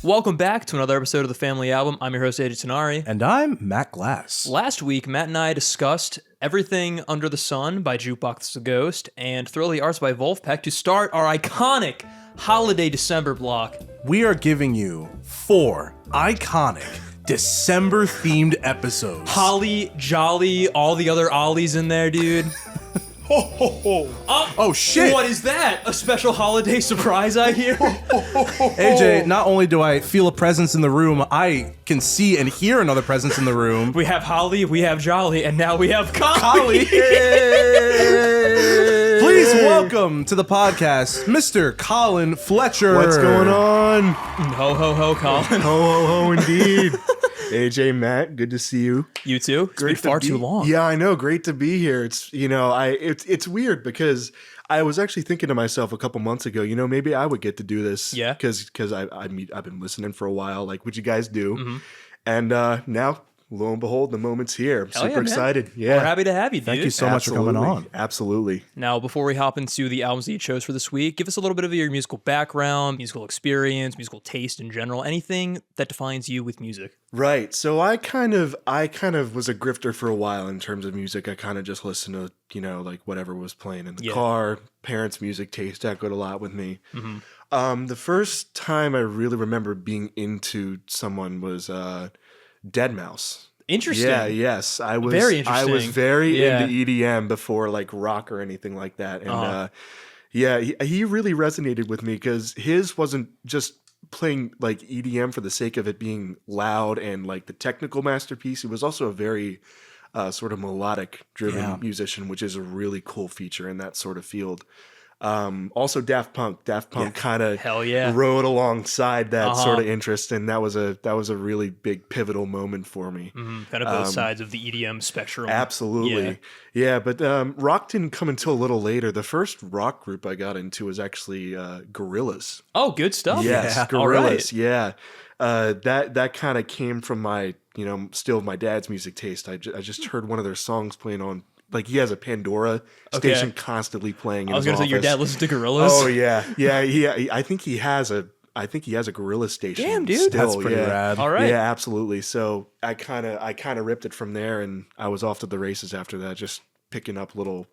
Welcome back to another episode of the Family Album. I'm your host, AJ Tenari. And I'm Matt Glass. Last week, Matt and I discussed Everything Under the Sun by Jukebox the Ghost and Thrill the Arts by Wolfpack to start our iconic holiday December block. We are giving you 4 iconic December-themed episodes. Holly, Jolly, all the other Ollies in there, dude. Ho, ho, ho. Oh, shit. What is that? A special holiday surprise, I hear? AJ, not only do I feel a presence in the room, I can see and hear another presence in the room. We have Holly, we have Jolly, and now we have Collie. Please welcome to the podcast, Mr. Colin Fletcher. What's going on? Ho, ho, ho, Colin. Ho, ho, ho, indeed. AJ, Matt, good to see you. You too? It's been far too long. Yeah, I know. Great to be here. It's weird because I was actually thinking to myself a couple months ago, maybe I would get to do this. Yeah. Because I've been listening for a while, like what you guys do. Mm-hmm. And now, lo and behold, the moment's here. I'm super excited. Yeah. We're happy to have you, dude. Thank you so much for coming on. Absolutely. Now, before we hop into the albums that you chose for this week, give us a little bit of your musical background, musical experience, musical taste in general, anything that defines you with music. Right. So I kind of was a grifter for a while in terms of music. I kind of just listened to, like whatever was playing in the car. Parents' music taste echoed a lot with me. Mm-hmm. The first time I really remember being into someone was Deadmauss. Interesting. Yeah, yes. I was very interesting. I was very into EDM before like rock or anything like that. And he really resonated with me because his wasn't just playing like EDM for the sake of it being loud and like the technical masterpiece. He was also a very sort of melodic driven musician, which is a really cool feature in that sort of field. Also Daft Punk kind of rode alongside that sort of interest, and that was a really big pivotal moment for me. Mm-hmm. Kind of both sides of the EDM spectrum. Absolutely. Yeah, but rock didn't come until a little later. The first rock group I got into was actually Gorillaz. Oh, good stuff. Yes, yeah. Gorillaz. Yeah. That kind of came from my, still my dad's music taste. I just heard one of their songs playing on. Like he has a Pandora station constantly playing. I was going to say your dad listens to Gorillaz. Oh yeah. I think he has a Gorillaz station. Damn, dude, still. That's pretty rad. All right. Yeah, absolutely. So I kind of ripped it from there, and I was off to the races after that, just picking up little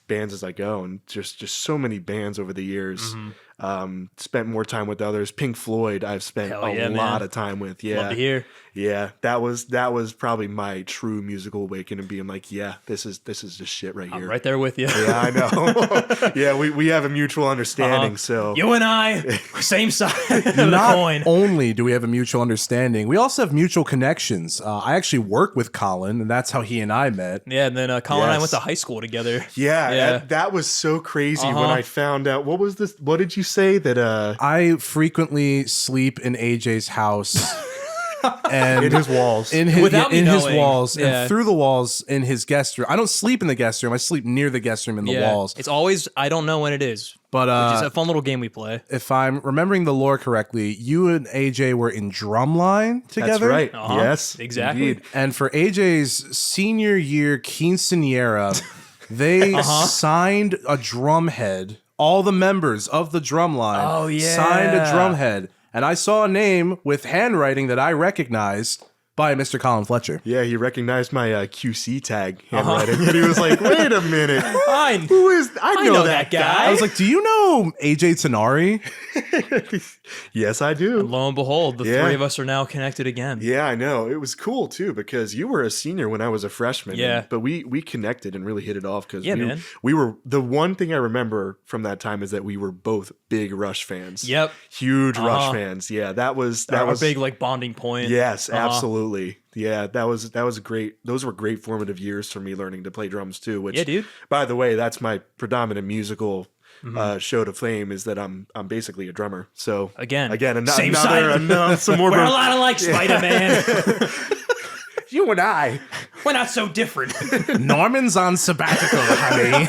bands as I go, and just so many bands over the years. Mm-hmm. Spent more time with others. Pink Floyd, I've spent a lot of time with. Yeah, love to hear. Yeah, that was probably my true musical awakening, being like, yeah, this is just shit right here. I'm right there with you. Yeah, I know. Yeah, we have a mutual understanding. So you and I, same side of the Not coin. only do we have a mutual understanding, we also have mutual connections. I actually work with Colin, and that's how he and I met. Yeah, and then Colin and I went to high school together. Yeah. That was so crazy when I found out. What was this? What did you say that? I frequently sleep in AJ's house. And in his walls, and through the walls in his guest room. I don't sleep in the guest room. I sleep near the guest room in the walls. It's always I don't know when it is, but which is a fun little game we play. If I'm remembering the lore correctly, you and AJ were in Drumline together. That's right. Yes, exactly. Indeed. And for AJ's senior year quinceanera, they signed a drumhead. All the members of the Drumline signed a drumhead. And I saw a name with handwriting that I recognized by Mr. Colin Fletcher. Yeah, he recognized my QC tag handwriting, and he was like, "Wait a minute, who is? I know that guy." I was like, "Do you know AJ Tenari?" Yes, I do. And lo and behold, the three of us are now connected again. Yeah, I know. It was cool too because you were a senior when I was a freshman. Yeah, but we connected and really hit it off because man. We were the one thing I remember from that time is that we were both big Rush fans. Yep, huge Rush fans. Yeah, that was our big like bonding point. Yes, absolutely. Yeah, that was great. Those were great formative years for me learning to play drums too. Which, dude. By the way, that's my predominant musical show to fame is that I'm basically a drummer. So again, same side. Some more. We're a lot alike, Spider-Man. You and I, we're not so different. Norman's on sabbatical, honey.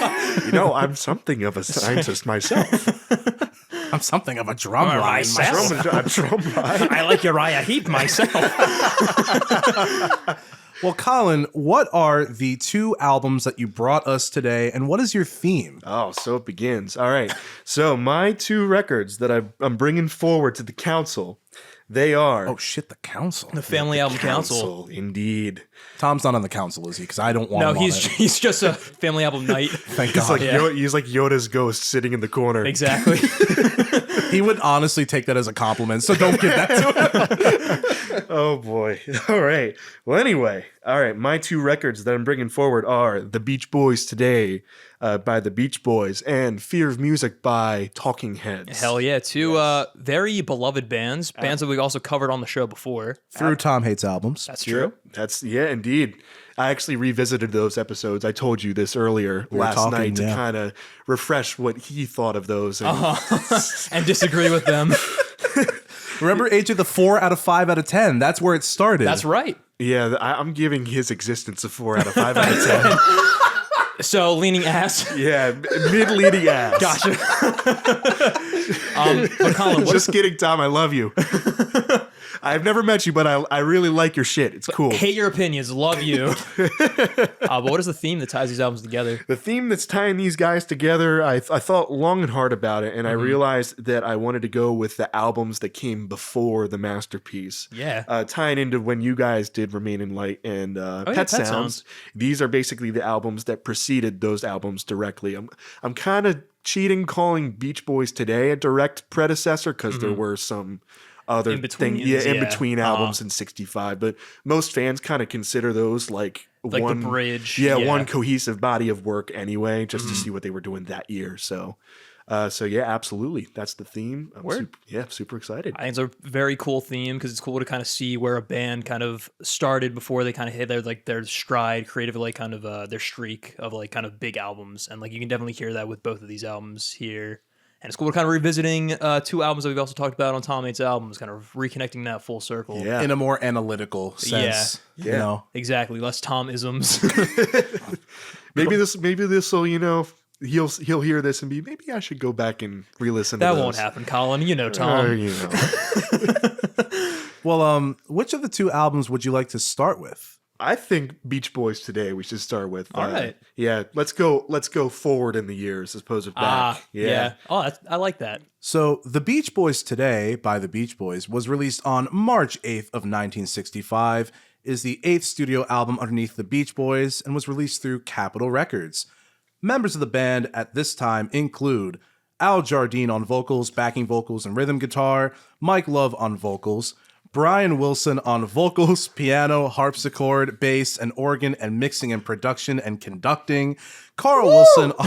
I'm something of a scientist myself. I'm something of a drumline myself. I like Uriah Heep myself. Well, Colin, what are the 2 albums that you brought us today, and what is your theme? Oh, so it begins. All right. So my 2 records that I'm bringing forward to the council, They are Oh shit, the council. The Family Album Council. Indeed. Tom's not on the council, is he? Because I don't want No, him on he's it. he's just a Family Album Knight. Thank He's God. like he's like Yoda's ghost sitting in the corner. Exactly. He would honestly take that as a compliment, so don't give that to him. Oh boy. All right. Well, anyway. All right. My two records that I'm bringing forward are The Beach Boys Today by the Beach Boys and Fear of Music by Talking Heads. Hell yeah. Two very beloved bands. Bands that we've also covered on the show before. Through Tom Hates Albums. That's true. That's indeed. I actually revisited those episodes. I told you this earlier last talking, night to yeah. kind of refresh what he thought of those. And And disagree with them. Remember Age of the 4 out of 5 out of 10. That's where it started. That's right. yeah, I'm giving his existence a 4 out of 5 out of 10. So, leaning ass. Yeah, mid-leading ass. Gotcha. But Colin, what Just kidding, Tom. I love you. I've never met you, but I really like your shit. It's cool. hate your opinions, love you. But what is the theme that ties these albums together? The theme that's tying these guys together, I thought long and hard about it, and I realized that I wanted to go with the albums that came before the masterpiece. Yeah. Tying into when you guys did Remain in Light and Pet Sounds. These are basically the albums that preceded those albums directly. I'm kind of cheating calling Beach Boys Today a direct predecessor because there were some other in between albums in 65, but most fans kind of consider those like one the bridge. one cohesive body of work anyway, just to see what they were doing that year. So yeah, absolutely, that's the theme. I'm super excited. I think it's a very cool theme because it's cool to kind of see where a band kind of started before they kind of hit their stride creatively, like kind of their streak of like kind of big albums, and like you can definitely hear that with both of these albums here. And it's cool to kind of revisiting two albums that we've also talked about on Tom Hates Albums, kind of reconnecting that full circle. Yeah. in a more analytical sense. You know? Exactly. Less Tom-isms. Maybe this will, he'll hear this and be, maybe I should go back and re-listen to That those. won't happen, Colin. You know Tom. Well, which of the two albums would you like to start with? I think Beach Boys Today we should start with. All right. Yeah, let's go forward in the years as opposed to back. Yeah. Oh, I like that. So, The Beach Boys Today by the Beach Boys was released on March 8th of 1965, is the 8th studio album underneath the Beach Boys, and was released through Capitol Records. Members of the band at this time include Al Jardine on vocals, backing vocals, and rhythm guitar, Mike Love on vocals, Brian Wilson on vocals, piano, harpsichord, bass, and organ, and mixing and production and conducting. Carl Wilson on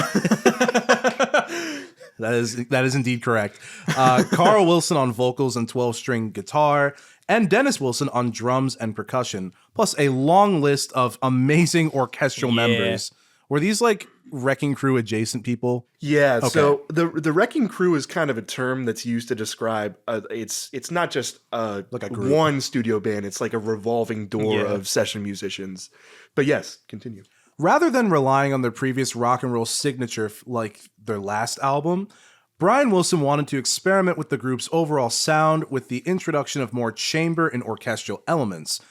that is indeed correct. Carl Wilson on vocals and 12-string guitar, and Dennis Wilson on drums and percussion, plus a long list of amazing orchestral members. Were these like Wrecking Crew adjacent people? Yeah. Okay. So the Wrecking Crew is kind of a term that's used to describe. It's not just like a group. One studio band. It's like a revolving door of session musicians. But yes, continue. Rather than relying on their previous rock and roll signature like their last album, Brian Wilson wanted to experiment with the group's overall sound with the introduction of more chamber and orchestral elements.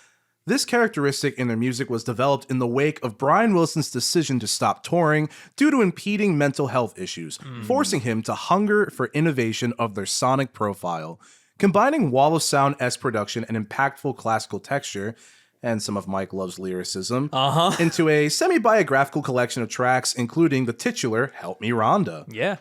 This characteristic in their music was developed in the wake of Brian Wilson's decision to stop touring due to impeding mental health issues, forcing him to hunger for innovation of their sonic profile. Combining wall of sound-esque production and impactful classical texture, and some of Mike Love's lyricism, into a semi-biographical collection of tracks, including the titular Help Me Rhonda. Yeah.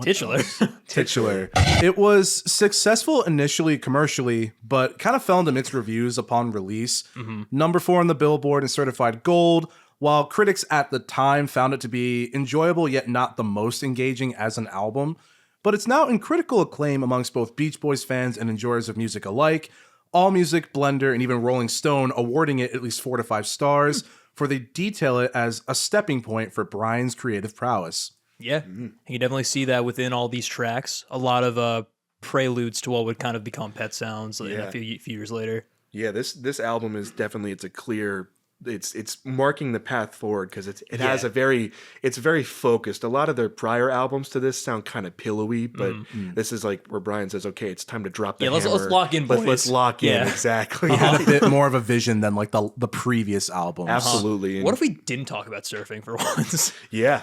Titular. Titular. It was successful initially commercially, but kind of fell into mixed reviews upon release. Number 4 on the Billboard and certified gold, while critics at the time found it to be enjoyable yet not the most engaging as an album. But it's now in critical acclaim amongst both Beach Boys fans and enjoyers of music alike. AllMusic, Blender, and even Rolling Stone awarding it at least 4 to 5 stars, for they detail it as a stepping point for Brian's creative prowess. Yeah, you can definitely see that within all these tracks. A lot of preludes to what would kind of become Pet Sounds a few years later. Yeah, this album is definitely it's marking the path forward because it has it's very focused. A lot of their prior albums to this sound kind of pillowy, but this is like where Brian says, "Okay, it's time to drop the hammer. Let's lock in, boys. Let's lock in exactly." He had a bit more of a vision than like the previous albums. Absolutely. What if we didn't talk about surfing for once? Yeah.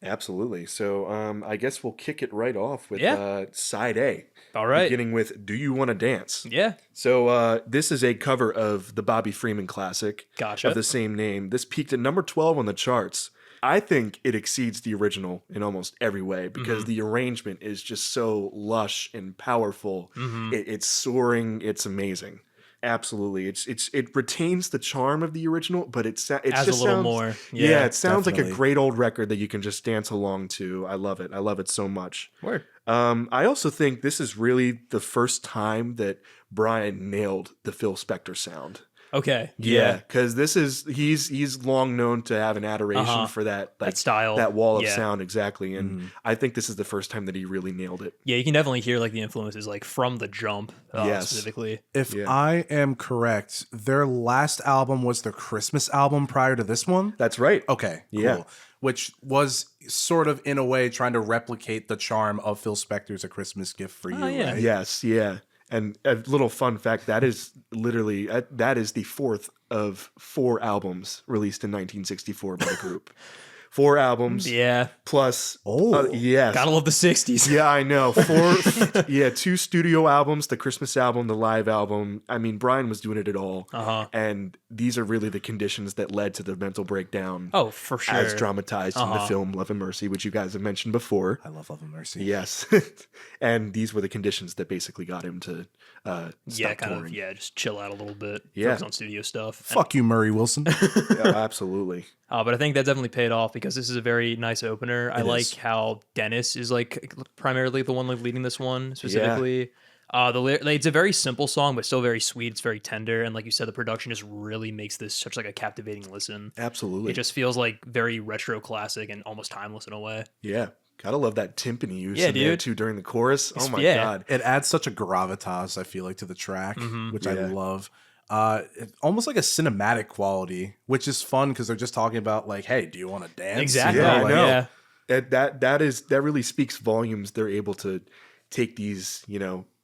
Absolutely. So I guess we'll kick it right off with Yeah. side A. All right. Beginning with Do You Want to Dance? Yeah. So this is a cover of the Bobby Freeman classic Gotcha. of the same name. This peaked at number 12 on the charts. I think it exceeds the original in almost every way because the arrangement is just so lush and powerful. It's soaring. It's amazing. Absolutely, it retains the charm of the original, but it Adds just a little sounds more. Yeah, it sounds like a definitely. great old record that you can just dance along to. I love it. I love it so much. Word. I also think this is really the first time that Brian nailed the Phil Spector sound. Okay. Yeah, because he's long known to have an adoration for that style. that wall of Yeah. sound, exactly. And I think this is the first time that he really nailed it. Yeah, you can definitely hear like the influences like from the jump Yes. specifically. If Yeah. I am correct, their last album was their Christmas album prior to this one. That's right. Okay, cool. Yeah. Which was sort of in a way trying to replicate the charm of Phil Spector's A Christmas Gift for You. yeah. Right? Yes, yeah. And a little fun fact, that is literally that is the fourth of 4 albums released in 1964 by the group. 4 albums Yeah. plus Oh. yes. Gotta love the 60s. Yeah, I know. 2 studio albums, the Christmas album, the live album. I mean, Brian was doing it all. And these are really the conditions that led to the mental breakdown. Oh, for sure. As dramatized in the film Love and Mercy, which you guys have mentioned before. I love Love and Mercy. Yes. And these were the conditions that basically got him to stop touring. Just chill out a little bit. Yeah. Focus on studio stuff. Fuck you, Murray Wilson. Yeah, absolutely. But I think that definitely paid off because this is a very nice opener. I like is. how Dennis is like primarily the one like leading this one specifically. It's a very simple song, but still very sweet. It's very tender, and like you said, the production just really makes this such like a captivating listen. Absolutely. It just feels like very retro classic and almost timeless in a way. Yeah. Gotta love that timpani use Yeah, in there dude. too during the chorus. Oh my yeah. God. It adds such a gravitas, I feel like, to the track, which I Yeah. love. Almost like a cinematic quality, which is fun because they're just talking about like, hey, do you want to dance? Exactly. You know, Yeah, I like- know. Yeah. That really speaks volumes. They're able to take these,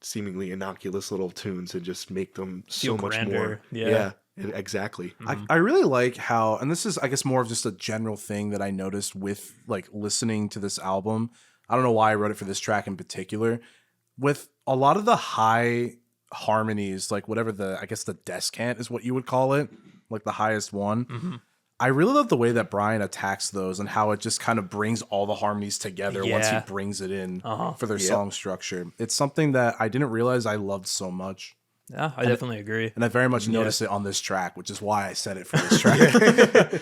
seemingly innocuous little tunes and just make them so Feel much grander. more. Yeah. Exactly. I really like how, and this is, I guess, more of just a general thing that I noticed with like listening to this album. I don't know why I wrote it for this track in particular. With a lot of the high harmonies, like whatever I guess the descant is what you would call it, like the highest one. I really love the way that Brian attacks those and how it just kind of brings all the harmonies together once he Yeah. brings it in for their Yep. song structure. It's something that I didn't realize I loved so much. Yeah, I definitely agree. And I very much noticed it on this track, which is why I said it for this track.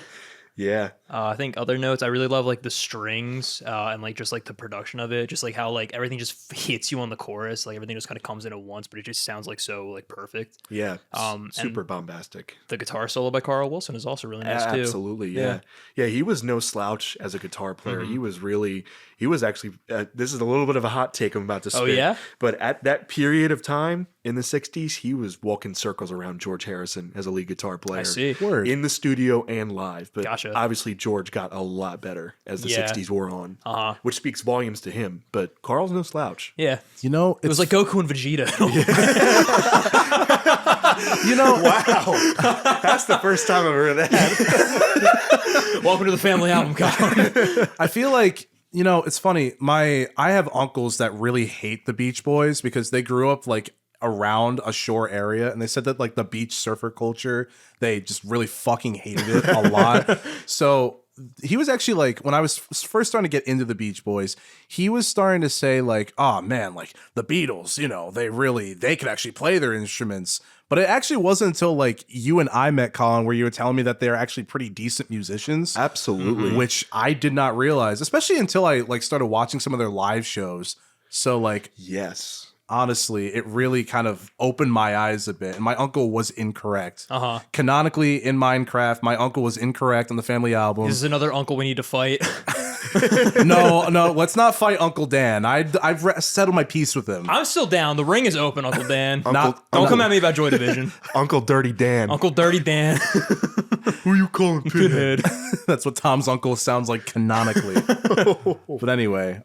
Yeah. I think other notes, I really love like the strings and like just like the production of it, just like how like everything just hits you on the chorus, like everything just kind of comes in at once, but it just sounds like so like perfect. Yeah. And Super bombastic. The guitar solo by Carl Wilson is also really nice too. Absolutely, yeah. Yeah, he was no slouch as a guitar player. He was actually, this is a little bit of a hot take I'm about to spit. Oh, yeah? But at that period of time in the 60s, he was walking circles around George Harrison as a lead guitar player. I see. Word. In the studio and live. But Gotcha. obviously George got a lot better as the Yeah. 60s wore on, which speaks volumes to him. But Carl's no slouch. Yeah. You know, It was like Goku and Vegeta. you know, Wow. That's the first time I've heard that. Welcome to the family album, Colin. I feel like, you know, it's funny. I have uncles that really hate the Beach Boys because they grew up like around a shore area, and they said that like the beach surfer culture, they just really fucking hated it a lot. So he was actually like, when I was first starting to get into the Beach Boys, he was starting to say like, oh man, like the Beatles, you know, they could actually play their instruments. But it actually wasn't until like you and I met, Colin, where you were telling me that they're actually pretty decent musicians. Absolutely. Which I did not realize, especially until I like started watching some of their live shows. So like, Yes. honestly, it really kind of opened my eyes a bit. And my uncle was incorrect. Uh-huh. Canonically in Minecraft, my uncle was incorrect on the family album. This is another uncle we need to fight. No, let's not fight Uncle Dan. I've settled my peace with him. I'm still down. The ring is open, Uncle Dan. Uncle- Don't come at me about Joy Division. Uncle Dirty Dan. Uncle Dirty Dan. Who you calling Pinhead? That's what Tom's uncle sounds like canonically. But anyway,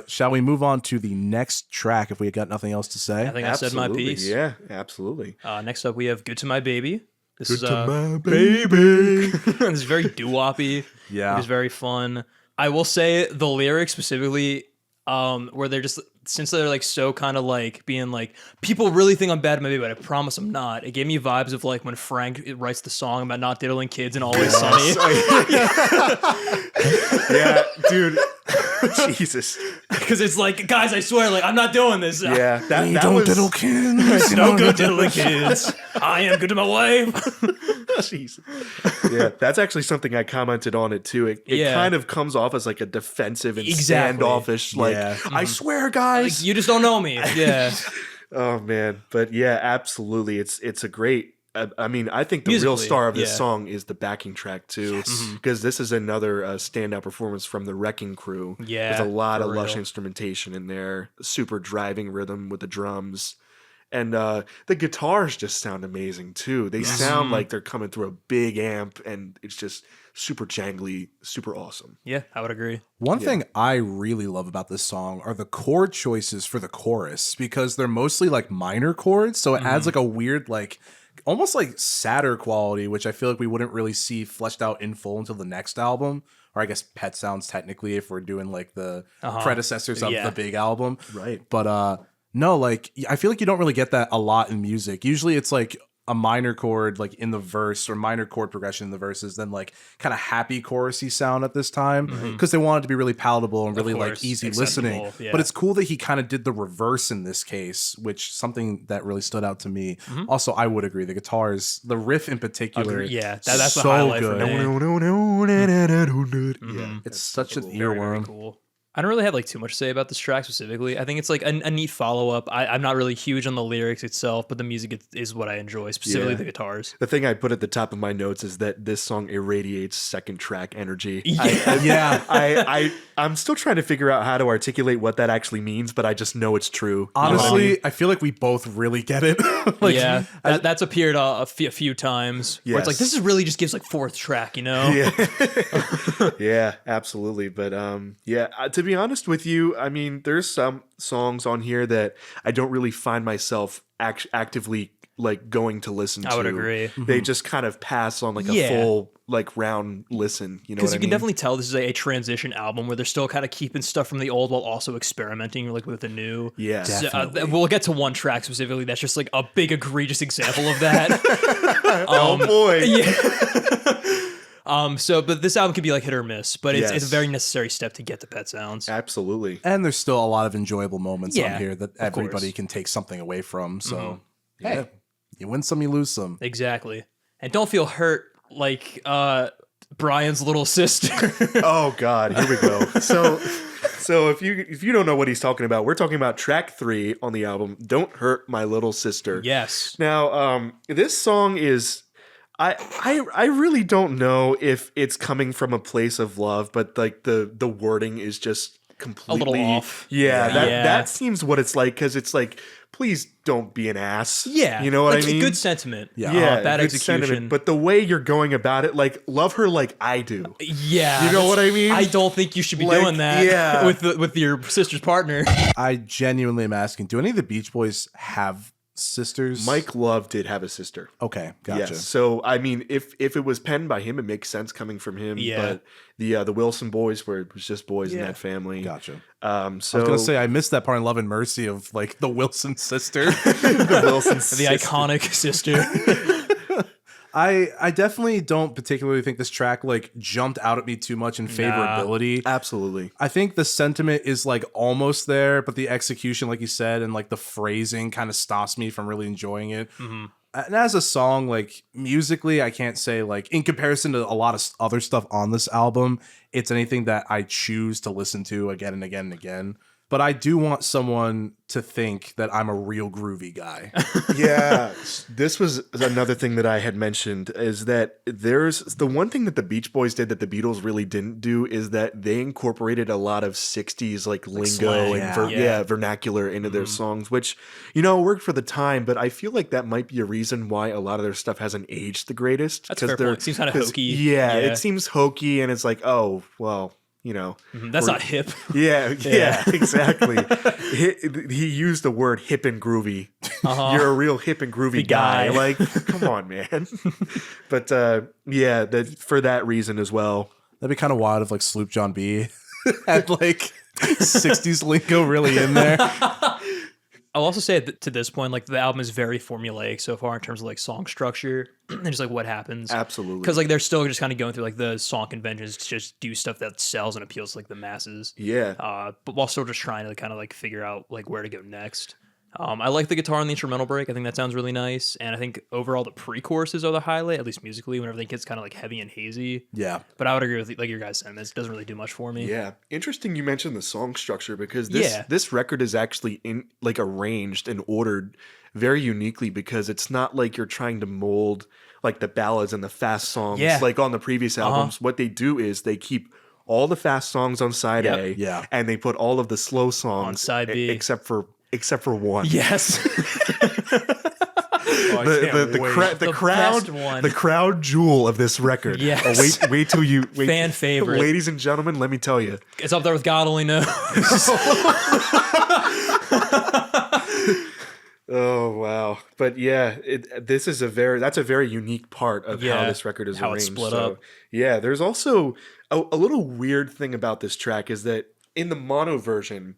shall we move on to the next track if we got nothing else to say? I think I said my Absolutely. piece. Yeah, absolutely. Next up, we have Good to My Baby. This is my baby. this is very doo-woppy. Yeah. It is very fun. I will say the lyrics specifically, where they're just, since they're like so kind of like being like, people really think I'm bad at my baby, but I promise I'm not. It gave me vibes of like when Frank writes the song about not diddling kids and Always Sunny. Yeah, dude. Jesus. Because it's like, guys, I swear, like I'm not doing this. Yeah, that don't was diddle kids. No good diddling kids. I am good to my wife. Jeez. Yeah, that's actually something I commented on it too. It kind of comes off as like a defensive and standoffish. Like, I swear, guys, like, you just don't know me. Yeah. Oh man, but yeah, absolutely. It's a great. I mean, I think the real Musically, star of this song is the backing track too, because this is another standout performance from the Wrecking Crew. Yeah, there's a lot of lush real instrumentation in there, super driving rhythm with the drums, and the guitars just sound amazing too. They sound like they're coming through a big amp, and it's just super jangly, super awesome. Yeah, I would agree. One thing I really love about this song are the chord choices for the chorus, because they're mostly like minor chords, so it adds like a weird like almost like sadder quality, which I feel like we wouldn't really see fleshed out in full until the next album, or I guess Pet Sounds technically if we're doing like the predecessors of the big album. Right. But no, like I feel like you don't really get that a lot in music. Usually it's like a minor chord like in the verse, or minor chord progression in the verses, then like kind of happy chorusy sound at this time, because they wanted to be really palatable and really like easy listening. Yeah. But it's cool that he kind of did the reverse in this case, which something that really stood out to me. Also, I would agree, the guitars, the riff in particular, that's so the highlight good. for me. It's such an Very, very earworm. cool. I don't really have like too much to say about this track specifically. I think it's like a neat follow-up. I'm not really huge on the lyrics itself, but the music is what I enjoy, specifically the guitars. The thing I put at the top of my notes is that this song irradiates second track energy. I'm still trying to figure out how to articulate what that actually means, but I just know it's true. Honestly, I feel like we both really get it. Like, that's appeared a few times. Where it's like, this is really just gives like fourth track, you know? Yeah, yeah, absolutely. But to be honest with you, I mean, there's some songs on here that I don't really find myself actively like going to listen to. I would agree. They just kind of pass on like a full like round listen. You know, because what you can definitely tell this is a transition album where they're still kind of keeping stuff from the old while also experimenting like with the new. Yeah, we'll get to one track specifically that's just like a big egregious example of that. Oh boy. Yeah. But this album can be like hit or miss, but it's a very necessary step to get to Pet Sounds. Absolutely. And there's still a lot of enjoyable moments on here that of everybody course. can take something away from. So, hey, you win some, you lose some. Exactly. And don't feel hurt like Brian's little sister. Oh God, here we go. So if you don't know what he's talking about, we're talking about track 3 on the album, "Don't Hurt My Little Sister." Yes. Now, this song is. I really don't know if it's coming from a place of love, but like the wording is just completely a little off. Yeah, that seems what it's like, because it's like, please don't be an ass. Yeah, you know what I mean. Good sentiment. Yeah, bad good execution. sentiment, but the way you're going about it, like, love her like I do. Yeah, you know what I mean. I don't think you should be doing that. Yeah. with your sister's partner. I genuinely am asking, do any of the Beach Boys have sisters? Mike Love did have a sister. Okay, gotcha. Yes. So I mean, if it was penned by him, it makes sense coming from him. Yeah. But the Wilson boys, where it was just boys in that family. Gotcha. So I was gonna say I missed that part in Love and Mercy of like the Wilson sister. the Wilson the sister. iconic sister. I definitely don't particularly think this track like jumped out at me too much in favorability. Absolutely. I think the sentiment is like almost there, but the execution, like you said, and like the phrasing kind of stops me from really enjoying it. And as a song, like musically, I can't say like in comparison to a lot of other stuff on this album, it's anything that I choose to listen to again and again and again. But I do want someone to think that I'm a real groovy guy. Yeah. This was another thing that I had mentioned, is that there's the one thing that the Beach Boys did that the Beatles really didn't do, is that they incorporated a lot of 60s like lingo slang, and vernacular into their songs, which, you know, worked for the time, but I feel like that might be a reason why a lot of their stuff hasn't aged the greatest. That's a fair point. It seems kind of hokey. Yeah, it seems hokey, and it's like, oh, well, you know, that's not hip. Yeah, exactly. He used the word hip and groovy. You're a real hip and groovy guy. Like, come on, man. But for that reason as well. That'd be kind of wild if like Sloop John B had like 60s lingo really in there. I'll also say to this point, like the album is very formulaic so far in terms of like song structure and just like what happens. Absolutely. Because like they're still just kind of going through like the song conventions to just do stuff that sells and appeals to like the masses. Yeah. But while still just trying to kind of like figure out like where to go next. I like the guitar on the instrumental break. I think that sounds really nice. And I think overall the pre-choruses are the highlight, at least musically, when everything gets kind of like heavy and hazy. Yeah. But I would agree with like your guys' sentiments. It doesn't really do much for me. Yeah. Interesting you mentioned the song structure because this record is actually in like arranged and ordered very uniquely because it's not like you're trying to mold like the ballads and the fast songs like on the previous albums. What they do is they keep all the fast songs on side A and they put all of the slow songs on side B. except for one. Yes. The crown jewel of this record. Yes. Wait till you fan favorite. Ladies and gentlemen, let me tell you. It's up there with God Only Knows. Oh wow. But yeah, that's a very unique part of how this record is how arranged. It's split up. Yeah, there's also a little weird thing about this track is that in the mono version,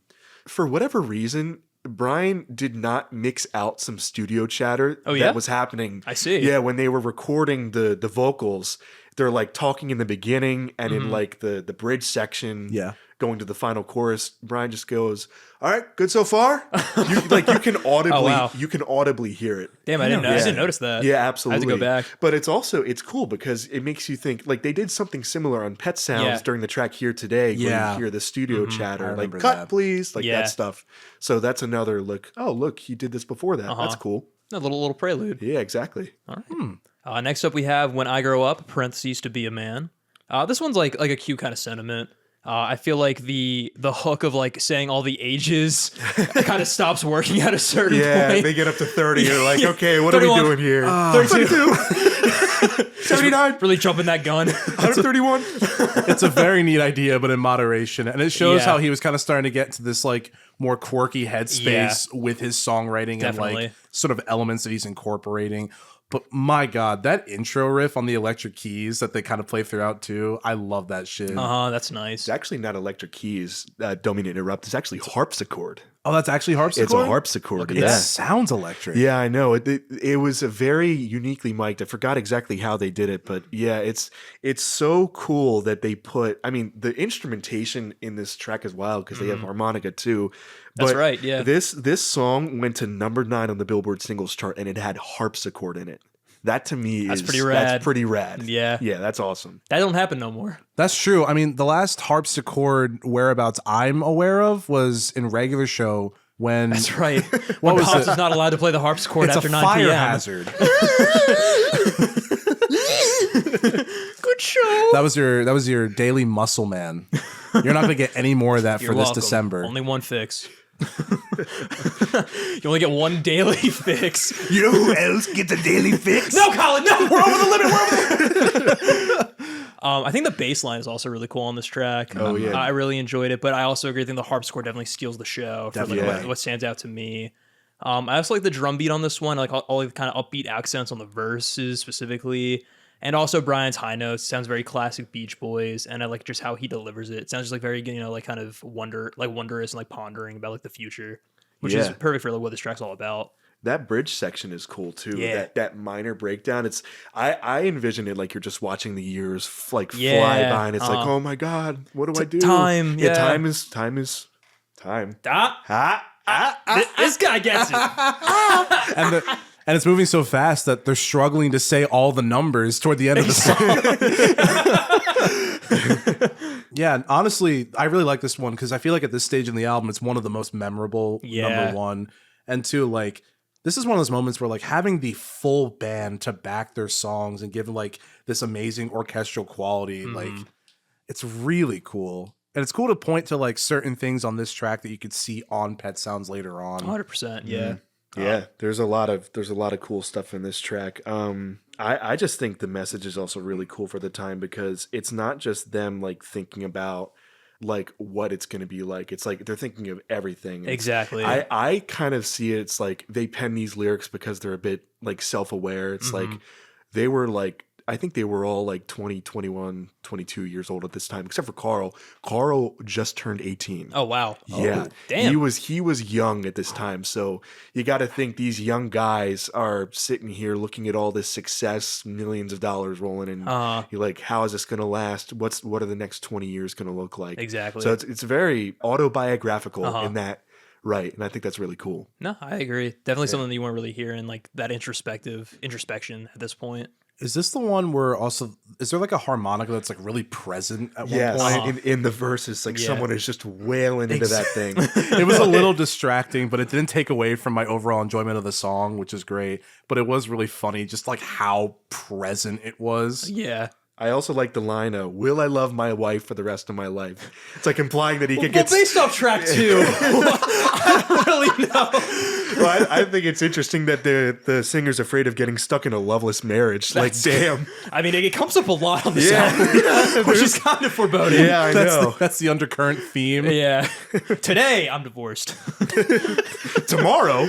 for whatever reason, Brian did not mix out some studio chatter that was happening. I see. Yeah, when they were recording the vocals, they're like talking in the beginning and in like the bridge section. Yeah. Going to the final chorus, Brian just goes, "All right, good so far." You can audibly hear it. Damn, I didn't notice that. Yeah, absolutely. I had to go back. But it's cool because it makes you think like they did something similar on Pet Sounds during the track Here Today where you hear the studio chatter, like cut please, like that stuff. So that's another look. Oh, look, he did this before that. That's cool. A little prelude. Yeah, exactly. All right. Next up we have When I Grow Up, parentheses to be a man. This one's like a cute kind of sentiment. I feel like the hook of like saying all the ages kind of stops working at a certain point. Yeah, they get up to 30. You're like, okay, what 31, are we doing here? 32. 79. Really jumping that gun. 131. It's a very neat idea, but in moderation. And it shows how he was kind of starting to get to this like more quirky headspace with his songwriting and like sort of elements that he's incorporating. But my God, that intro riff on the electric keys that they kind of play throughout too, I love that shit. That's nice. It's actually not electric keys. Don't mean to interrupt. It's actually harpsichord. Oh, that's actually harpsichord? It's a harpsichord. It sounds electric. Yeah, I know. It was a very uniquely mic'd. I forgot exactly how they did it, but yeah, it's so cool that they put. I mean, the instrumentation in this track is wild because they have harmonica too. That's right. Yeah. This song went to number 9 on the Billboard Singles Chart, and it had harpsichord in it. That to me is pretty rad. That's pretty rad. Yeah. Yeah, that's awesome. That don't happen no more. That's true. I mean, the last harpsichord whereabouts I'm aware of was in Regular Show when... That's right. When Pops is not allowed to play the harpsichord after 9 p.m. It's a fire hazard. Good show. That was your daily muscle man. You're not going to get any more of that for this December. Only one fix. You only get one daily fix. You know who else gets a daily fix? No, Colin, no! We're over the limit! I think the bass line is also really cool on this track. Oh, yeah. I really enjoyed it, but I also agree. I think the harpsichord definitely steals the show for like what stands out to me. I also like the drum beat on this one. I like all the kind of upbeat accents on the verses specifically. And also Brian's high notes sounds very classic Beach Boys, and I like just how he delivers it. It sounds just like very, like kind of wondrous and like pondering about like the future, which is perfect for like what this track's all about. That bridge section is cool too. Yeah. That minor breakdown. It's I envision it like you're just watching the years fly by, and it's like, oh my God, what do I do? Time. Yeah. Time is time. This guy gets it. And it's moving so fast that they're struggling to say all the numbers toward the end of the song. Yeah, and honestly, I really like this one because I feel like at this stage in the album, it's one of the most memorable, number one. And two, like, this is one of those moments where like having the full band to back their songs and give like this amazing orchestral quality, like it's really cool. And it's cool to point to like certain things on this track that you could see on Pet Sounds later on. 100%, yeah. Yeah, there's a lot of cool stuff in this track. I just think the message is also really cool for the time because it's not just them like thinking about like what it's going to be like. It's like they're thinking of everything. Exactly. I kind of see it. It's like they pen these lyrics because they're a bit like self-aware. It's like they were like I think they were all like 20, 21, 22 years old at this time, except for Carl. Carl just turned 18. Oh wow. Yeah. Oh, damn. He was young at this time. So you got to think these young guys are sitting here looking at all this success, millions of dollars rolling in. You're like, how is this going to last? What are the next 20 years going to look like? Exactly. So it's very autobiographical in that. Right. And I think that's really cool. No, I agree. Definitely something that you weren't really hearing, like that introspection at this point. Is this the one where also is there like a harmonica that's like really present at one point? In the verses, like someone is just wailing into that thing. It was a little distracting, but it didn't take away from my overall enjoyment of the song, which is great. But it was really funny, just like how present it was. Yeah. I also like the line, will I love my wife for the rest of my life? It's like implying that he could get... Well, based off track 2, I don't really know. Well, I think it's interesting that the singer's afraid of getting stuck in a loveless marriage. Like, damn. I mean, it comes up a lot on this album, which is kind of foreboding. Yeah, I know. That's the undercurrent theme. Yeah. Today, I'm divorced. Tomorrow...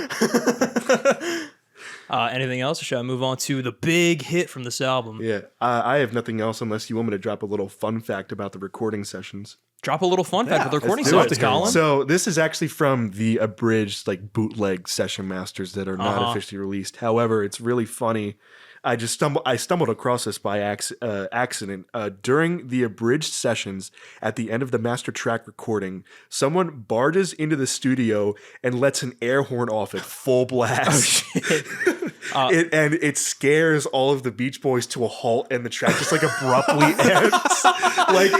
Anything else, or should I move on to the big hit from this album? Yeah, I have nothing else unless you want me to drop a little fun fact about the recording sessions. Drop a little fun fact with the recording Let's do sessions, it. Colin. So this is actually from the abridged, like bootleg session masters that are not officially released. However, it's really funny. I stumbled across this by accident. During the abridged sessions at the end of the master track recording, someone barges into the studio and lets an air horn off at full blast. Oh, shit. And it scares all of the Beach Boys to a halt, and the track just like abruptly ends.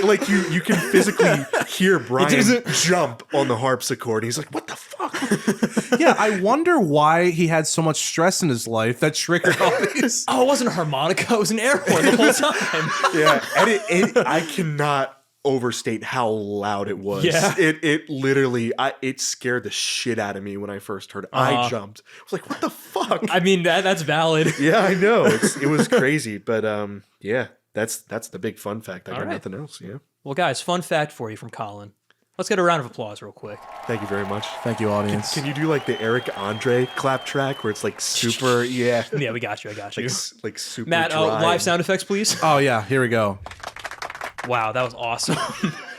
like you can physically hear Brian jump on the harpsichord. He's like, "What the fuck?" Yeah, I wonder why he had so much stress in his life that triggered all these. Oh, it wasn't a harmonica; it was an air horn the whole time. Yeah, and I cannot overstate how loud it was. Yeah. It literally it scared the shit out of me when I first heard it. I jumped. I was like, what the fuck? I mean, that's valid. Yeah, I know. It was crazy, but yeah, that's the big fun fact. I got nothing else. Yeah. Well, guys, fun fact for you from Colin. Let's get a round of applause real quick. Thank you very much. Thank you, audience. Can you do like the Eric Andre clap track where it's like super, Yeah, we got you. I got you. Like super Matt, dry live sound effects, please. Oh, yeah. Here we go. Wow, that was awesome.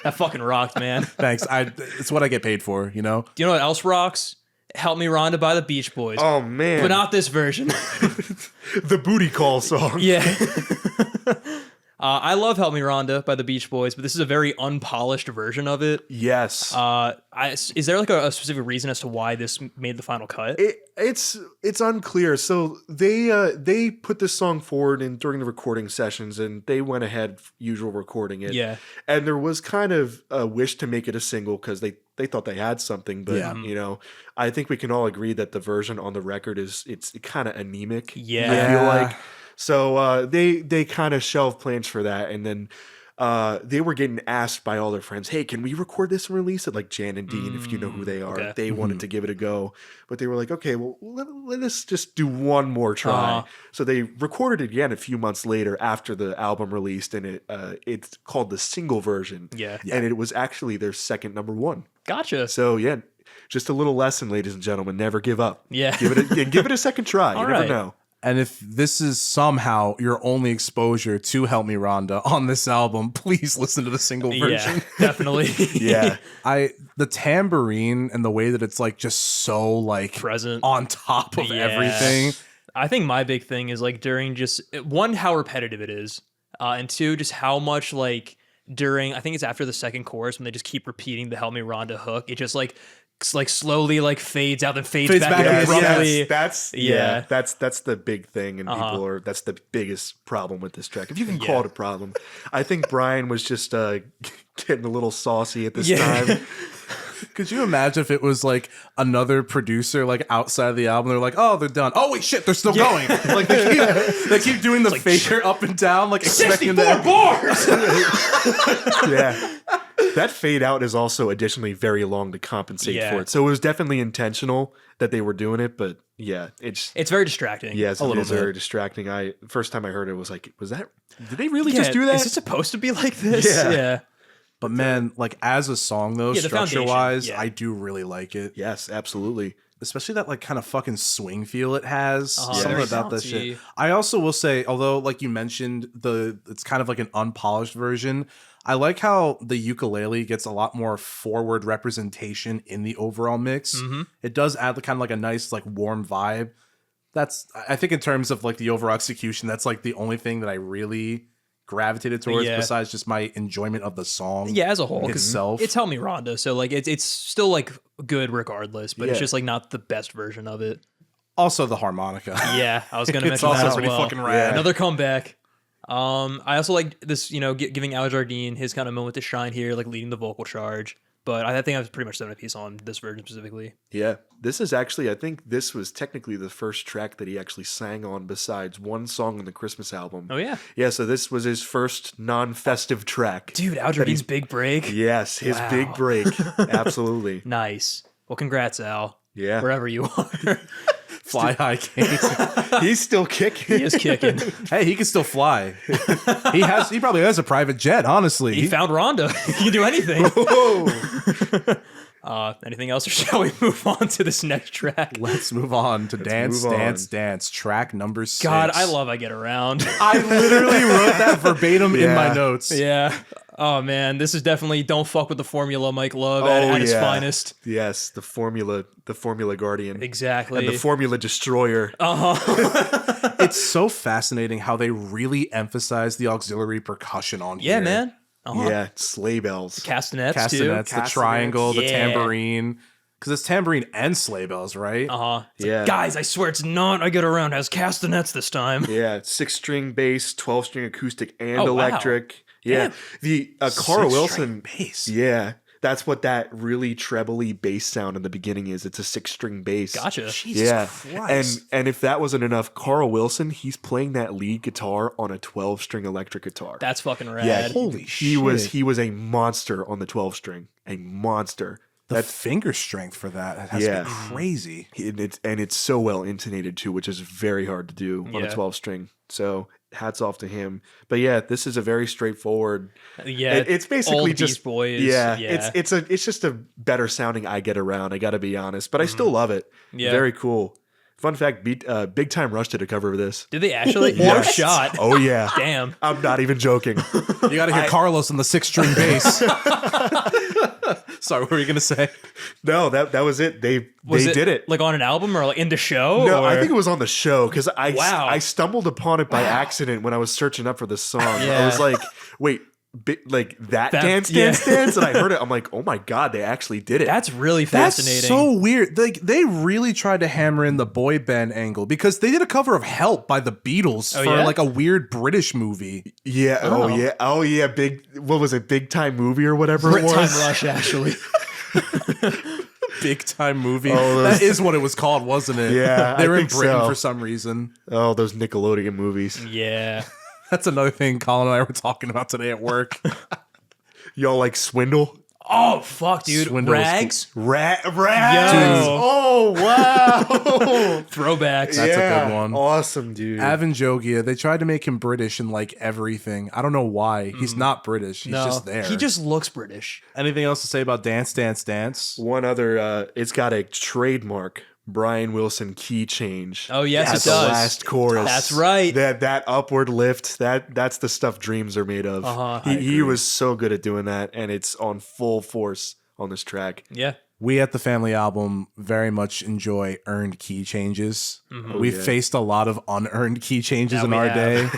That fucking rocked, man. Thanks. It's what I get paid for, you know? Do you know what else rocks? Help Me Rhonda by the Beach Boys. Oh, man. But not this version. The booty call song. Yeah. I love Help Me Rhonda by the Beach Boys, but this is a very unpolished version of it. Yes. Is there like a specific reason as to why this made the final cut? It's unclear. So they put this song forward during the recording sessions, and they went ahead usual recording it. Yeah. And there was kind of a wish to make it a single because they thought they had something, but you know, I think we can all agree that the version on the record it's kind of anemic. Yeah. I feel like. So they kind of shelved plans for that, and then they were getting asked by all their friends, "Hey, can we record this and release it?" Like Jan and Dean, if you know who they are, okay. they wanted to give it a go, but they were like, "Okay, well, let us just do one more try." So they recorded it again a few months later after the album released, and it's called the single version. Yeah. And it was actually their second number one. Gotcha. So yeah. Just a little lesson, ladies and gentlemen. Never give up. Yeah. Give it a second try. You never know. And if this is somehow your only exposure to Help Me Rhonda on this album, please listen to the single version. Yeah, definitely. Yeah. The tambourine and the way that it's like just so like present on top of everything. I think my big thing is like during just one, how repetitive it is, and two, just how much like during, I think it's after the second chorus when they just keep repeating the Help Me Rhonda hook, it just like slowly like fades out, then fades back abruptly. That's the big thing, and that's the biggest problem with this track, if you can call it a problem. I think Brian was just getting a little saucy at this time. Could you imagine if it was like another producer like outside of the album? They're like, "Oh, they're done. Oh wait, shit, they're still going." Like they keep doing the fader up and down, like expecting 64 bars. Yeah. That fade out is also additionally very long to compensate for it. So it was definitely intentional that they were doing it, but yeah, it's very distracting. Yes, it is very distracting. First time I heard it was like, did they really just do that? Is it supposed to be like this? Yeah. But man, like as a song though, structure wise, yeah. I do really like it. Yes, absolutely. especially that like kind of fucking swing feel it has. Something very about that bouncy. shit. I also will say, although like you mentioned, it's kind of like an unpolished version. I like how the ukulele gets a lot more forward representation in the overall mix. It does add kind of like a nice like warm vibe. I think in terms of like the overall execution, that's like the only thing that I really gravitated towards besides just my enjoyment of the song. As a whole, itself. it's Help Me Rhonda, so like it's still like good regardless, but it's just like not the best version of it. Also the harmonica. Yeah, I was gonna It's mention that also as pretty well. fucking rad. Another comeback. I also like this, giving Al Jardine his kind of moment to shine here, like leading the vocal charge. But I think I was pretty much done a piece on this version specifically. Yeah, this is actually, I think this was technically the first track that he actually sang on besides one song on the Christmas album. Oh, yeah. Yeah, so this was his first non-festive track. Dude, Al Jardine's big break. Yes, his big break. Absolutely. Nice. Well, congrats, Al. Yeah. Wherever you are. Fly high case. He's still kicking. He is kicking. Hey, he can still fly. He probably has a private jet, honestly. He found Rhonda. He can do anything. Anything else, or shall we move on to this next track? Let's move on to Dance, move on. Dance, Dance, track number 6. God, I love I Get Around. I literally wrote that verbatim in my notes. Yeah. Oh, man. This is definitely Don't Fuck With the Formula, Mike Love at its finest. Yes, the formula guardian. Exactly. And the formula destroyer. It's so fascinating how they really emphasize the auxiliary percussion on here. Yeah, man. Yeah, sleigh bells. Castanets, too. Castanets, the triangle, the Yeah. tambourine. Because it's tambourine and sleigh bells, right? Yeah. Like, guys, I swear it's not I Get Around. It has castanets this time. Yeah, 6-string bass, 12-string acoustic, and Oh, wow. electric. Yeah, the Carl Wilson bass. Yeah, that's what that really trebly bass sound in the beginning is. It's a 6-string bass. Gotcha. Jesus Christ. And if that wasn't enough, Carl Wilson, he's playing that lead guitar on a 12-string electric guitar. That's fucking rad. yeah, Holy he was shit. he was a monster on the 12-string, a monster. The finger strength for that has to be crazy. And it's so well intonated too, which is very hard to do on a Yeah. 12-string. So hats off to him. But yeah, this is a very straightforward. Yeah, It's basically old just Beast Boys. Yeah, Yeah. it's just a better sounding I Get Around. I got to be honest, but I still love it. Yeah. Very cool. Fun fact: Big Time Rush did a cover of this. Did they actually? No Yes. shot. Oh yeah, Damn. I'm not even joking. You got to hear Carlos on the 6-string bass. Sorry, what were you going to say? No, that was it. They did it. Like on an album or like in the show? No, or? I think it was on the show because Wow. I stumbled upon it by accident when I was searching up for this song. I Yeah. was like, wait, like that dance, and I heard it. I'm like, oh my god, they actually did it. That's really That's fascinating. so weird. Like they really tried to hammer in the boy band angle because they did a cover of "Help" by the Beatles for yeah? like a weird British movie. Yeah. Oh yeah. Oh yeah. What was it? Big Time Movie or whatever Brit it Time was. Rush, actually. Big time movie. Oh, that is what it was called, wasn't it? Yeah, they were I in think Britain so. for some reason. Oh, those Nickelodeon movies. Yeah. That's another thing Colin and I were talking about today at work. Y'all like Swindle? Oh, fuck, dude. Swindle was Rags? Rags. Yo. Oh wow. Throwbacks. That's a good one. Awesome, dude. Avanjogia, they tried to make him British in like everything. I don't know why. He's not British. He's just there. He just looks British. Anything else to say about Dance, Dance, Dance? One other. It's got a trademark Brian Wilson key change. Oh, yes, at it the does. last chorus. That's right. That upward lift. That's the stuff dreams are made of. He was so good at doing that, and it's on full force on this track. Yeah. We at the Family Album very much enjoy earned key changes. We've faced a lot of unearned key changes in we our have. day,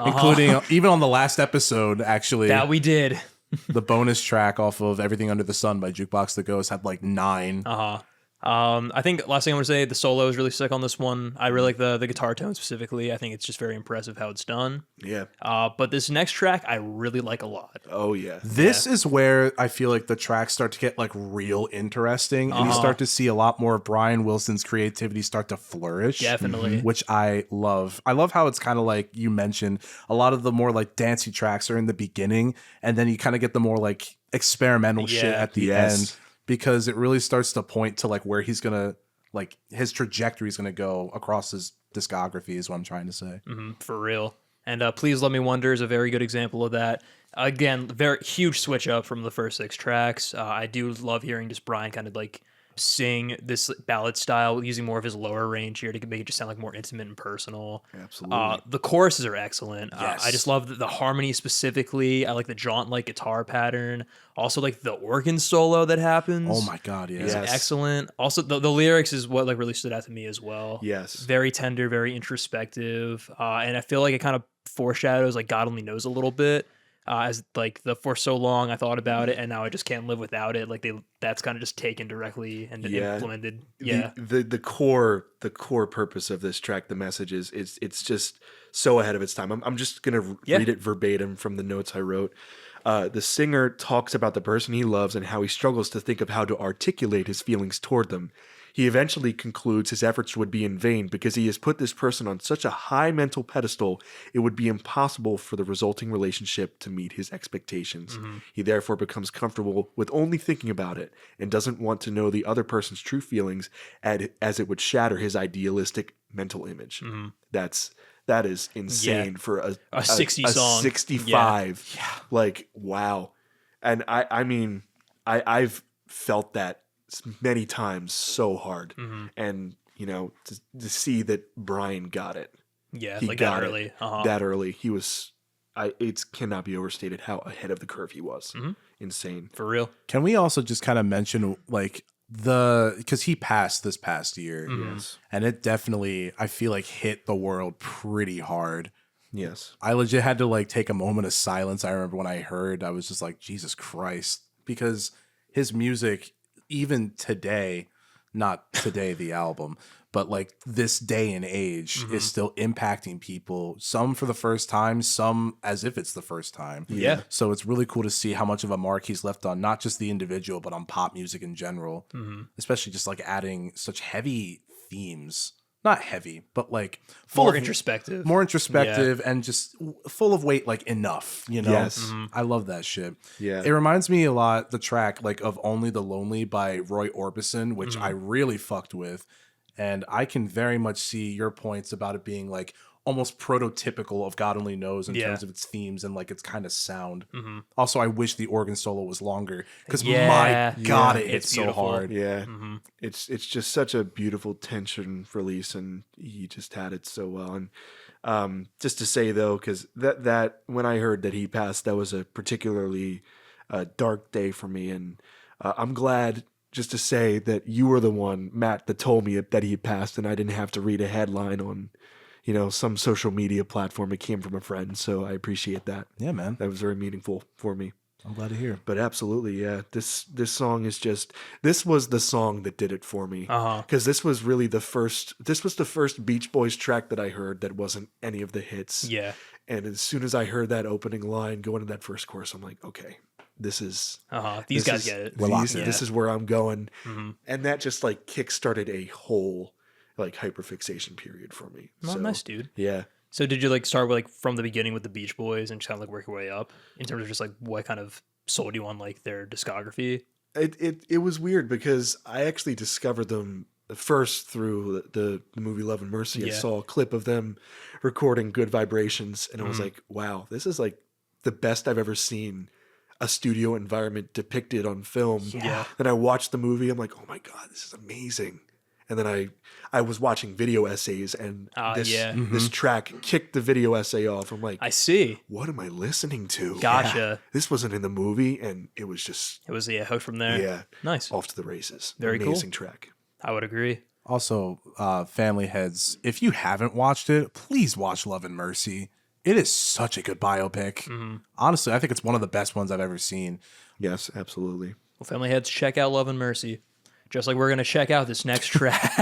including even on the last episode, actually. That we did. The bonus track off of Everything Under the Sun by Jukebox The Ghost had like 9. I think last thing I want to say, the solo is really sick on this one. I really like the guitar tone specifically. I think it's just very impressive how it's done. Yeah. But this next track, I really like a lot. Oh yeah. This is where I feel like the tracks start to get like real interesting, and you start to see a lot more of Brian Wilson's creativity start to flourish. Definitely. Which I love. I love how it's kind of like you mentioned, a lot of the more like dancey tracks are in the beginning, and then you kind of get the more like experimental shit at the end, because it really starts to point to like where he's gonna, like his trajectory is gonna go across his discography is what I'm trying to say. For real. And Please Let Me Wonder is a very good example of that. Again, very huge switch up from the first 6 tracks. I do love hearing just Brian kind of like sing this ballad style using more of his lower range here to make it just sound like more intimate and personal. Absolutely. The choruses are excellent. Yes. I just love the harmony specifically. I like the jaunt-like guitar pattern. Also, like the organ solo that happens. Oh my God, yeah. Is Yes. excellent. Also, the lyrics is what like really stood out to me as well. Yes. Very tender, very introspective, and I feel like it kind of foreshadows like God Only Knows a little bit. As like the for so long I thought about it and now I just can't live without it. Like that's kind of just taken directly and implemented. Yeah. The core purpose of this track, the message is it's just so ahead of its time. I'm just gonna read it verbatim from the notes I wrote. The singer talks about the person he loves and how he struggles to think of how to articulate his feelings toward them. He eventually concludes his efforts would be in vain because he has put this person on such a high mental pedestal, it would be impossible for the resulting relationship to meet his expectations. He therefore becomes comfortable with only thinking about it and doesn't want to know the other person's true feelings as it would shatter his idealistic mental image. That is insane for a 60 song. 65. Yeah. Like, wow. And I mean, I've felt that many times so hard. And, you know, to see that Brian got it. Yeah, He like got that early. That early. He was, it cannot be overstated how ahead of the curve he was. Insane. For real. Can we also just kind of mention like because he passed this past year, and it definitely, I feel like, hit the world pretty hard. Yes. I legit had to like take a moment of silence. I remember when I heard, I was just like, Jesus Christ, because his music, even today, not today the album, but like this day and age is still impacting people, some for the first time, some as if it's the first time. Yeah. So it's really cool to see how much of a mark he's left on not just the individual, but on pop music in general, especially just like adding such heavy themes. Not heavy, but like More introspective. More introspective and just full of weight, like enough, you know? Yes. I love that shit. Yeah. It reminds me a lot, the track like of Only the Lonely by Roy Orbison, which I really fucked with. And I can very much see your points about it being like almost prototypical of God Only Knows in terms of its themes and like its kind of sound. Also, I wish the organ solo was longer because my God, it hits so hard. Yeah. It's just such a beautiful tension release, and he just had it so well. And just to say though, because that when I heard that he passed, that was a particularly dark day for me, and I'm glad just to say that you were the one, Matt, that told me that he passed, and I didn't have to read a headline on, you know, some social media platform. It came from a friend, so I appreciate that. Yeah, man. That was very meaningful for me. I'm glad to hear. But absolutely, yeah. This song is just, this was the song that did it for me. Because this was really the first Beach Boys track that I heard that wasn't any of the hits. Yeah. And as soon as I heard that opening line go into that first chorus, I'm like, okay, this is These guys get it. This is where I'm going. And that just like kickstarted a whole like hyperfixation period for me. Oh, So, nice, dude. yeah. So did you like start with, like from the beginning with the Beach Boys and just kind of like work your way up in terms of just like what kind of sold you on like their discography? It was weird because I actually discovered them first through the movie Love and Mercy. I saw a clip of them recording Good Vibrations, and I was like, wow, this is like the best I've ever seen a studio environment depicted on film. Yeah. Then I watched the movie. I'm like, oh my God, this is amazing. And then I was watching video essays, and this track kicked the video essay off. I'm like, I see. what am I listening to? Gotcha. This wasn't in the movie, and it was just It was hooked from there. yeah, Nice. off to the races. Very cool. Amazing track. I would agree. Also, family heads, if you haven't watched it, please watch Love and Mercy. It is such a good biopic. Honestly, I think it's one of the best ones I've ever seen. Yes, absolutely. Well, family heads, check out Love and Mercy. Just like we're going to check out this next track.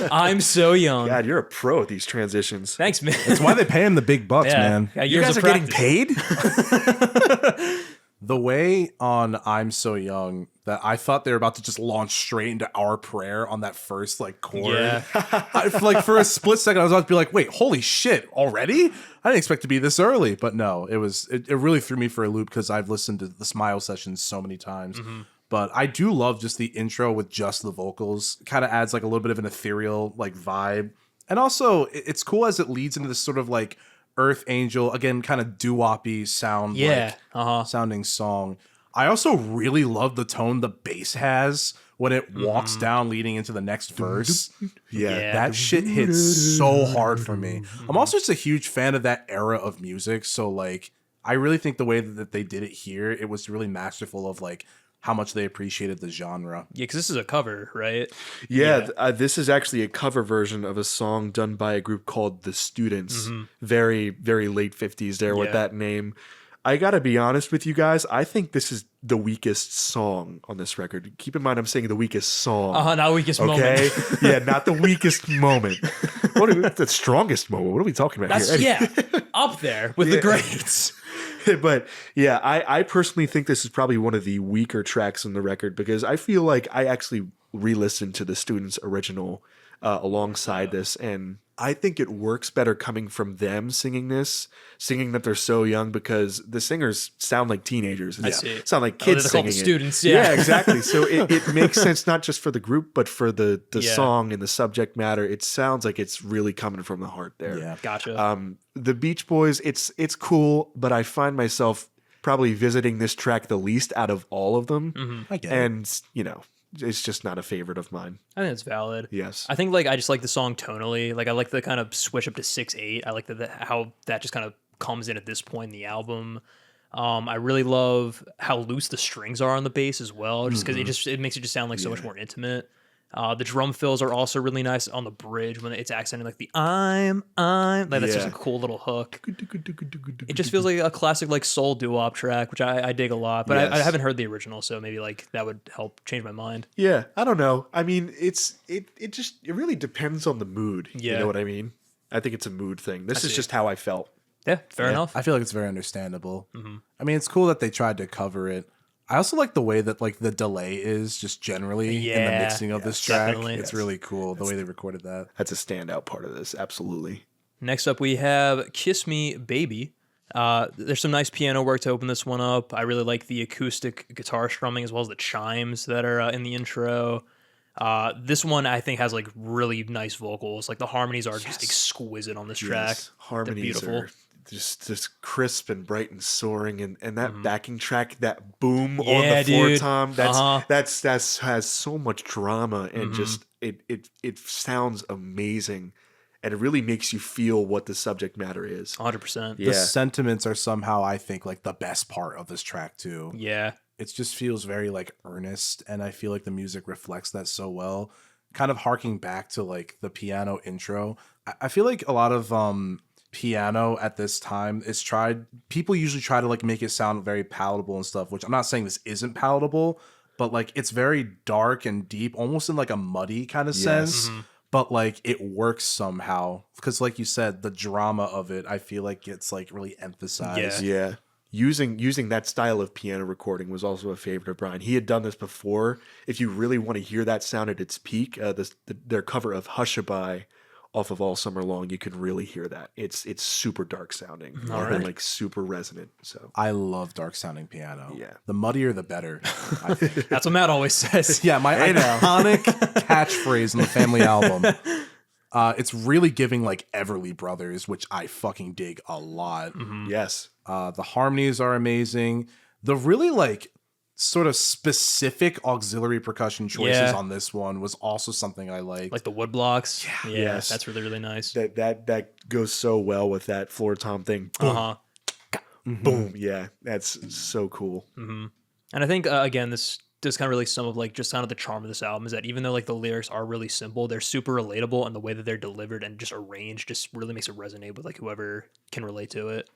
I'm So Young. God, you're a pro at these transitions. Thanks, man. That's why they pay him the big bucks, man. Yeah, You years guys of are getting practice. paid? The way on I'm So Young that I thought they were about to just launch straight into Our Prayer on that first like chord. Yeah. For a split second, I was about to be like, wait, holy shit, already? I didn't expect to be this early. But no, it really threw me for a loop because I've listened to the Smile sessions so many times. But I do love just the intro with just the vocals. Kind of adds like a little bit of an ethereal like vibe. And also, it's cool as it leads into this sort of like Earth Angel, again, kind of doo-wop-y sounding song. I also really love the tone the bass has when it walks down leading into the next verse. Yeah. That shit hits so hard for me. I'm also just a huge fan of that era of music. So like, I really think the way that they did it here, it was really masterful of like how much they appreciated the genre. Yeah, because this is a cover, right? Yeah, this is actually a cover version of a song done by a group called The Students. Very, very late 50s there with that name. I gotta be honest with you guys. I think this is the weakest song on this record. Keep in mind, I'm saying the weakest song. Not weakest Okay, moment. yeah, not the weakest moment. The strongest moment? What are we talking about That's here? up there with the greats. But yeah, I personally think this is probably one of the weaker tracks on the record because I feel like I actually re-listened to the Students' original alongside this, and I think it works better coming from them singing that they're so young because the singers sound like teenagers. I see. Sound like kids they're singing called the it. Students, Yeah, exactly. So it makes sense not just for the group, but for the song and the subject matter. It sounds like it's really coming from the heart there. Yeah. Gotcha. The Beach Boys, it's cool, but I find myself probably visiting this track the least out of all of them. I get it. And, it's just not a favorite of mine. I think it's valid. Yes. I think like I just like the song tonally. Like I like the kind of switch up to 6/8. I like how that just kind of comes in at this point in the album. I really love how loose the strings are on the bass as well, just because it makes it just sound like so much more intimate. The drum fills are also really nice on the bridge when it's accenting like the I'm like that's just a cool little hook. It just feels like a classic like soul doo-wop track, which I dig a lot. But I haven't heard the original, so maybe like that would help change my mind. Yeah, I don't know. I mean, it really depends on the mood. Yeah. You know what I mean? I think it's a mood thing. This is just how I felt. Yeah, fair enough. I feel like it's very understandable. I mean, it's cool that they tried to cover it. I also like the way that like the delay is just generally in the mixing of this track. Definitely. It's really cool the way they recorded that. That's a standout part of this. Absolutely. Next up, we have Kiss Me Baby. There's some nice piano work to open this one up. I really like the acoustic guitar strumming as well as the chimes that are in the intro. This one I think has like really nice vocals. Like the harmonies are just exquisite on this track. Harmonies They're beautiful. are just crisp and bright and soaring, and that backing track, that boom on Yeah, the floor dude. tom, that's has so much drama and just it sounds amazing, and it really makes you feel what the subject matter is. 100%. Yeah. The sentiments are somehow, I think, like the best part of this track too. Yeah. It just feels very like earnest, and I feel like the music reflects that so well. Kind of harking back to like the piano intro, I feel like a lot of piano at this time is people usually try to like make it sound very palatable and stuff, which I'm not saying this isn't palatable, but like it's very dark and deep, almost in like a muddy kind of sense. But like it works somehow because like you said, the drama of it I feel like gets like really emphasized. Yeah. Using that style of piano recording was also a favorite of Brian. He had done this before. If you really want to hear that sound at its peak, their cover of Hushabye off of All Summer Long, you can really hear that. It's super dark sounding and like super resonant. So I love dark sounding piano. Yeah. The muddier the better. That's what Matt always says. Yeah, my iconic catchphrase in the Family album. It's really giving like Everly Brothers, which I fucking dig a lot. yes. The harmonies are amazing. The really like sort of specific auxiliary percussion choices on this one was also something I liked. Like the wood blocks. Yeah. Yes. That's really, really nice. That goes so well with that floor tom thing. Boom. Boom. Yeah, that's so cool. And I think again, this does kind of really sum of like just kind of the charm of this album is that even though like the lyrics are really simple, they're super relatable, and the way that they're delivered and just arranged just really makes it resonate with like whoever can relate to it.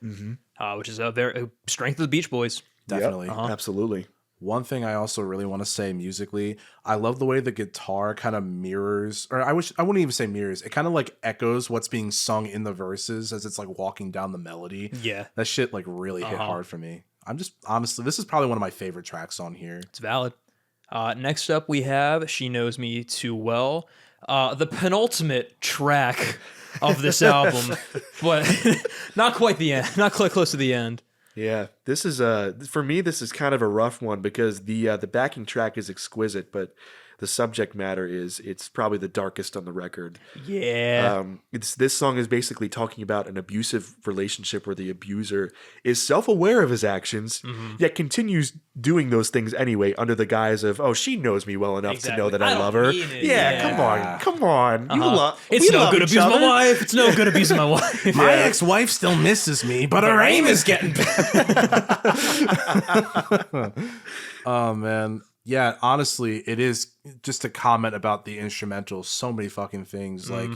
Which is a strength of the Beach Boys. Definitely. Yep, absolutely. One thing I also really want to say musically, I love the way the guitar kind of mirrors, or I wouldn't even say mirrors. It kind of like echoes what's being sung in the verses as it's like walking down the melody. Yeah. That shit like really hit hard for me. I'm just honestly, this is probably one of my favorite tracks on here. It's valid. Next up, we have She Knows Me Too Well, the penultimate track of this album, but not quite the end, not quite close to the end. Yeah, this is for me. This is kind of a rough one because the backing track is exquisite, but the subject matter it's probably the darkest on the record. Yeah. This song is basically talking about an abusive relationship where the abuser is self-aware of his actions, yet continues doing those things anyway under the guise of, oh, she knows me well enough to know that I love her. Yeah, come on. You love. It's no good abusing my wife. It's no good abusing my wife. My ex-wife still misses me, but her aim is getting better. Oh man. Yeah, honestly, it is just to comment about the instrumental, so many fucking things. Like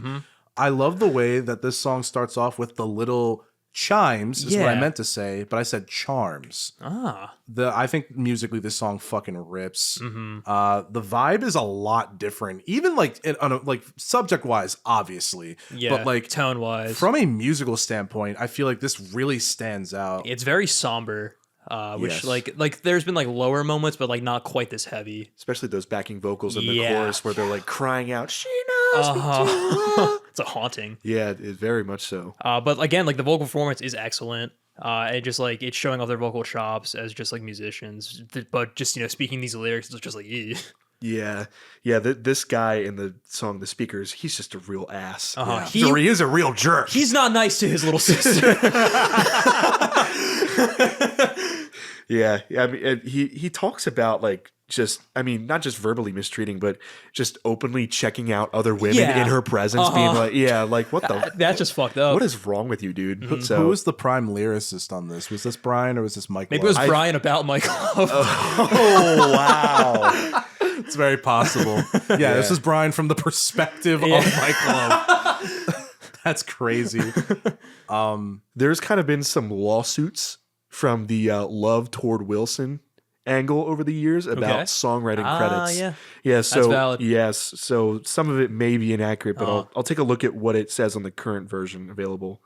I love the way that this song starts off with the little chimes, is what I meant to say, but I said charms. I think musically this song fucking rips. The vibe is a lot different, even like like subject wise, obviously. Yeah, but like tone wise, from a musical standpoint, I feel like this really stands out. It's very somber. Which like there's been like lower moments, but like not quite this heavy. Especially those backing vocals in the chorus where they're like crying out, "She knows me too well." It's a haunting. Yeah, it very much so. But again, like the vocal performance is excellent. It just like it's showing off their vocal chops as just like musicians. But just speaking these lyrics, it's just like Yeah. This guy in the song "The Speakers," he's just a real ass. He is a real jerk. He's not nice to his little sister. Yeah, I mean, he talks about like not just verbally mistreating, but just openly checking out other women in her presence, being like, what the? That's just fucked up. What is wrong with you, dude? So, who was the prime lyricist on this? Was this Brian or was this Mike? Maybe it was Brian about Mike Love. Oh wow, it's very possible. Yeah, this is Brian from the perspective of Mike Love. That's crazy. There's kind of been some lawsuits from the Love toward Wilson angle over the years about songwriting credits. Yeah. So that's valid. Yes. So some of it may be inaccurate, but I'll take a look at what it says on the current version available.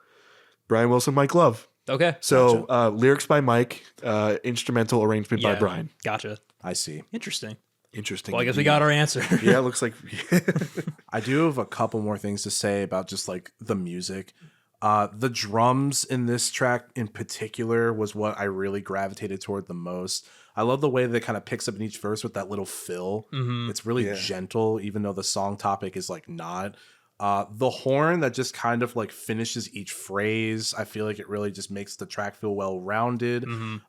Brian Wilson, Mike Love. Okay. So lyrics by Mike, instrumental arrangement by Brian. Gotcha. I see. Interesting. Well, I guess we got our answer. Yeah, it looks like. I do have a couple more things to say about just like the music. The drums in this track in particular was what I really gravitated toward the most. I love the way that it kind of picks up in each verse with that little fill. It's really gentle, even though the song topic is like not. The horn that just kind of like finishes each phrase, I feel like it really just makes the track feel well-rounded.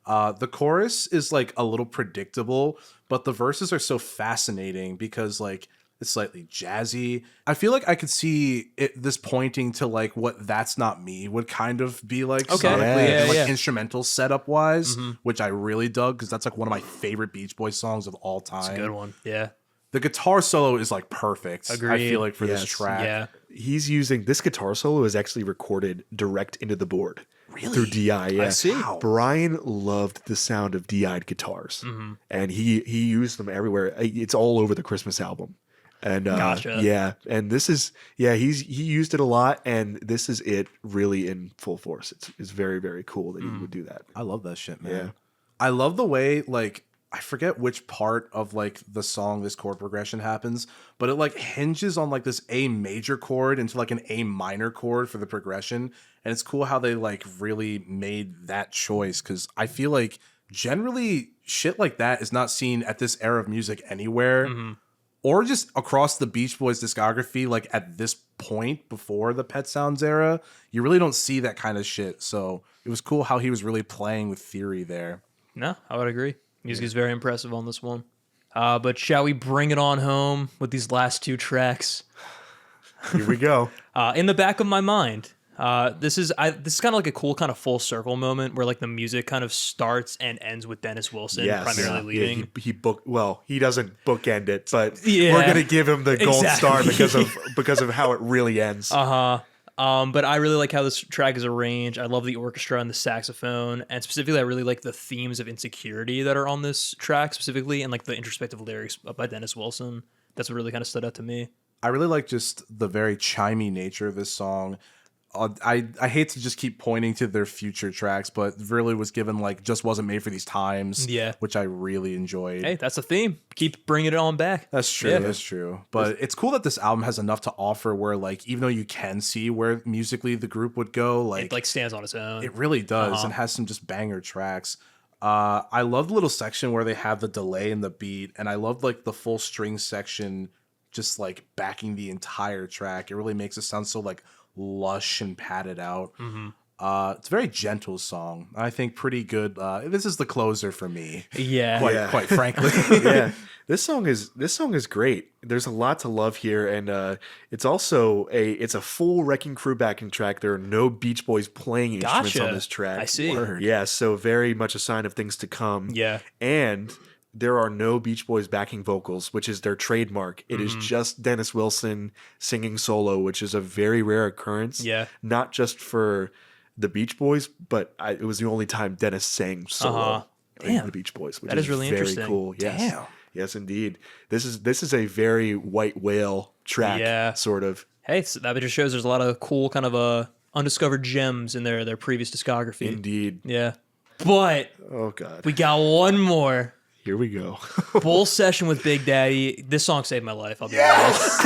The chorus is like a little predictable, but the verses are so fascinating because like it's slightly jazzy. I feel like I could see this pointing to like what That's Not Me would kind of be like sonically and like instrumental setup wise, which I really dug because that's like one of my favorite Beach Boys songs of all time. It's a good one. Yeah. The guitar solo is like perfect. Agreed. I feel like for this track. Yeah. He's using this guitar solo is actually recorded direct into the board. Really? Through DI. Yeah. I see. Wow. Brian loved the sound of DI'd guitars. And he used them everywhere. It's all over the Christmas album. And gotcha. And this is he used it a lot, and this is it really in full force. It's very, very cool that he would do that. I love that shit, man. Yeah. I love the way like I forget which part of like the song this chord progression happens, but it like hinges on like this A major chord into like an A minor chord for the progression. And it's cool how they like really made that choice, because I feel like generally shit like that is not seen at this era of music anywhere. Or just across the Beach Boys discography, like at this point before the Pet Sounds era, you really don't see that kind of shit. So it was cool how he was really playing with theory there. No, I would agree. Music is very impressive on this one. But shall we bring it on home with these last two tracks? Here we go. In the back of my mind, this is kind of like a cool kind of full circle moment where like the music kind of starts and ends with Dennis Wilson primarily leading. He doesn't bookend it, but we're gonna give him the gold star because of how it really ends. But I really like how this track is arranged. I love the orchestra and the saxophone, and specifically I really like the themes of insecurity that are on this track specifically, and like the introspective lyrics by Dennis Wilson. That's what really kind of stood out to me. I really like just the very chimey nature of this song. I hate to just keep pointing to their future tracks, but really was given like just wasn't made for these times. Yeah, which I really enjoyed. Hey, that's a theme. Keep bringing it on back. That's true. Yeah. That's true. But it's cool that this album has enough to offer where like even though you can see where musically the group would go, like it like stands on its own. It really does, and has some just banger tracks. I love the little section where they have the delay in the beat, and I love like the full string section just like backing the entire track. It really makes it sound so like lush and padded out. It's a very gentle song. I think pretty good. This is the closer for me. Yeah. Quite frankly. Yeah, this song is great. There's a lot to love here, and it's also a full Wrecking Crew backing track. There are no Beach Boys playing instruments on this track. I see. Word. Yeah, so very much a sign of things to come. Yeah. And there are no Beach Boys backing vocals, which is their trademark. It is just Dennis Wilson singing solo, which is a very rare occurrence. Yeah. Not just for the Beach Boys, but it was the only time Dennis sang solo in the Beach Boys, which That is really very interesting. cool. Yes. Damn. Yes, indeed. This is a very white whale track, sort of. Hey, so that just shows there's a lot of cool kind of undiscovered gems in their previous discography. Indeed. Yeah. But Oh God. we got one more. Here we go. Bull Session with Big Daddy. This song saved my life, I'll be honest.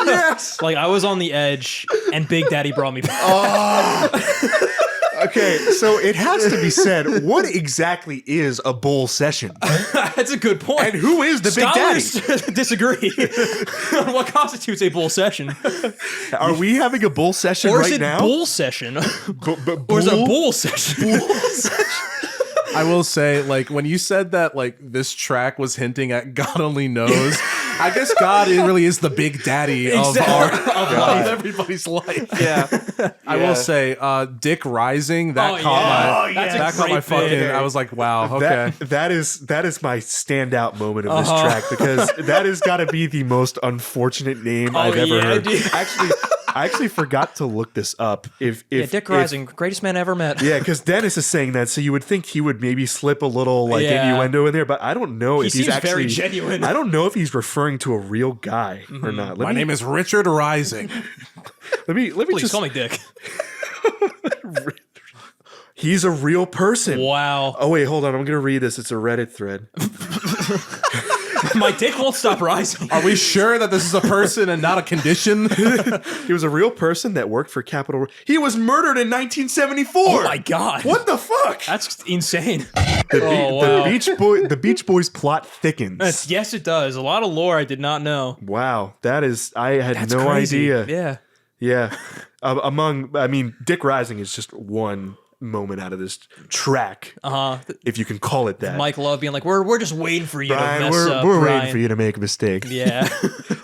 Yes. Like, I was on the edge, and Big Daddy brought me back. Okay, so it has to be said, what exactly is a bull session? That's a good point. And who is the Big Daddy? Scholars disagree on what constitutes a bull session. Are we having a bull session Or is right it now? bull session? But Or is it a bull session? I will say, like, when you said that, like, this track was hinting at God only knows, I guess God really is the Big Daddy of everybody's life. Yeah. I will say, Dick Rising, that caught my fucking. bit. I was like, wow, okay. That is my standout moment of this track, because that has got to be the most unfortunate name I've ever heard. dude. I actually forgot to look this up. If Dick Rising, greatest man ever met. Yeah, because Dennis is saying that, so you would think he would maybe slip a little like innuendo in there, but I don't know if he's seems actually very genuine. I don't know if he's referring to a real guy or not. My name is Richard Rising. Let me Please just call me Dick. He's a real person. Wow. Oh wait, hold on. I'm gonna read this. It's a Reddit thread. My dick won't stop rising. Are we sure that this is a person and not a condition? He was a real person that worked for Capital. He was murdered in 1974. Oh my God. What the fuck? That's insane. The Beach Boys plot thickens. Yes, it does. A lot of lore I did not know. Wow, I had That's no crazy. idea. Yeah. Yeah. Dick Rising is just one moment out of this track, if you can call it that. Mike Love being like, we're just waiting for you Brian, to mess up. we're Brian. waiting for you to make a mistake. Yeah.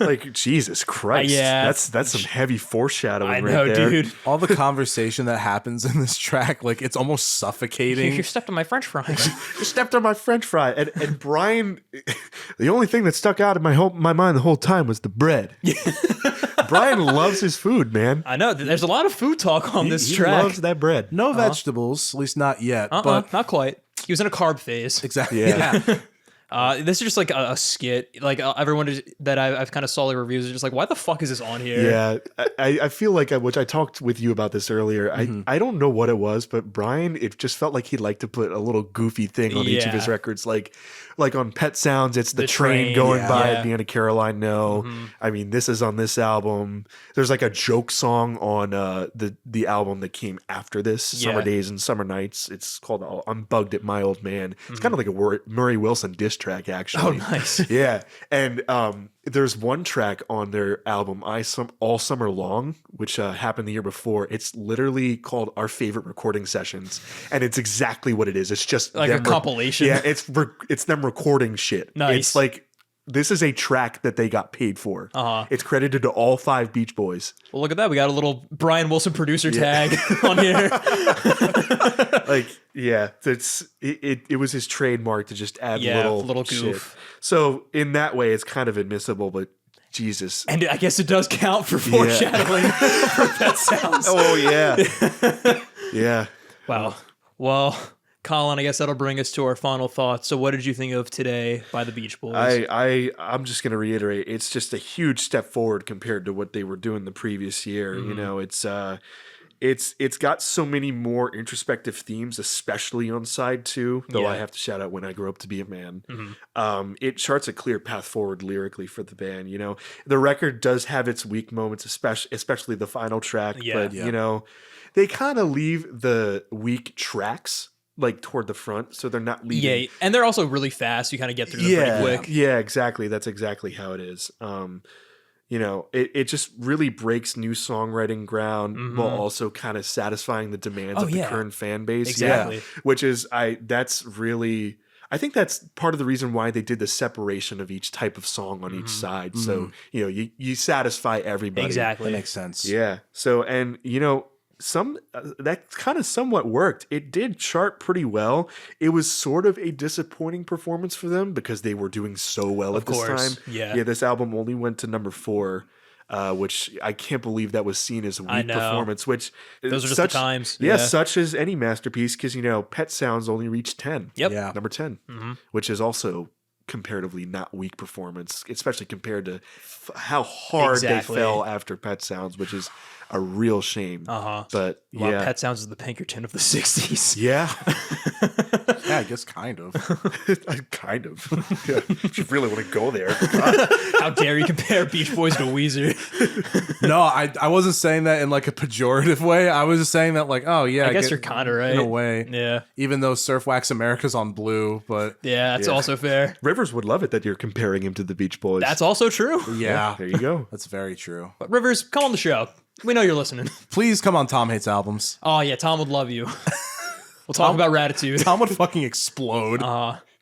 Like, Jesus Christ. Yeah. That's some heavy foreshadowing I right know, there. dude. All the conversation that happens in this track, like, it's almost suffocating. You stepped on my French fries. You stepped on my French fry. And Brian, the only thing that stuck out in my mind the whole time was the bread. Brian loves his food, man. I know. There's a lot of food talk on this He track. loves that bread. No vegetables, at least not yet. But Not quite. He was in a carb phase. exactly. Yeah. This is just like a skit. Like everyone that I've kind of saw the reviews is just like, why the fuck is this on here? Yeah, I feel like, which I talked with you about this earlier, I don't know what it was, but Brian, it just felt like he'd like to put a little goofy thing on each of his records. Like on Pet Sounds, it's the train going by at the end of Caroline No. I mean, this is on this album. There's like a joke song on the album that came after this, Summer Days and Summer Nights. It's called I'm Bugged at My Old Man. It's kind of like a Murray Wilson diss track, actually. Oh, nice. Yeah. And there's one track on their album, All Summer Long, which happened the year before. It's literally called Our Favorite Recording Sessions. And it's exactly what it is. It's just Like a compilation. Yeah, it's them recording shit. Nice. It's like, this is a track that they got paid for. It's credited to all 5 Beach Boys. Well, look at that. We got a little Brian Wilson producer tag on here. Like, yeah, it was his trademark to just add little goof. shit. So in that way, it's kind of admissible, but Jesus. And I guess it does count for foreshadowing for Pet Sounds. Oh, yeah. Yeah. Wow. Well, Colin, I guess that'll bring us to our final thoughts. So what did you think of Today by the Beach Boys? I'm just going to reiterate, it's just a huge step forward compared to what they were doing the previous year. You know, It's got so many more introspective themes, especially on side 2, though I have to shout out When I Grow Up to Be a Man. It charts a clear path forward lyrically for the band. You know, the record does have its weak moments, especially the final track, but you know, they kind of leave the weak tracks like toward the front, so they're not leaving. Yeah, and they're also really fast. You kind of get through them pretty quick. Yeah, exactly. That's exactly how it is. You know, it just really breaks new songwriting ground while also kind of satisfying the demands of the current fan base. Exactly. Yeah, which is that's really, I think that's part of the reason why they did the separation of each type of song on each side. So, you know, you satisfy everybody. Exactly. That makes sense. Yeah. So, and you know, that kind of somewhat worked. It did chart pretty well. It was sort of a disappointing performance for them because they were doing so well at this time. Yeah. This album only went to number 4, which I can't believe that was seen as a weak performance. Which those are just the times. Yeah, such as any masterpiece, because you know, Pet Sounds only reached 10. Yep. Yeah. Number 10, which is also comparatively not weak performance, especially compared to how hard they fell after Pet Sounds, which is a real shame. But well, Pet Sounds is the Pinkerton of the 60s. Yeah. Yeah, I guess kind of. Kind of. Yeah. If you really want to go there. How dare you compare Beach Boys to Weezer? No, I wasn't saying that in like a pejorative way. I was just saying that like, oh yeah, I guess you're kind of right. In a way. Yeah. Even though Surf Wax America's on blue, but yeah, that's also fair. Rivers would love it that you're comparing him to the Beach Boys. That's also true. yeah. There you go. That's very true. But Rivers, come on the show. We know you're listening. Please come on Tom Hates Albums. Oh yeah, Tom would love you. We'll talk about Ratitude. Tom would fucking explode.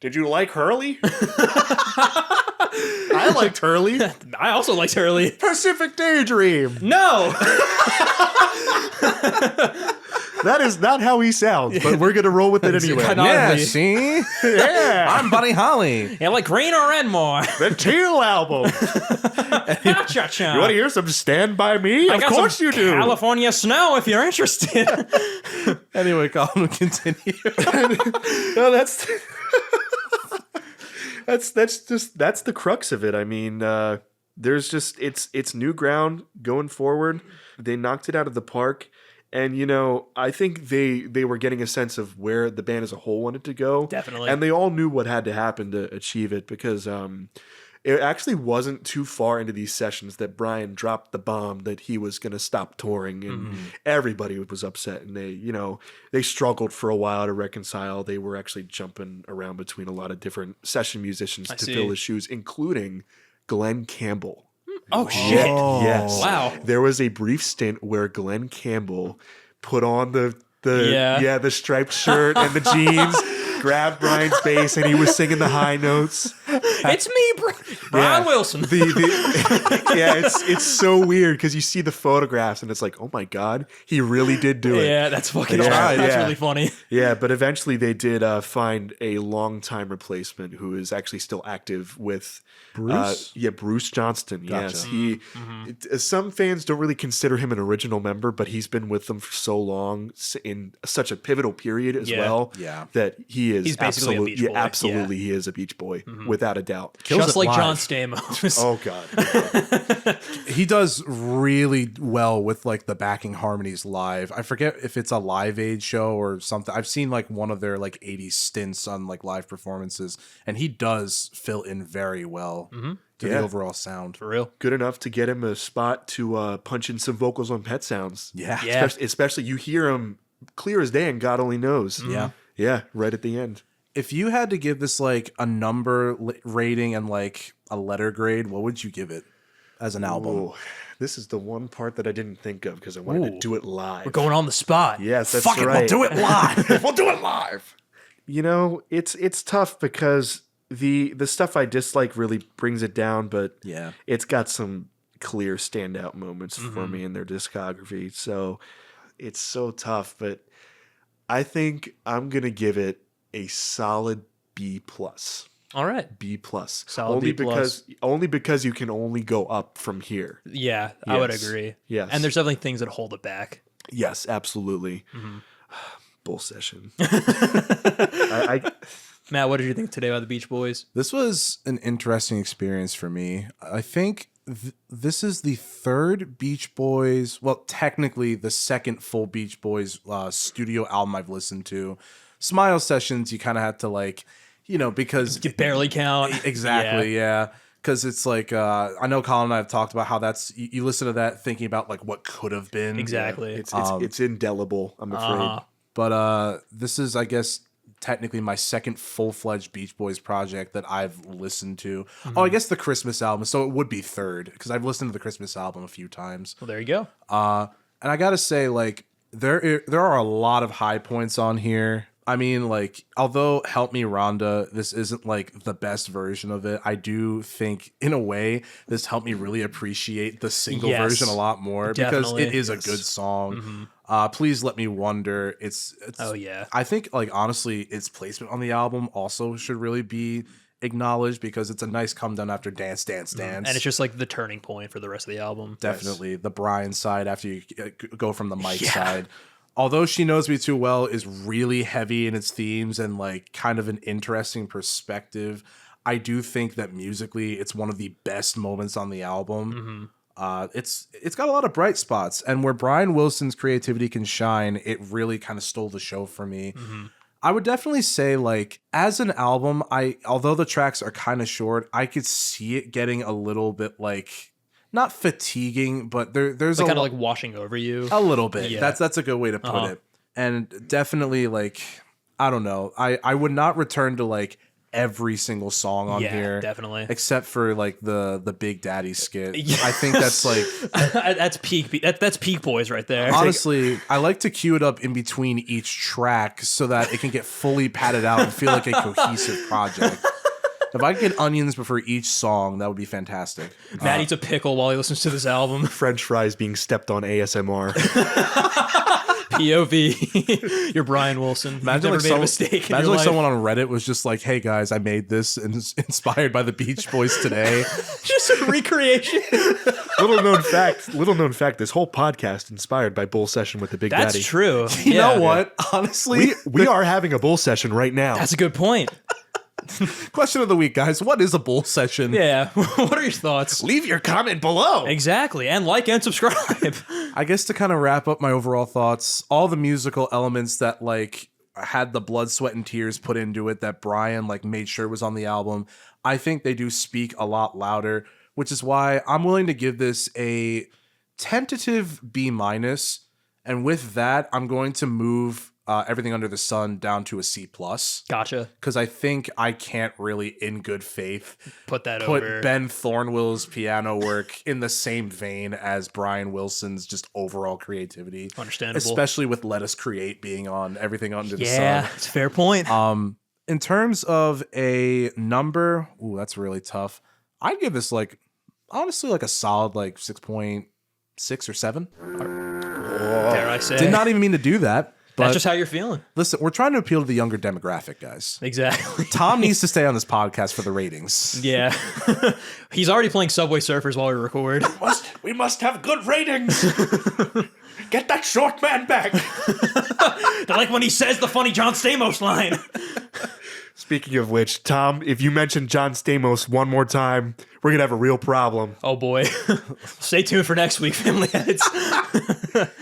Did you like Hurley? I liked Hurley. I also liked Hurley. Pacific Daydream. No. That is not how he sounds, but we're gonna roll with it anyway. Yeah, see? Yeah. I'm Buddy Holly. Yeah, like green or red more. The Teal album. Cha-cha-cha. You want to hear some Stand By Me? Of course you do. California Snow if you're interested. Anyway, Colin, continue. No, that's the crux of it. I mean, there's just it's new ground going forward. They knocked it out of the park. And, you know, I think they were getting a sense of where the band as a whole wanted to go. Definitely. And they all knew what had to happen to achieve it, because it actually wasn't too far into these sessions that Brian dropped the bomb that he was going to stop touring, and everybody was upset, and they struggled for a while to reconcile. They were actually jumping around between a lot of different session musicians to fill his shoes, including Glenn Campbell. Oh, shit. Yes. Wow. There was a brief stint where Glenn Campbell put on the striped shirt and the jeans, grabbed Brian's bass, and he was singing the high notes. It's me, Brian Wilson. It's so weird because you see the photographs and it's like, oh my God, he really did do it. Yeah, that's fucking awesome. That's really funny. Yeah, but eventually they did find a longtime replacement who is actually still active with Bruce? Bruce Johnston. Gotcha. Yes, some fans don't really consider him an original member, but he's been with them for so long in such a pivotal period as well. Yeah. That he's basically a Beach Boy. Absolutely, he is a Beach Boy without a doubt. Just like John Stamos. Oh God. He does really well with like the backing harmonies live. I forget if it's a Live Aid show or something. I've seen like one of their like 80s stints on like live performances, and he does fill in very well to the overall sound. For real. Good enough to get him a spot to punch in some vocals on Pet Sounds. Yeah. Especially you hear him clear as day, and God only knows. Yeah. Yeah, right at the end. If you had to give this like a number rating and like a letter grade, what would you give it as an album? Ooh, this is the one part that I didn't think of because I wanted to do it live. We're going on the spot. Yes, that's Fuck it, right. we'll do it live. We'll do it live. You know, it's tough because the stuff I dislike really brings it down, but Yeah. it's got some clear standout moments for me in their discography. So it's so tough, but I think I'm gonna give it a solid B+. All right. B+. Solid only B+. only because you can only go up from here. Yeah, I would Yes. agree. Yes. And there's definitely things that hold it back. Yes, absolutely. Bull session. Matt, what did you think today about the Beach Boys? This was an interesting experience for me. I think this is the third Beach Boys, well, technically the second full Beach Boys studio album I've listened to. Smile Sessions, you kind of have to like, because You barely count. Exactly, yeah. Because it's like, I know Colin and I have talked about how you listen to that thinking about like what could have been. Exactly. It's indelible, I'm afraid. But this is, I guess, technically my second full-fledged Beach Boys project that I've listened to. Oh, I guess the Christmas album, so it would be third because I've listened to the Christmas album a few times. Well, there you go. And I gotta say, like, there are a lot of high points on here. I mean, like, although Help Me Rhonda, this isn't like the best version of it, I do think in a way this helped me really appreciate the single version a lot more because it is a good song. Please Let Me Wonder. It's oh yeah. I think like honestly its placement on the album also should really be acknowledged because it's a nice come down after Dance Dance Dance. And it's just like the turning point for the rest of the album. Definitely the Brian side after you go from the Mike side. Although She Knows Me Too Well is really heavy in its themes and like kind of an interesting perspective, I do think that musically it's one of the best moments on the album. It's got a lot of bright spots, and where Brian Wilson's creativity can shine, it really kind of stole the show for me. I would definitely say, like, as an album, although the tracks are kind of short, I could see it getting a little bit like not fatiguing, but there's like kind of like washing over you a little bit. Yeah. That's a good way to put it. And definitely, like, I don't know, I would not return to like every single song on here, definitely, except for like the Big Daddy skit. I think that's like that's peak. That's peak boys right there. Honestly, I like to cue it up in between each track so that it can get fully padded out and feel like a cohesive project. If I could get onions before each song, that would be fantastic. Matt eats a pickle while he listens to this album. French fries being stepped on ASMR. POV. You're Brian Wilson. Imagine You've never made a mistake. Imagine like someone on Reddit was just like, "Hey guys, I made this inspired by the Beach Boys today." Just a recreation. Little known fact. This whole podcast inspired by Bull Session with the Big Daddy. That's true. You know what? Honestly, we are having a Bull Session right now. That's a good point. Question of the week, guys. What is a Bull Session? Yeah. What are your thoughts? Leave your comment below. Exactly. And like and subscribe. I guess to kind of wrap up my overall thoughts, all the musical elements that like had the blood, sweat, and tears put into it that Brian like made sure was on the album, I think they do speak a lot louder, which is why I'm willing to give this a tentative B-. And with that, I'm going to move Everything Under the Sun down to a C+. Gotcha. Because I think I can't really, in good faith, put over Ben Thornwill's piano work in the same vein as Brian Wilson's just overall creativity. Understandable. Especially with Let Us Create being on Everything Under the Sun. Yeah, it's a fair point. In terms of a number, that's really tough. I'd give this like, honestly, like a solid like 6.6 or 7. Dare I say? Did not even mean to do that. But that's just how you're feeling. Listen, we're trying to appeal to the younger demographic, guys. Exactly. Tom needs to stay on this podcast for the ratings. Yeah. He's already playing Subway Surfers while we record. We must have good ratings. Get that short man back. They're like when he says the funny John Stamos line. Speaking of which, Tom, if you mention John Stamos one more time, we're going to have a real problem. Oh, boy. Stay tuned for next week, Family Heads.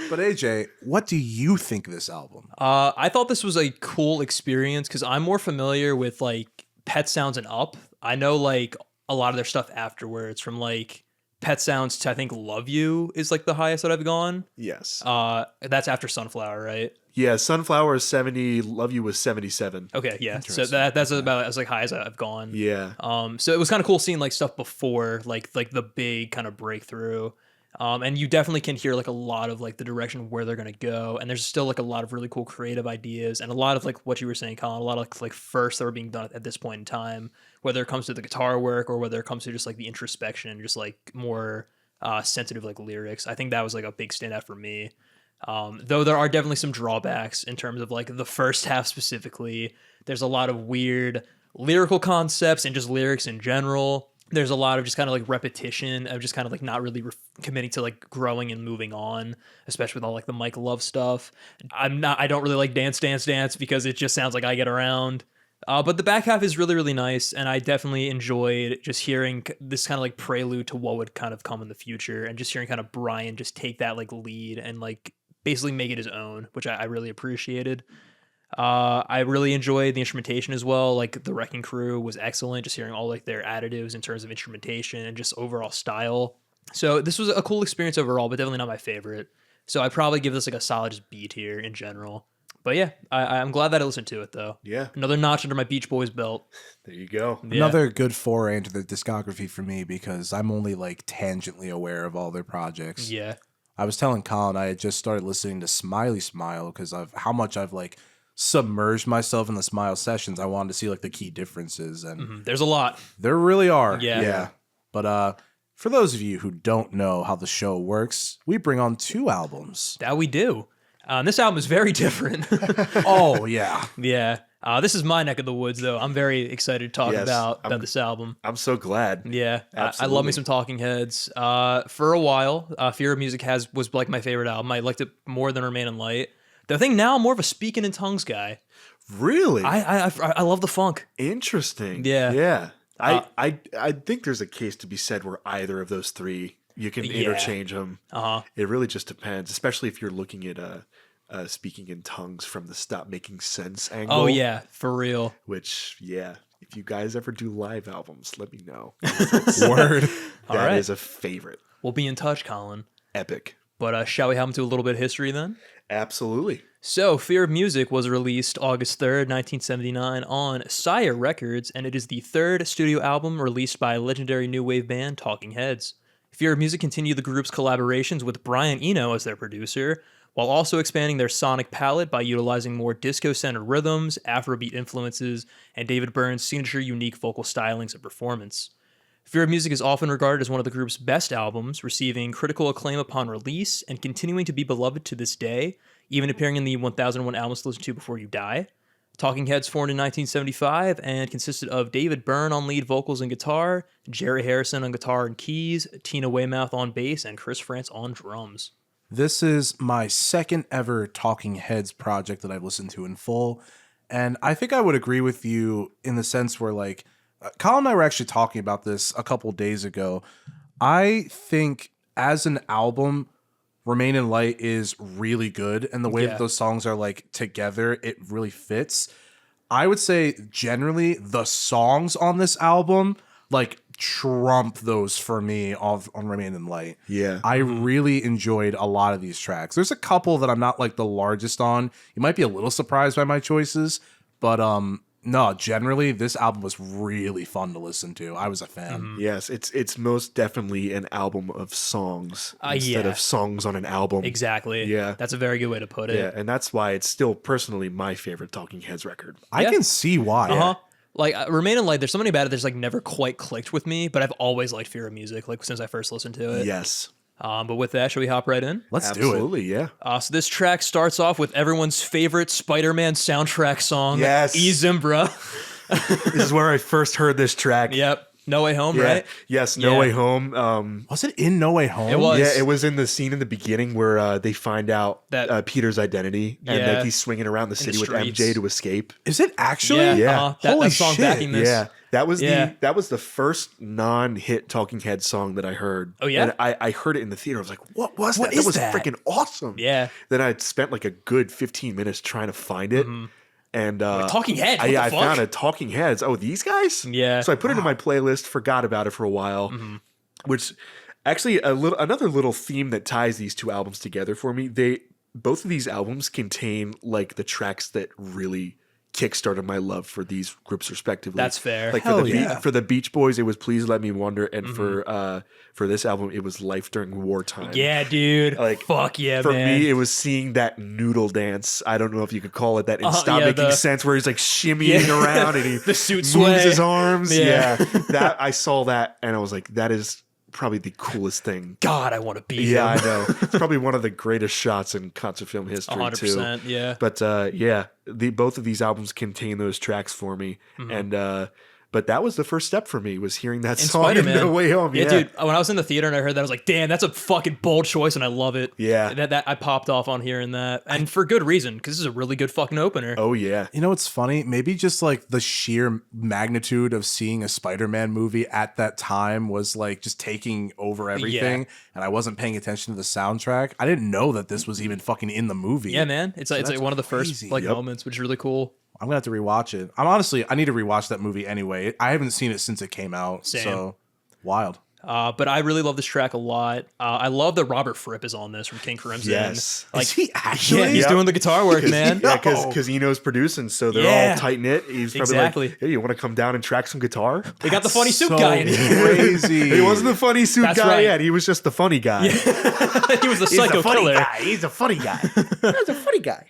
But AJ, what do you think of this album? I thought this was a cool experience because I'm more familiar with like Pet Sounds and Up. I know like a lot of their stuff afterwards, from like Pet Sounds to I think Love You is like the highest that I've gone. Yes. That's after Sunflower, right? Yeah, Sunflower is 70, Love You was 77. Okay, yeah. So that's about as like high as I've gone. Yeah. So it was kind of cool seeing like stuff before like the big kind of breakthrough. And you definitely can hear like a lot of like the direction where they're gonna go, and there's still like a lot of really cool creative ideas and a lot of like what you were saying, Colin, a lot of like firsts that were being done at this point in time, whether it comes to the guitar work or whether it comes to just like the introspection and just like more sensitive like lyrics. I think that was like a big standout for me. Though there are definitely some drawbacks in terms of like the first half specifically. There's a lot of weird lyrical concepts and just lyrics in general. There's a lot of just kind of like repetition of just kind of like not really committing to like growing and moving on, especially with all like the Mike Love stuff. I don't really like Dance Dance Dance because it just sounds like I Get Around. But the back half is really, really nice, and I definitely enjoyed just hearing this kind of like prelude to what would kind of come in the future, and just hearing kind of Brian just take that like lead and like basically make it his own, which I really appreciated. I really enjoyed the instrumentation as well. Like the Wrecking Crew was excellent, just hearing all like their additives in terms of instrumentation and just overall style. So this was a cool experience overall, but definitely not my favorite. So I'd probably give this like a solid just B tier in general. But yeah, I'm glad that I listened to it though. Yeah. Another notch under my Beach Boys belt. There you go. Yeah. Another good foray into the discography for me because I'm only like tangentially aware of all their projects. Yeah. I was telling Colin I had just started listening to Smiley Smile because of how much I've like submerged myself in the Smile sessions. I wanted to see like the key differences, and There's a lot. there really are. Yeah. But for those of you who don't know how the show works, we bring on 2 albums. That we do. This album is very different. Oh yeah. Yeah. This is my neck of the woods, though. I'm very excited to talk Yes, about this album. I'm so glad. Yeah, I love Absolutely. me some Talking Heads. For a while, Fear of Music was like my favorite album. I liked it more than Remain in Light. The thing now, I'm more of a Speaking in Tongues guy. Really? I love the funk. Interesting. Yeah. Yeah. I think there's a case to be said where either of those 3 you can interchange them. It really just depends, especially if you're looking at speaking in tongues from the stop making sense angle. Oh yeah, for real. Which, yeah, if you guys ever do live albums, let me know. Word. That right. is a favorite. We'll be in touch, Colin. Epic. But shall we hop into a little bit of history then? Absolutely. So, Fear of Music was released August 3rd, 1979 on Sire Records, and it is the 3rd studio album released by legendary new wave band Talking Heads. Fear of Music continued the group's collaborations with Brian Eno as their producer, while also expanding their sonic palette by utilizing more disco-centered rhythms, Afrobeat influences, and David Byrne's signature unique vocal stylings and performance. Fear of Music is often regarded as one of the group's best albums, receiving critical acclaim upon release and continuing to be beloved to this day, even appearing in the 1001 Albums to Listen to Before You Die. Talking Heads formed in 1975 and consisted of David Byrne on lead vocals and guitar, Jerry Harrison on guitar and keys, Tina Weymouth on bass, and Chris France on drums. This is my second ever Talking Heads project that I've listened to in full. And I think I would agree with you in the sense where, like, Colin and I were actually talking about this a couple days ago. I think as an album, Remain in Light is really good. And the way that those songs are, like, together, it really fits. I would say, generally, the songs on this album, like, trump those for me on Remain in Light. Yeah. I really enjoyed a lot of these tracks. There's a couple that I'm not like the largest on. You might be a little surprised by my choices, but no, generally this album was really fun to listen to. I was a fan. Yes, it's most definitely an album of songs instead of songs on an album. Exactly. Yeah. That's a very good way to put it. Yeah, and that's why it's still personally my favorite Talking Heads record. I can see why. Uh-huh. Like, Remain in Light, there's something about it that's, like, never quite clicked with me, but I've always liked Fear of Music, like, since I first listened to it. Yes. But with that, should we hop right in? Let's do it. Absolutely, yeah. So this track starts off with everyone's favorite Spider-Man soundtrack song, Yes. E Zimbra. This is where I first heard this track. Yep. No Way Home, Yeah. right? Yes, No Yeah. Way Home. Was it in No Way Home? It was. Yeah, it was in the scene in the beginning where they find out That- Peter's identity and Yeah. like he's swinging around the city with streets. MJ to escape. Is it actually? Yeah. Yeah. That Holy song shit. backing this. Yeah, that was Yeah. that was the first non-hit Talking Heads song that I heard. Oh, yeah? and I heard it in the theater. I was like, "What was What that? is That was that?" freaking awesome!" Yeah. Then I spent like a good 15 minutes trying to find it, and Talking Heads, what I the fuck? found a Talking Heads. Oh, these guys? Yeah. So I put it in my playlist, forgot about it for a while, which actually another little theme that ties these two albums together for me. Both of these albums contain like the tracks that really kickstarted my love for these groups respectively. That's fair. Like Hell yeah. for the Beach Boys, it was Please Let Me Wonder, and for this album, it was Life During Wartime. Yeah, dude. Like, Fuck yeah, For man. me, it was seeing that noodle dance. I don't know if you could call it that in Stop yeah, Making the- Sense, where he's like shimmying around and he The suit moves sway. his arms. Yeah. Yeah. That I saw that and I was like, that is probably the coolest thing. God, I want to be Yeah, I him. know. It's probably one of the greatest shots in concert film history 100%, too. yeah. But yeah, both of these albums contain those tracks for me, and But that was the first step for me, was hearing that In song in Spider-Man. No Way Home. Yeah, dude. When I was in the theater and I heard that, I was like, "Damn, that's a fucking bold choice," and I love it. Yeah. That I popped off on hearing that, and for good reason, because this is a really good fucking opener. Oh yeah. You know what's funny? Maybe just like the sheer magnitude of seeing a Spider-Man movie at that time was like just taking over everything, and I wasn't paying attention to the soundtrack. I didn't know that this was even fucking in the movie. Yeah, man. It's like one of the first crazy. like moments, which is really cool. I'm gonna have to rewatch it. I need to rewatch that movie anyway. I haven't seen it since it came out. Same. So wild. But I really love this track a lot. I love that Robert Fripp is on this from King Crimson. Yes. Like Is he actually? yeah, he's doing the guitar work, man. Yeah, because Eno's producing, so they're all tight knit. He's probably like, "Hey, you want to come down and track some guitar?" We got the funny suit so guy in here. Crazy. He wasn't the funny suit That's guy right. yet. He was just the funny guy. He was the psycho killer. He's a funny guy. He's a funny guy.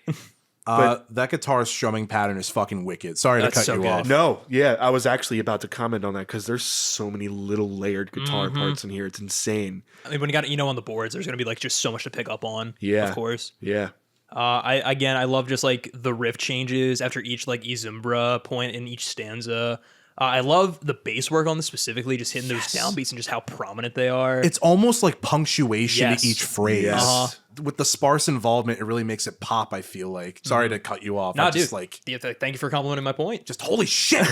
That guitar strumming pattern is fucking wicked. Sorry to That's cut so you good. off. No, yeah, I was actually about to comment on that because there's so many little layered guitar parts in here. It's insane. I mean, when you got Eno on the boards, there's gonna be like just so much to pick up on. Yeah. Of course. Yeah. I love just like the riff changes after each like Izumbra point in each stanza. I love the bass work on this specifically, just hitting those downbeats and just how prominent they are. It's almost like punctuation Yes. to each phrase. Yes. With the sparse involvement, it really makes it pop, I feel like. Sorry to cut you off. Nah, I just dude. like Thank you for complimenting my point. just holy shit.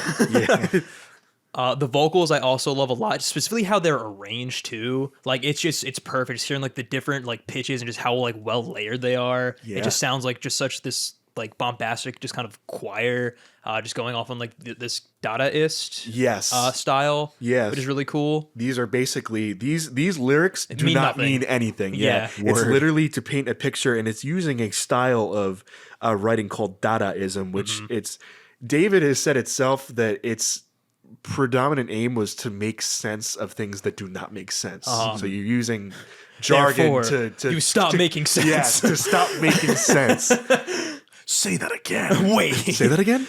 The vocals I also love a lot, specifically how they're arranged too. Like it's perfect. Just hearing like the different like pitches and just how like well layered they are. Yeah. It just sounds like just such this like bombastic, just kind of choir, just going off on like this Dadaist Yes. style. Yes. Which is really cool. These are basically these lyrics do mean not nothing. mean anything. Yeah. It's literally to paint a picture, and it's using a style of writing called Dadaism, which it's David has said itself that its predominant aim was to make sense of things that do not make sense. So you're using jargon Therefore, to you stop making sense. Yes, to stop making sense. Say that again. Wait. Say that again?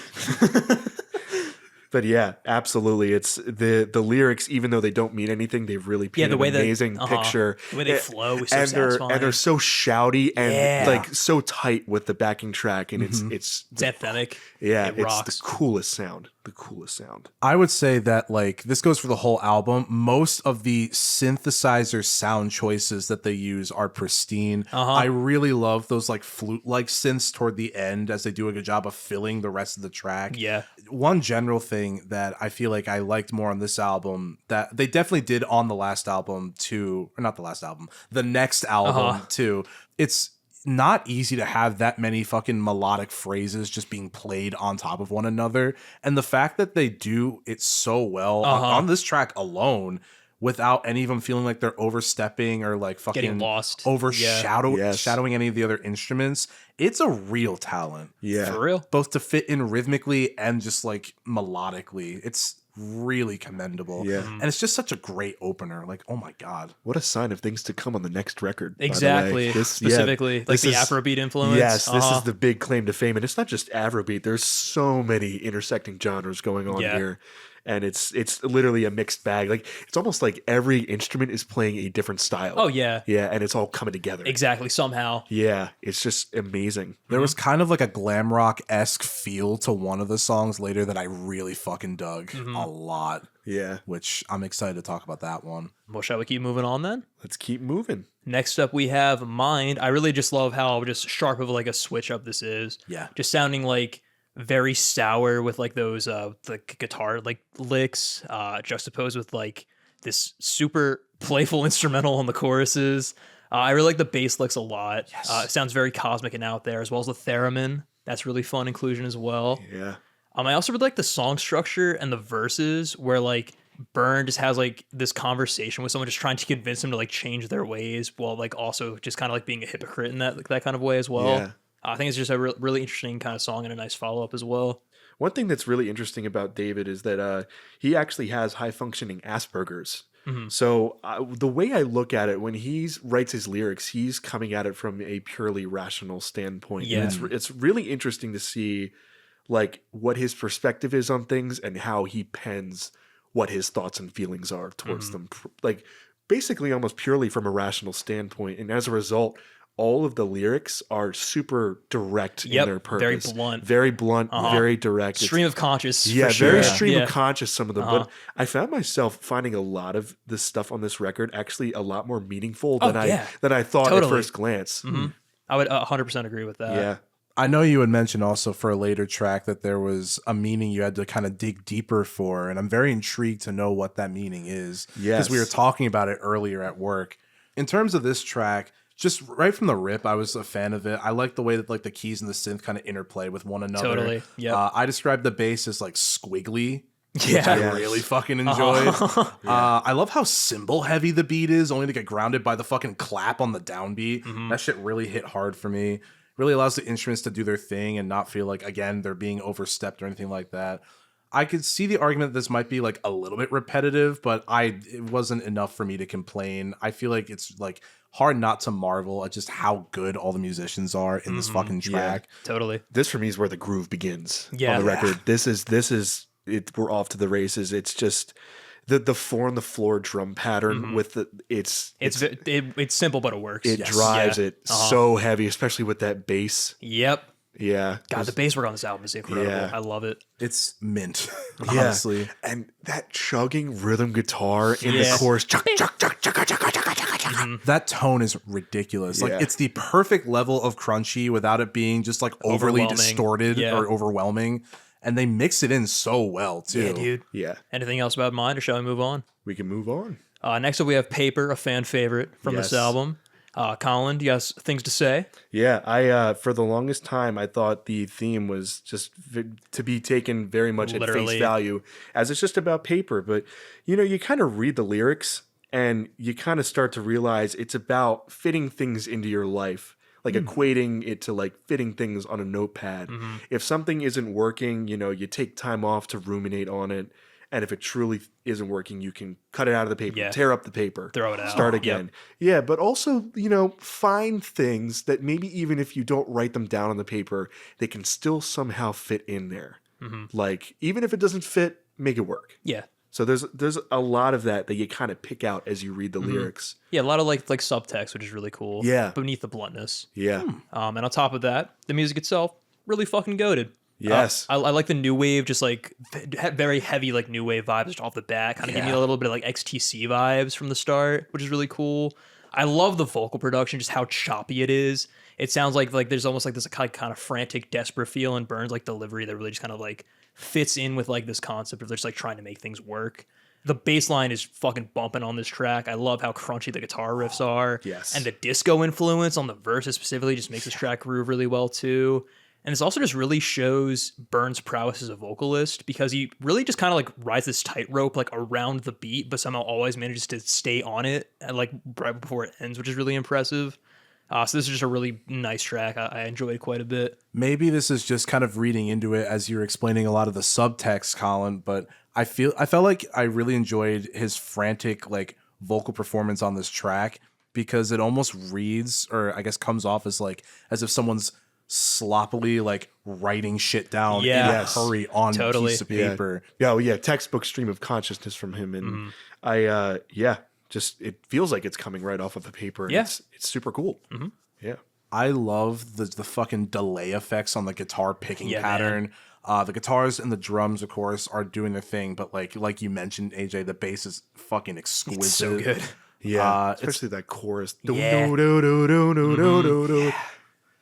But yeah, absolutely. It's the lyrics, even though they don't mean anything, they really paint the way an that- amazing picture. The way they flow is so and satisfying. they're so shouty and Yeah. like so tight with the backing track, and it's It's anthemic. yeah, It it's rocks. the coolest sound. The coolest sound. I would say that like this goes for the whole album. Most of the synthesizer sound choices that they use are pristine. I really love those like flute-like synths toward the end as they do a good job of filling the rest of the track. Yeah. One general thing that I feel like I liked more on this album that they definitely did on the last album too, or not the last album, the next album too. It's not easy to have that many fucking melodic phrases just being played on top of one another. And the fact that they do it so well on this track alone without any of them feeling like they're overstepping or like fucking Getting lost. shadowing any of the other instruments, it's a real talent. Yeah. For real. Both to fit in rhythmically and just like melodically. It's really commendable. Yeah. And it's just such a great opener. Like, oh my God. What a sign of things to come on the next record. by the way. Exactly. Specifically. Like this the is- Afrobeat influence. Yes, this is the big claim to fame. And it's not just Afrobeat. There's so many intersecting genres going on here. And it's literally a mixed bag. Like it's almost like every instrument is playing a different style. Oh, yeah. Yeah, and it's all coming together. Exactly. Somehow. Yeah, it's just amazing. There was kind of like a glam rock-esque feel to one of the songs later that I really fucking dug a lot, Yeah. which I'm excited to talk about that one. Well, shall we keep moving on then? Let's keep moving. Next up, we have Mind. I really just love how just sharp of like a switch up this is. Yeah. Just sounding like very sour with like those like guitar like licks juxtaposed with like this super playful instrumental on the choruses. I really like the bass licks a lot. It sounds very cosmic and out there, as well as the theremin. That's really fun inclusion as well. Yeah. I also really like the song structure and the verses where like Byrne just has like this conversation with someone just trying to convince them to like change their ways while like also just kind of like being a hypocrite in that kind of way as well. Yeah. I think it's just a really interesting kind of song and a nice follow-up as well. One thing that's really interesting about David is that he actually has high functioning Asperger's. So the way I look at it, when he writes his lyrics, he's coming at it from a purely rational standpoint. Yeah. And it's really interesting to see like what his perspective is on things and how he pens what his thoughts and feelings are towards them. Like basically almost purely from a rational standpoint. And as a result, all of the lyrics are super direct in their very purpose. blunt. Very blunt, very direct. Stream of conscious, Yeah, for sure. very stream of conscious, some of them. But I found myself finding a lot of this stuff on this record actually a lot more meaningful than I thought at first glance. I would 100% agree with that. Yeah. I know you had mentioned also for a later track that there was a meaning you had to kind of dig deeper for, and I'm very intrigued to know what that meaning is. Yes. Because we were talking about it earlier at work. In terms of this track, just right from the rip, I was a fan of it. I like the way that like the keys and the synth kind of interplay with one another. Totally. Yeah. I described the bass as like squiggly, which I really fucking enjoyed. I love how cymbal heavy the beat is, only to get grounded by the fucking clap on the downbeat. That shit really hit hard for me. Really allows the instruments to do their thing and not feel like, again, they're being overstepped or anything like that. I could see the argument that this might be like a little bit repetitive, but it wasn't enough for me to complain. I feel like it's like hard not to marvel at just how good all the musicians are in this fucking track. Totally. This for me is where the groove begins on the record. Yeah. This is it. We're off to the races. It's just the 4 on the floor drum pattern with it's simple, but it works. It drives it so heavy, especially with that bass. Yep. Yeah. God, the bass work on this album is incredible. Yeah. I love it. It's mint, honestly. And that chugging rhythm guitar in the chorus. Chug, chug, chug, chug, chug, chug, chug, chug, chug. That tone is ridiculous. Yeah. Like it's the perfect level of crunchy without it being just like overly distorted or overwhelming. And they mix it in so well too. Yeah, dude. Yeah. Anything else about mine, or shall we move on? We can move on. Next up, we have Paper, a fan favorite from this album. Colin, do you have things to say? Yeah, I for the longest time I thought the theme was just to be taken very much at face value, as it's just about paper. But you kind of read the lyrics and you kind of start to realize it's about fitting things into your life, like equating it to like fitting things on a notepad. If something isn't working, you take time off to ruminate on it. And if it truly isn't working, you can cut it out of the paper, tear up the paper, throw it out, start again. Yeah, but also, find things that maybe even if you don't write them down on the paper, they can still somehow fit in there. Like, even if it doesn't fit, make it work. Yeah. So there's a lot of that you kind of pick out as you read the lyrics. Yeah, a lot of like subtext, which is really cool. Yeah. Beneath the bluntness. Yeah. And on top of that, the music itself, really fucking goated. Yes. I like the new wave, just like very heavy like new wave vibes just off the bat. Kind of give me a little bit of like XTC vibes from the start, which is really cool. I love the vocal production, just how choppy it is. It sounds like there's almost like this kind of frantic, desperate feel in Burns' like delivery that really just kind of like fits in with like this concept of just like trying to make things work. The bass line is fucking bumping on this track. I love how crunchy the guitar riffs are. Yes. And the disco influence on the verses specifically just makes this track groove really well too. And this also just really shows Burns' prowess as a vocalist, because he really just kind of like rides this tightrope like around the beat, but somehow always manages to stay on it and like right before it ends, which is really impressive. So this is just a really nice track. I enjoyed quite a bit. Maybe this is just kind of reading into it as you're explaining a lot of the subtext, Colin, but I felt like I really enjoyed his frantic like vocal performance on this track, because it almost reads, or I guess comes off as if someone's sloppily like writing shit down in a hurry on a piece of paper. Yeah, textbook stream of consciousness from him. And just it feels like it's coming right off of the paper. And it's super cool. Yeah. I love the fucking delay effects on the guitar picking pattern. The guitars and the drums, of course, are doing their thing, but like you mentioned, AJ, the bass is fucking exquisite. It's so good. Yeah, especially that chorus.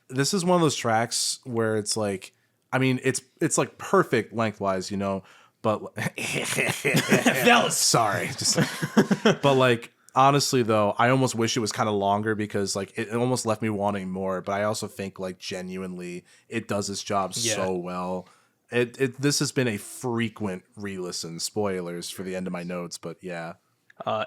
This is one of those tracks where it's like, I mean, it's like perfect lengthwise, but sorry, but like honestly though, I almost wish it was kind of longer, because like it almost left me wanting more. But I also think like genuinely it does its job so well. This has been a frequent re-listen. Spoilers for the end of my notes, but yeah.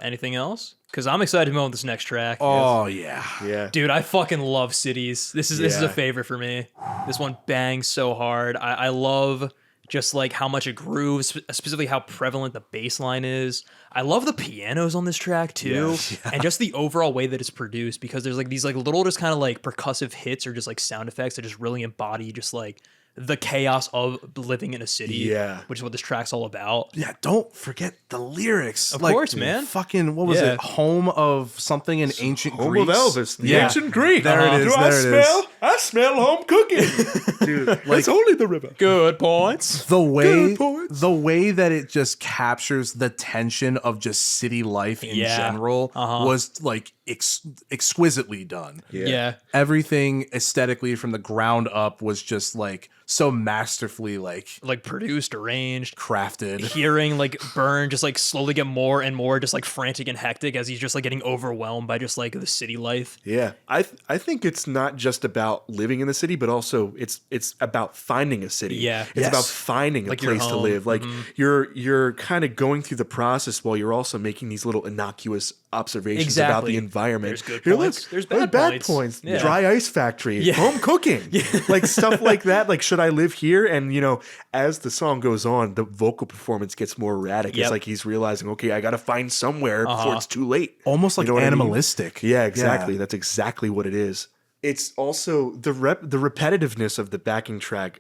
Anything else? Because I'm excited to move on this next track. Oh yeah. Dude, I fucking love Cities. This is a favorite for me. This one bangs so hard. I love just like how much it grooves, specifically how prevalent the bass line is. I love the pianos on this track too, and just the overall way that it's produced, because there's like these like little just kind of like percussive hits or just like sound effects that just really embody just like the chaos of living in a city. Yeah. Which is what this track's all about. Yeah, don't forget the lyrics. Of course, man. Fucking, what was it? Home of something in ancient Home Greece. of Elvis, the ancient Greek. There it is. Do I smell home cooking? Dude, it's only the river. Good points. The way that it just captures the tension of just city life in general was like exquisitely done. Yeah. Everything aesthetically from the ground up was just like so masterfully like produced, arranged, crafted. Hearing like Burn just like slowly get more and more just like frantic and hectic as he's just like getting overwhelmed by just like the city life. Yeah, I think it's not just about living in the city, but also it's about finding a city. Yeah, it's about finding a place to live. Like you're kind of going through the process while you're also making these little innocuous observations about the environment. There's good points. There's bad points. Yeah. Dry ice factory, home cooking, like stuff like that. Like, should I live here? And as the song goes on, the vocal performance gets more erratic. It's like he's realizing, okay, I got to find somewhere before it's too late. Almost like animalistic. I mean? Yeah, exactly. Yeah. That's exactly what it is. It's also the repetitiveness of the backing track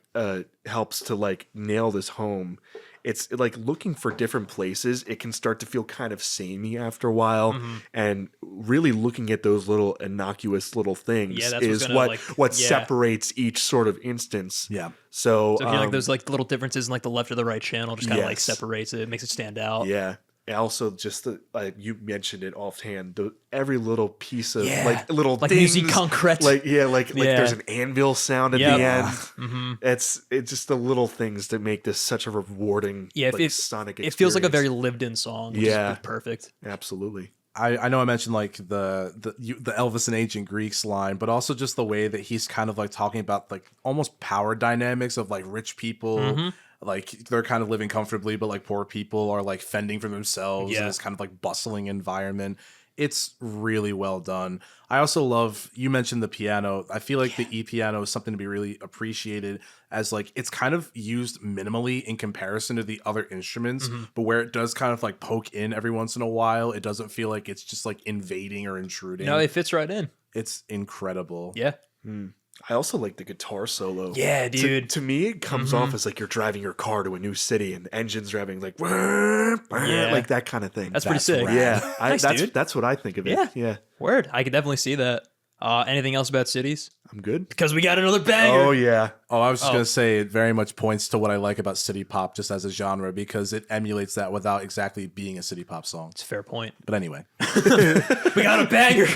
helps to like nail this home. It's like looking for different places. It can start to feel kind of samey after a while, and really looking at those little innocuous little things is what separates each sort of instance. Yeah. So if you like those like little differences in like the left or the right channel, just kind of like separates it, makes it stand out. Yeah. And also, just you mentioned it offhand. Every little piece of like little like things, musique concrète. like there's an anvil sound at the end. It's just the little things that make this such a rewarding sonic experience. It feels like a very lived-in song. Which is perfect. Absolutely. I know I mentioned like the Elvis and ancient Greeks line, but also just the way that he's kind of like talking about like almost power dynamics of like rich people. Like they're kind of living comfortably, but like poor people are like fending for themselves in this kind of like bustling environment. It's really well done. I also love, you mentioned the piano. I feel like the e-piano is something to be really appreciated, as like it's kind of used minimally in comparison to the other instruments, but where it does kind of like poke in every once in a while, it doesn't feel like it's just like invading or intruding. No, it fits right in. It's incredible. Yeah. I also like the guitar solo. Yeah, dude. To me, it comes off as like you're driving your car to a new city and the engine's driving like, like that kind of thing. That's pretty sick. Rad. Yeah, that's what I think of it. Yeah. Word. I could definitely see that. Anything else about cities? I'm good. Because we got another banger. Oh, yeah. Oh, I was just going to say it very much points to what I like about city pop just as a genre, because it emulates that without exactly being a city pop song. It's a fair point. But anyway. We got a banger.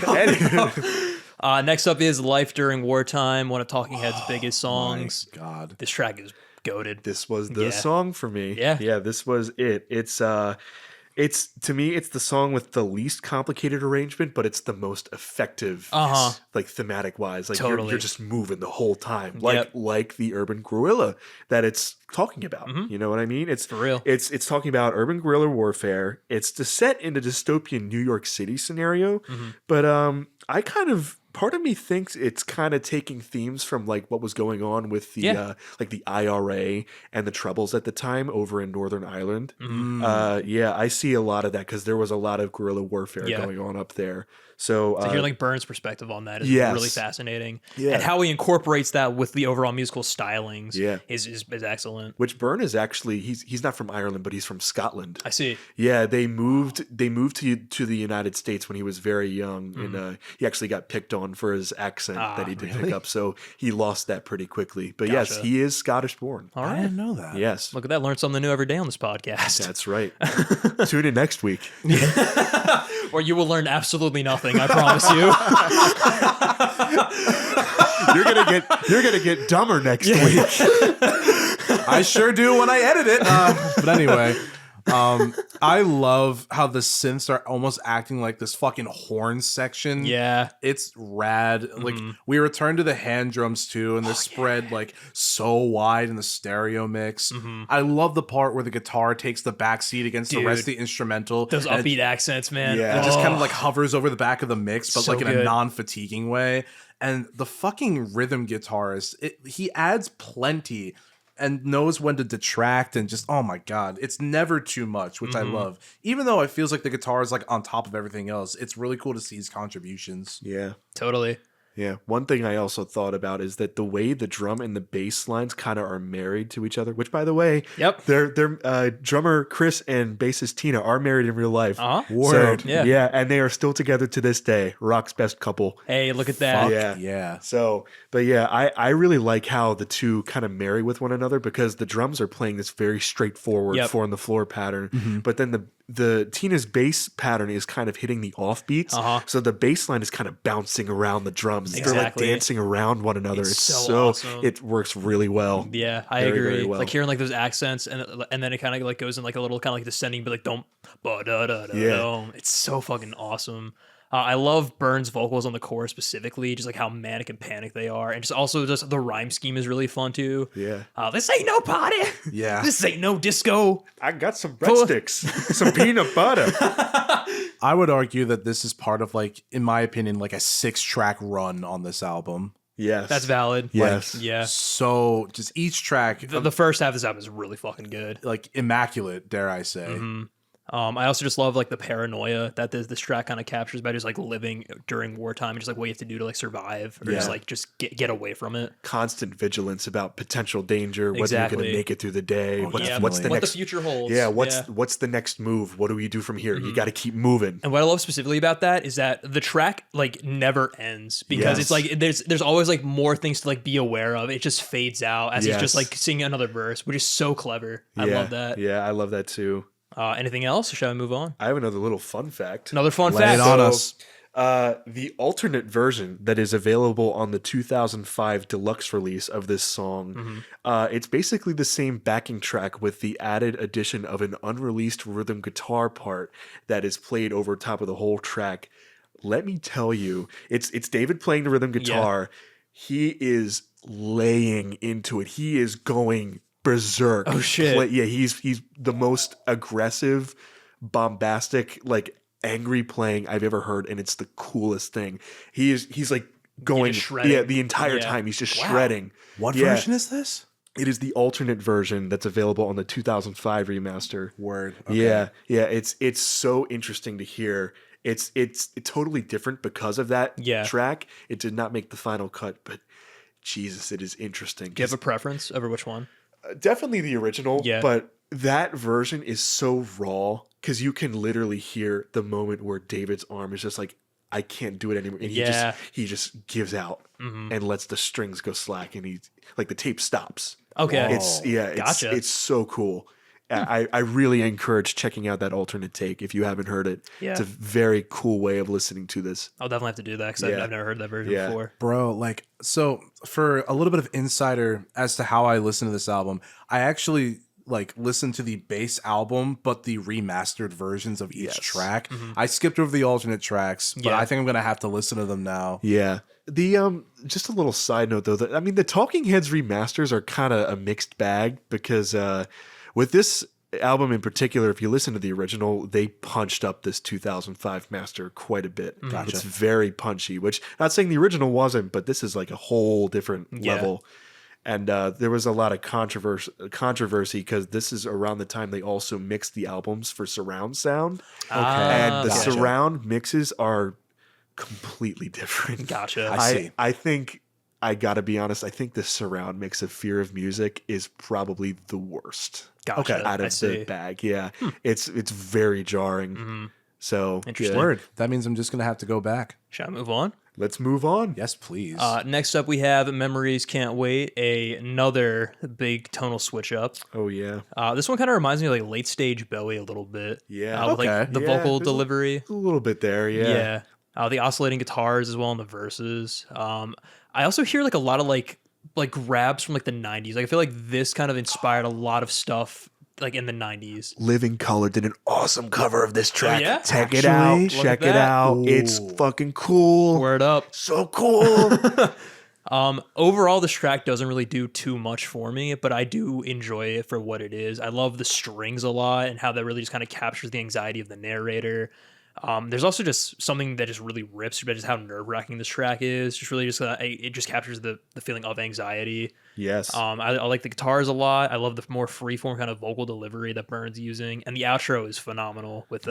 Next up is Life During Wartime, one of Talking Heads' biggest songs. My God. This track is goated. This was the song for me. Yeah. This was it. It's to me, it's the song with the least complicated arrangement, but it's the most effective, like thematic wise. Like you're just moving the whole time, like the urban guerrilla that it's talking about. You know what I mean? It's for real. It's talking about urban guerrilla warfare. It's set in a dystopian New York City scenario, but I kind of. Part of me thinks it's kind of taking themes from like what was going on with the like the IRA and the Troubles at the time over in Northern Ireland. I see a lot of that because there was a lot of guerrilla warfare going on up there. So to hear like Burns' perspective on that is really fascinating. And how he incorporates that with the overall musical stylings is excellent. Which Byrne is actually he's not from Ireland, but he's from Scotland. I see. Yeah, they moved to the United States when he was very young, and he actually got picked on for his accent that he did pick up. So he lost that pretty quickly. But yes, he is Scottish born. All right. I didn't know that. Yes. Look at that. Learn something new every day on this podcast. That's right. Tune in next week. Or you will learn absolutely nothing, I promise you. You're gonna get dumber next week. I sure do when I edit it. But anyway, I love how the synths are almost acting like this fucking horn section. Yeah. It's rad. Like we return to the hand drums too, and they're spread like so wide in the stereo mix. I love the part where the guitar takes the back seat against the rest of the instrumental. Those upbeat accents, man. Yeah. It just kind of like hovers over the back of the mix, but like in a non-fatiguing way. And the fucking rhythm guitarist, he adds plenty and knows when to detract, and just, oh my God, it's never too much, which I love. Even though it feels like the guitar is like on top of everything else, it's really cool to see his contributions. Yeah. Totally. Yeah. One thing I also thought about is that the way the drum and the bass lines kind of are married to each other, which by the way, Yep. they're drummer Chris and bassist Tina are married in real life. Word. So, Yeah. and they are still together to this day. Rock's best couple. Hey, look at that. Fuck Yeah. yeah. So, but yeah, I really like how the two kind of marry with one another because the drums are playing this very straightforward four on the floor pattern, but then the Tina's bass pattern is kind of hitting the offbeats, so the bass line is kind of bouncing around the drums. They're like dancing around one another. It's so awesome. It works really well. Yeah, I Very, agree. very well. Like hearing like those accents, and then it kind of like goes in like a little kind of like descending, but like don't, ba da da da. Yeah. It's so fucking awesome. I love Burns' vocals on the chorus specifically, just like how manic and panic they are, and just the rhyme scheme is really fun too. Yeah. This ain't no party. Yeah. This ain't no disco. I got some breadsticks, some peanut butter. I would argue that this is part of like, in my opinion, like a 6-track run on this album. Yes. That's valid. Yes. Like, yeah. So just each track, The first half of this album is really fucking good. like immaculate, dare I say. I also just love like the paranoia that this track kind of captures by just like living during wartime and just like what you have to do to like survive or just get away from it. Constant vigilance about potential danger, whether you're going to make it through the day. What's the what next the future holds. Yeah, what's the next move? What do we do from here? You got to keep moving. And what I love specifically about that is that the track like never ends because it's like there's always like more things to like be aware of. It just fades out as he's just like singing another verse, which is so clever. I love that. Yeah, I love that too. Anything else, or shall I move on? I have another little fun fact. Another fun Lay fact. it on us. The alternate version that is available on the 2005 deluxe release of this song, it's basically the same backing track with the added addition of an unreleased rhythm guitar part that is played over top of the whole track. Let me tell you, it's David playing the rhythm guitar. He is laying into it. He is going berserk. Oh shit. He's the most aggressive, bombastic, like angry playing I've ever heard, and it's the coolest thing. He's like going the entire time. He's just shredding. What version is this? It is the alternate version that's available on the 2005 remaster. Word. Okay. Yeah. It's so interesting to hear. It's totally different because of that track. It did not make the final cut, but Jesus, it is interesting. Do you have a preference over which one? Definitely the original, but that version is so raw because you can literally hear the moment where David's arm is just like, I can't do it anymore, and he just gives out and lets the strings go slack, and he like the tape stops. Okay, it's so cool. I really encourage checking out that alternate take if you haven't heard it. Yeah. It's a very cool way of listening to this. I'll definitely have to do that because I've never heard that version before. Bro, like, so for a little bit of insider as to how I listen to this album, I actually like listen to the base album, but the remastered versions of each track. I skipped over the alternate tracks, but I think I'm going to have to listen to them now. Yeah. The just a little side note though, the Talking Heads remasters are kind of a mixed bag because with this album in particular, if you listen to the original, they punched up this 2005 master quite a bit. Gotcha. It's very punchy, which not saying the original wasn't, but this is like a whole different level. And there was a lot of controversy because this is around the time they also mixed the albums for surround sound. Okay. And the surround mixes are completely different. Gotcha. I see. I think, I gotta be honest, I think the surround mix of Fear of Music is probably the worst. Gotcha. Out of the bag. Yeah. It's very jarring. So interesting. Word. That means I'm just going to have to go back. Shall I move on? Let's move on. Yes, please. Next up, we have Memories Can't Wait, another big tonal switch up. Oh, yeah. This one kind of reminds me of like late stage Bowie a little bit. Yeah. With like the vocal delivery. A little bit there, yeah. Yeah. The oscillating guitars as well in the verses. I also hear like a lot of like grabs from like the 90s. Like I feel like this kind of inspired a lot of stuff like in the 90s. Living Color did an awesome cover of this track. Yeah? Check it out. Check it out. Ooh. It's fucking cool. Word up. So cool. Overall, this track doesn't really do too much for me, but I do enjoy it for what it is. I love the strings a lot and how that really just kind of captures the anxiety of the narrator. There's also just something that just really rips about just how nerve-wracking this track is. Just really just it just captures the feeling of anxiety. Yes. I like the guitars a lot. I love the more freeform kind of vocal delivery that Burns using, and the outro is phenomenal with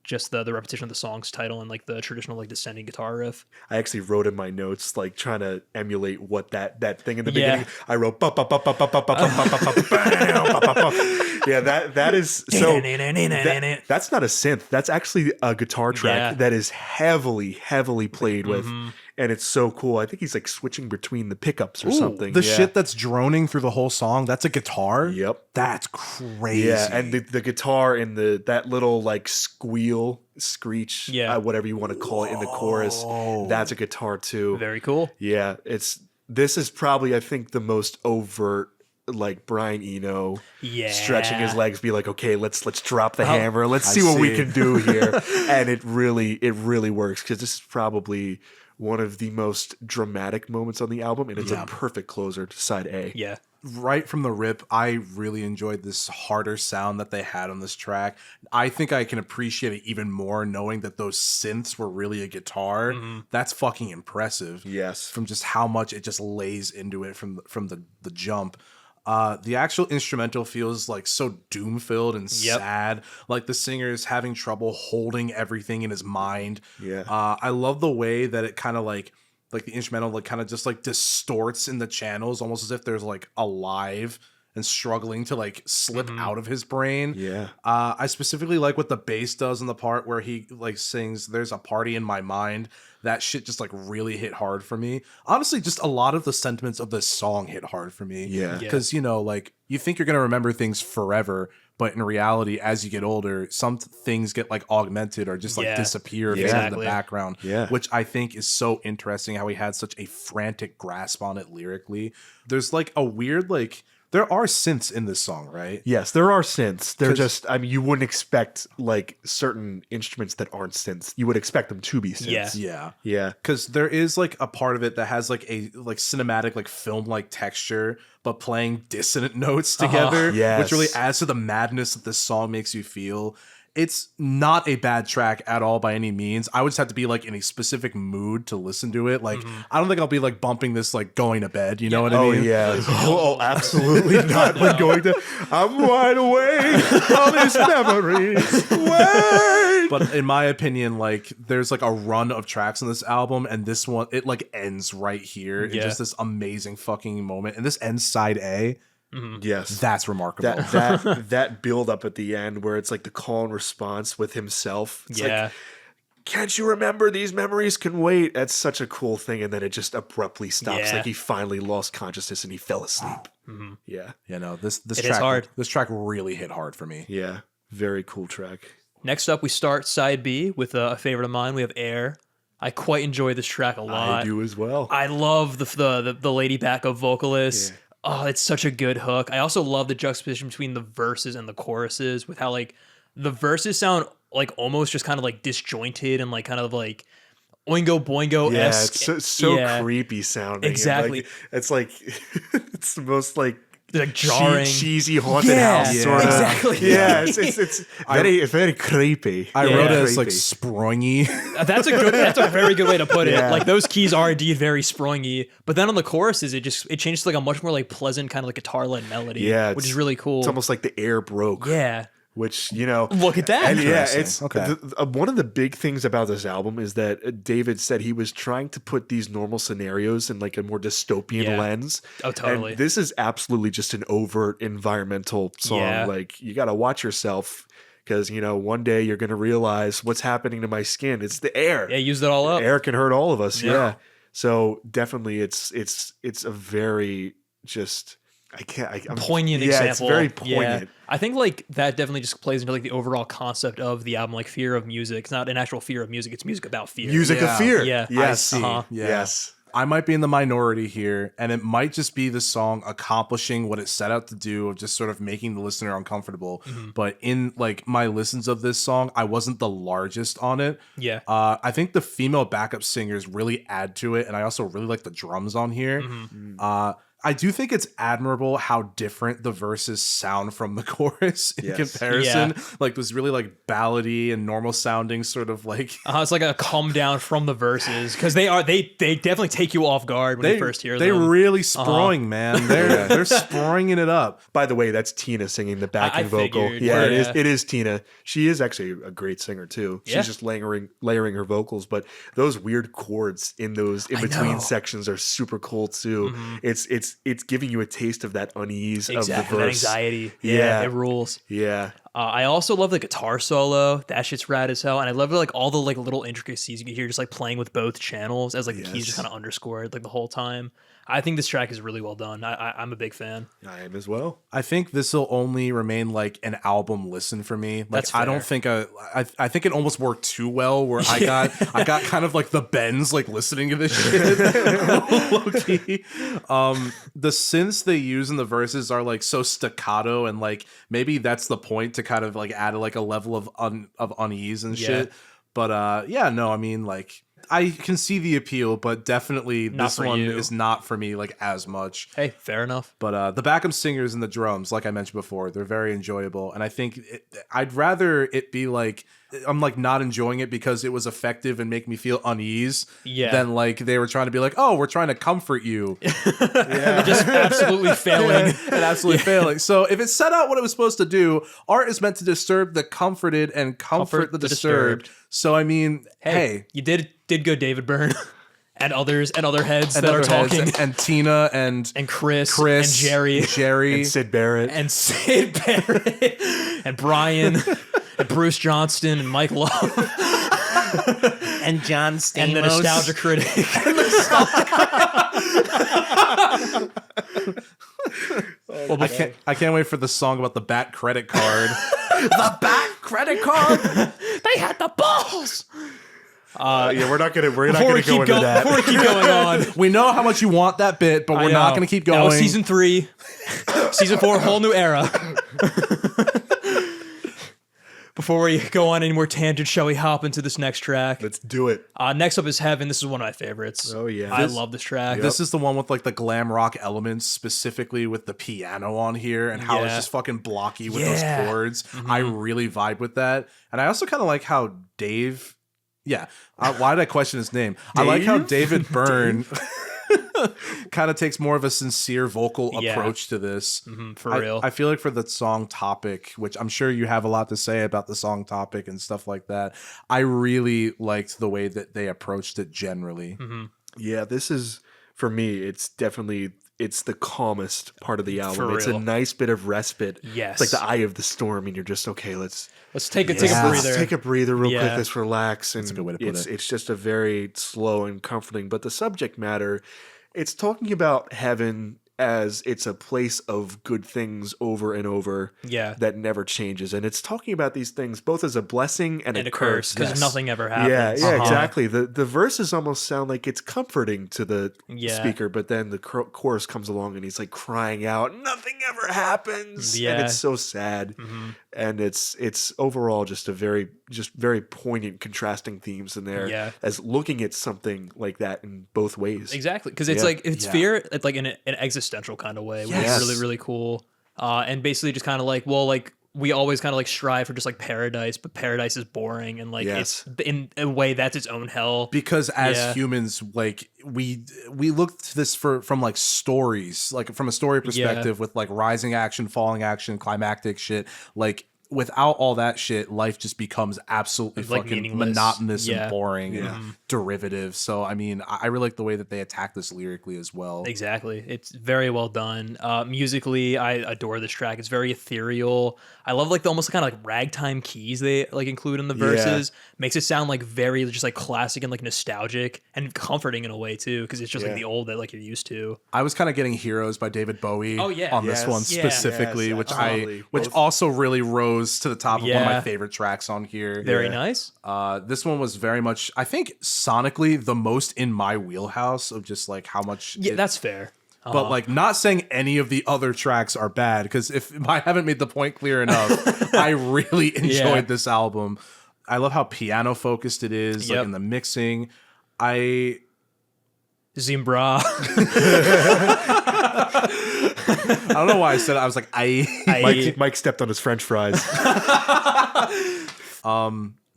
just the repetition of the song's title and like the traditional like descending guitar riff. I actually wrote in my notes like trying to emulate what that thing in the Yeah. beginning. I wrote ba ba ba ba ba ba ba ba ba ba ba. Yeah, that is so. That's not a synth. That's actually a guitar track that is heavily played with, and it's so cool. I think he's like switching between the pickups or something. The shit that's droning through the whole song, that's a guitar? Yep. That's crazy. Yeah, and the guitar in that little like squeal, screech, whatever you want to call it in the chorus, that's a guitar too. Very cool. Yeah, this is probably I think the most overt like Brian Eno stretching his legs, be like, okay, let's drop the hammer, let's see what we can do here, and it really works because this is probably one of the most dramatic moments on the album, and it's a perfect closer to side A. Yeah. Right from the rip, I really enjoyed this harder sound that they had on this track. I think I can appreciate it even more knowing that those synths were really a guitar. That's fucking impressive. Yes. From just how much it just lays into it from the jump. The actual instrumental feels like so doom-filled and sad. Like the singer is having trouble holding everything in his mind. Yeah. I love the way that it kind of like the instrumental like kind of just like distorts in the channels, almost as if there's like alive and struggling to like slip out of his brain. Yeah. I specifically like what the bass does in the part where he like sings "There's a Party in My Mind." That shit just like really hit hard for me. Honestly, just a lot of the sentiments of this song hit hard for me. Yeah. Because, you know, like you think you're going to remember things forever, but in reality, as you get older, some things get like augmented or just like disappear in the background. Yeah. Which I think is so interesting how he had such a frantic grasp on it lyrically. There's like a weird like there are synths in this song, right? Yes, there are synths. They're just, I mean, you wouldn't expect like certain instruments that aren't synths. You would expect them to be synths. Yeah. Because there is like a part of it that has like a like cinematic, like film-like texture, but playing dissonant notes together, which really adds to the madness that this song makes you feel. It's not a bad track at all by any means. I would just have to be like in a specific mood to listen to it. Like, I don't think I'll be like bumping this like going to bed. You know what I mean? Oh, absolutely not. When going to, I'm wide awake on these memories. Wait. But in my opinion, like there's like a run of tracks on this album, and this one it like ends right here. It's just this amazing fucking moment, and this ends side A. Yes, that's remarkable. That build up at the end where it's like the call and response with himself. It's like, can't you remember these memories can wait? That's such a cool thing, and then it just abruptly stops. Like he finally lost consciousness and he fell asleep. Yeah, you know this it track. Is hard. This track really hit hard for me. Yeah, very cool track. Next up, we start side B with a favorite of mine. We have Air. I quite enjoy this track a lot. I do as well. I love the lady backup vocalist. Yeah. Oh, it's such a good hook. I also love the juxtaposition between the verses and the choruses with how like the verses sound like almost just kind of like disjointed and like kind of like Oingo Boingo-esque. Yeah, it's so creepy sounding. Exactly. Like, it's like it's the most like jarring, cheesy haunted house sort of. Exactly. Yeah, it's very creepy. I wrote it as like springy. That's a very good way to put it. Like those keys are indeed very springy, but then on the choruses it changes to like a much more like pleasant kind of like guitar-led melody. Yeah, which is really cool. It's almost like the air broke. Yeah. Which, you know, look at that. And it's okay. One of the big things about this album is that David said he was trying to put these normal scenarios in like a more dystopian lens. Oh, totally. And this is absolutely just an overt environmental song. Yeah. Like you got to watch yourself because, you know, one day you're going to realize what's happening to my skin. It's the air. Yeah, use it all up. Air can hurt all of us. Yeah. So definitely it's a very just... poignant example. It's very poignant. Yeah. I think like that definitely just plays into like the overall concept of the album, like fear of music. It's not an actual fear of music; it's music about fear. Music of fear. Yeah. Yes. Yes. I might be in the minority here, and it might just be the song accomplishing what it set out to do of just sort of making the listener uncomfortable. But in like my listens of this song, I wasn't the largest on it. Yeah. I think the female backup singers really add to it, and I also really like the drums on here. I do think it's admirable how different the verses sound from the chorus in comparison. Yeah. Like this really like ballady and normal sounding sort of like it's like a calm down from the verses because they definitely take you off guard when you first hear them. They're really sproing, man. They're sproinging it up. By the way, that's Tina singing the backing vocal. Figured, yeah, it is Tina. She is actually a great singer too. She's just layering her vocals, but those weird chords in those in between sections are super cool too. It's giving you a taste of that unease of the verse. That anxiety. Yeah, it rules. Yeah. I also love the guitar solo. That shit's rad as hell. And I love like all the like little intricacies you can hear just like playing with both channels as like the keys just kind of underscored like the whole time. I think this track is really well done. I'm a big fan. I am as well. I think this will only remain like an album listen for me. Like That's fair. I don't think I think it almost worked too well where I got kind of like the bends like listening to this shit. Low-key. The synths they use in the verses are like so staccato and like maybe that's the point to kind of like add like a level of unease and shit. But I mean like I can see the appeal, but definitely this one is not for me like as much. Hey, fair enough. But the backup singers and the drums, like I mentioned before, they're very enjoyable. And I think I'd rather it be like I'm like not enjoying it because it was effective and make me feel unease than like they were trying to be like, oh, we're trying to comfort you. Just absolutely failing. And absolutely failing. So if it set out what it was supposed to do, art is meant to disturb the comforted and comfort the disturbed. So I mean, hey, you did good, David Byrne. And others and other heads that are talking. And Tina and Chris and Jerry and Sid Barrett and Brian and Bruce Johnston and Mike Love and John Stamos and the Nostalgia Critic. I can't wait for the song about the Bat credit card. The Bat credit card. They had the balls. We're not gonna go into that. Before we keep going on, we know how much you want that bit, but we're not gonna keep going. That was season 3, season 4, whole new era. Before we go on any more tangents, shall we hop into this next track? Let's do it. Next up is Heaven. This is one of my favorites. Oh yeah, I love this track. This is the one with like the glam rock elements, specifically with the piano on here and how it's just fucking blocky with those chords. I really vibe with that, and I also kind of like how Dave. Yeah, why did I question his name? I like how David Byrne kind of takes more of a sincere vocal approach to this. For real. I feel like for the song topic, which I'm sure you have a lot to say about the song topic and stuff like that, I really liked the way that they approached it generally. Yeah, this is, for me, it's the calmest part of the album. It's a nice bit of respite. Yes. It's like the eye of the storm, and you're just, okay, let's take a breather. Let's take a breather real quick. Let's relax. And that's a good way to put it. It's just a very slow and comforting. But the subject matter, it's talking about heaven as it's a place of good things over and over that never changes. And it's talking about these things both as a blessing and a curse. Because nothing ever happens. Yeah, exactly. The verses almost sound like it's comforting to the speaker, but then the chorus comes along and he's like crying out, nothing ever happens. And it's so sad. And it's overall just very poignant, contrasting themes in there as looking at something like that in both ways. Exactly. Because it's like, it's fear, it's like in an existential kind of way, which is really, really cool. And basically just kind of like, well, like we always kind of like strive for just like paradise, but paradise is boring. And like it's in a way that's its own hell. Because as humans, like we look to this from like stories, like from a story perspective with like rising action, falling action, climactic shit, like without all that shit, life just becomes absolutely like fucking monotonous and boring and derivative. So, I mean, I really like the way that they attack this lyrically as well. Exactly. It's very well done. Musically, I adore this track. It's very ethereal. I love like the almost kind of like ragtime keys they like include in the verses. Makes it sound like very just like classic and like nostalgic and comforting in a way too, because it's just like the old that like you're used to. I was kind of getting Heroes by David Bowie on this one specifically, which also really rose to the top of one of my favorite tracks on here. Very nice. This one was very much, I think, sonically the most in my wheelhouse of just like how much. Yeah, that's fair. But like not saying any of the other tracks are bad, because if I haven't made the point clear enough, I really enjoyed this album. I love how piano focused it is, like in the mixing. Zimbra. I don't know why I said it. I was like, Mike stepped on his French fries.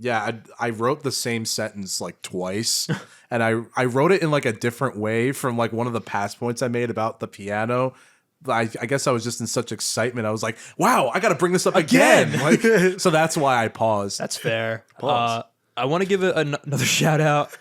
Yeah, I wrote the same sentence like twice, and I wrote it in like a different way from like one of the past points I made about the piano. I guess I was just in such excitement. I was like, wow, I got to bring this up again. Like, so that's why I paused. That's fair. I want to give another shout out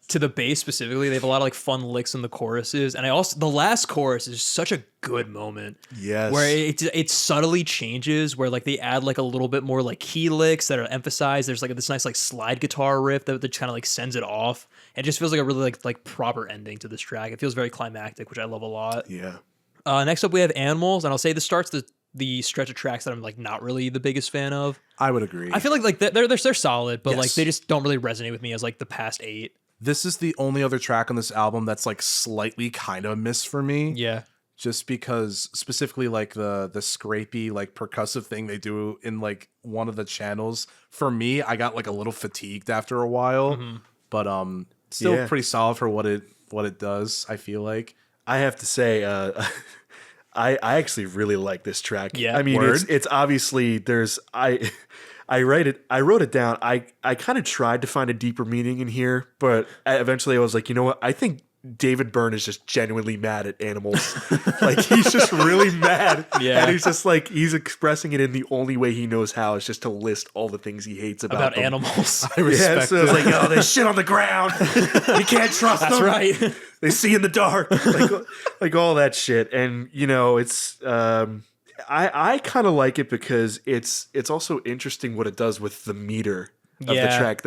to the bass specifically. They have a lot of like fun licks in the choruses, and the last chorus is such a good moment. Yes, where it subtly changes, where like they add like a little bit more like key licks that are emphasized. There's like this nice like slide guitar riff that kind of like sends it off. It just feels like a really like proper ending to this track. It feels very climactic, which I love a lot. Yeah. Next up we have Animals, and I'll say this starts the stretch of tracks that I'm like not really the biggest fan of. I would agree. I feel like they're solid, but like they just don't really resonate with me as like the past 8. This is the only other track on this album that's like slightly kind of a miss for me. Yeah. Just because specifically like the scrapey like percussive thing they do in like one of the channels, for me, I got like a little fatigued after a while. But still pretty solid for what it does, I feel like. I have to say, I actually really like this track. Yeah, I mean, it's obviously I wrote it down. I kind of tried to find a deeper meaning in here, but eventually I was like, you know what? I think David Byrne is just genuinely mad at animals. Like he's just really mad. Yeah. And he's just like, he's expressing it in the only way he knows how, is just to list all the things he hates about them. Animals. I respect so it's like, oh, there's shit on the ground. You can't trust them. That's right. They see in the dark. Like all that shit. And you know, it's I kind of like it because it's also interesting what it does with the meter of the track.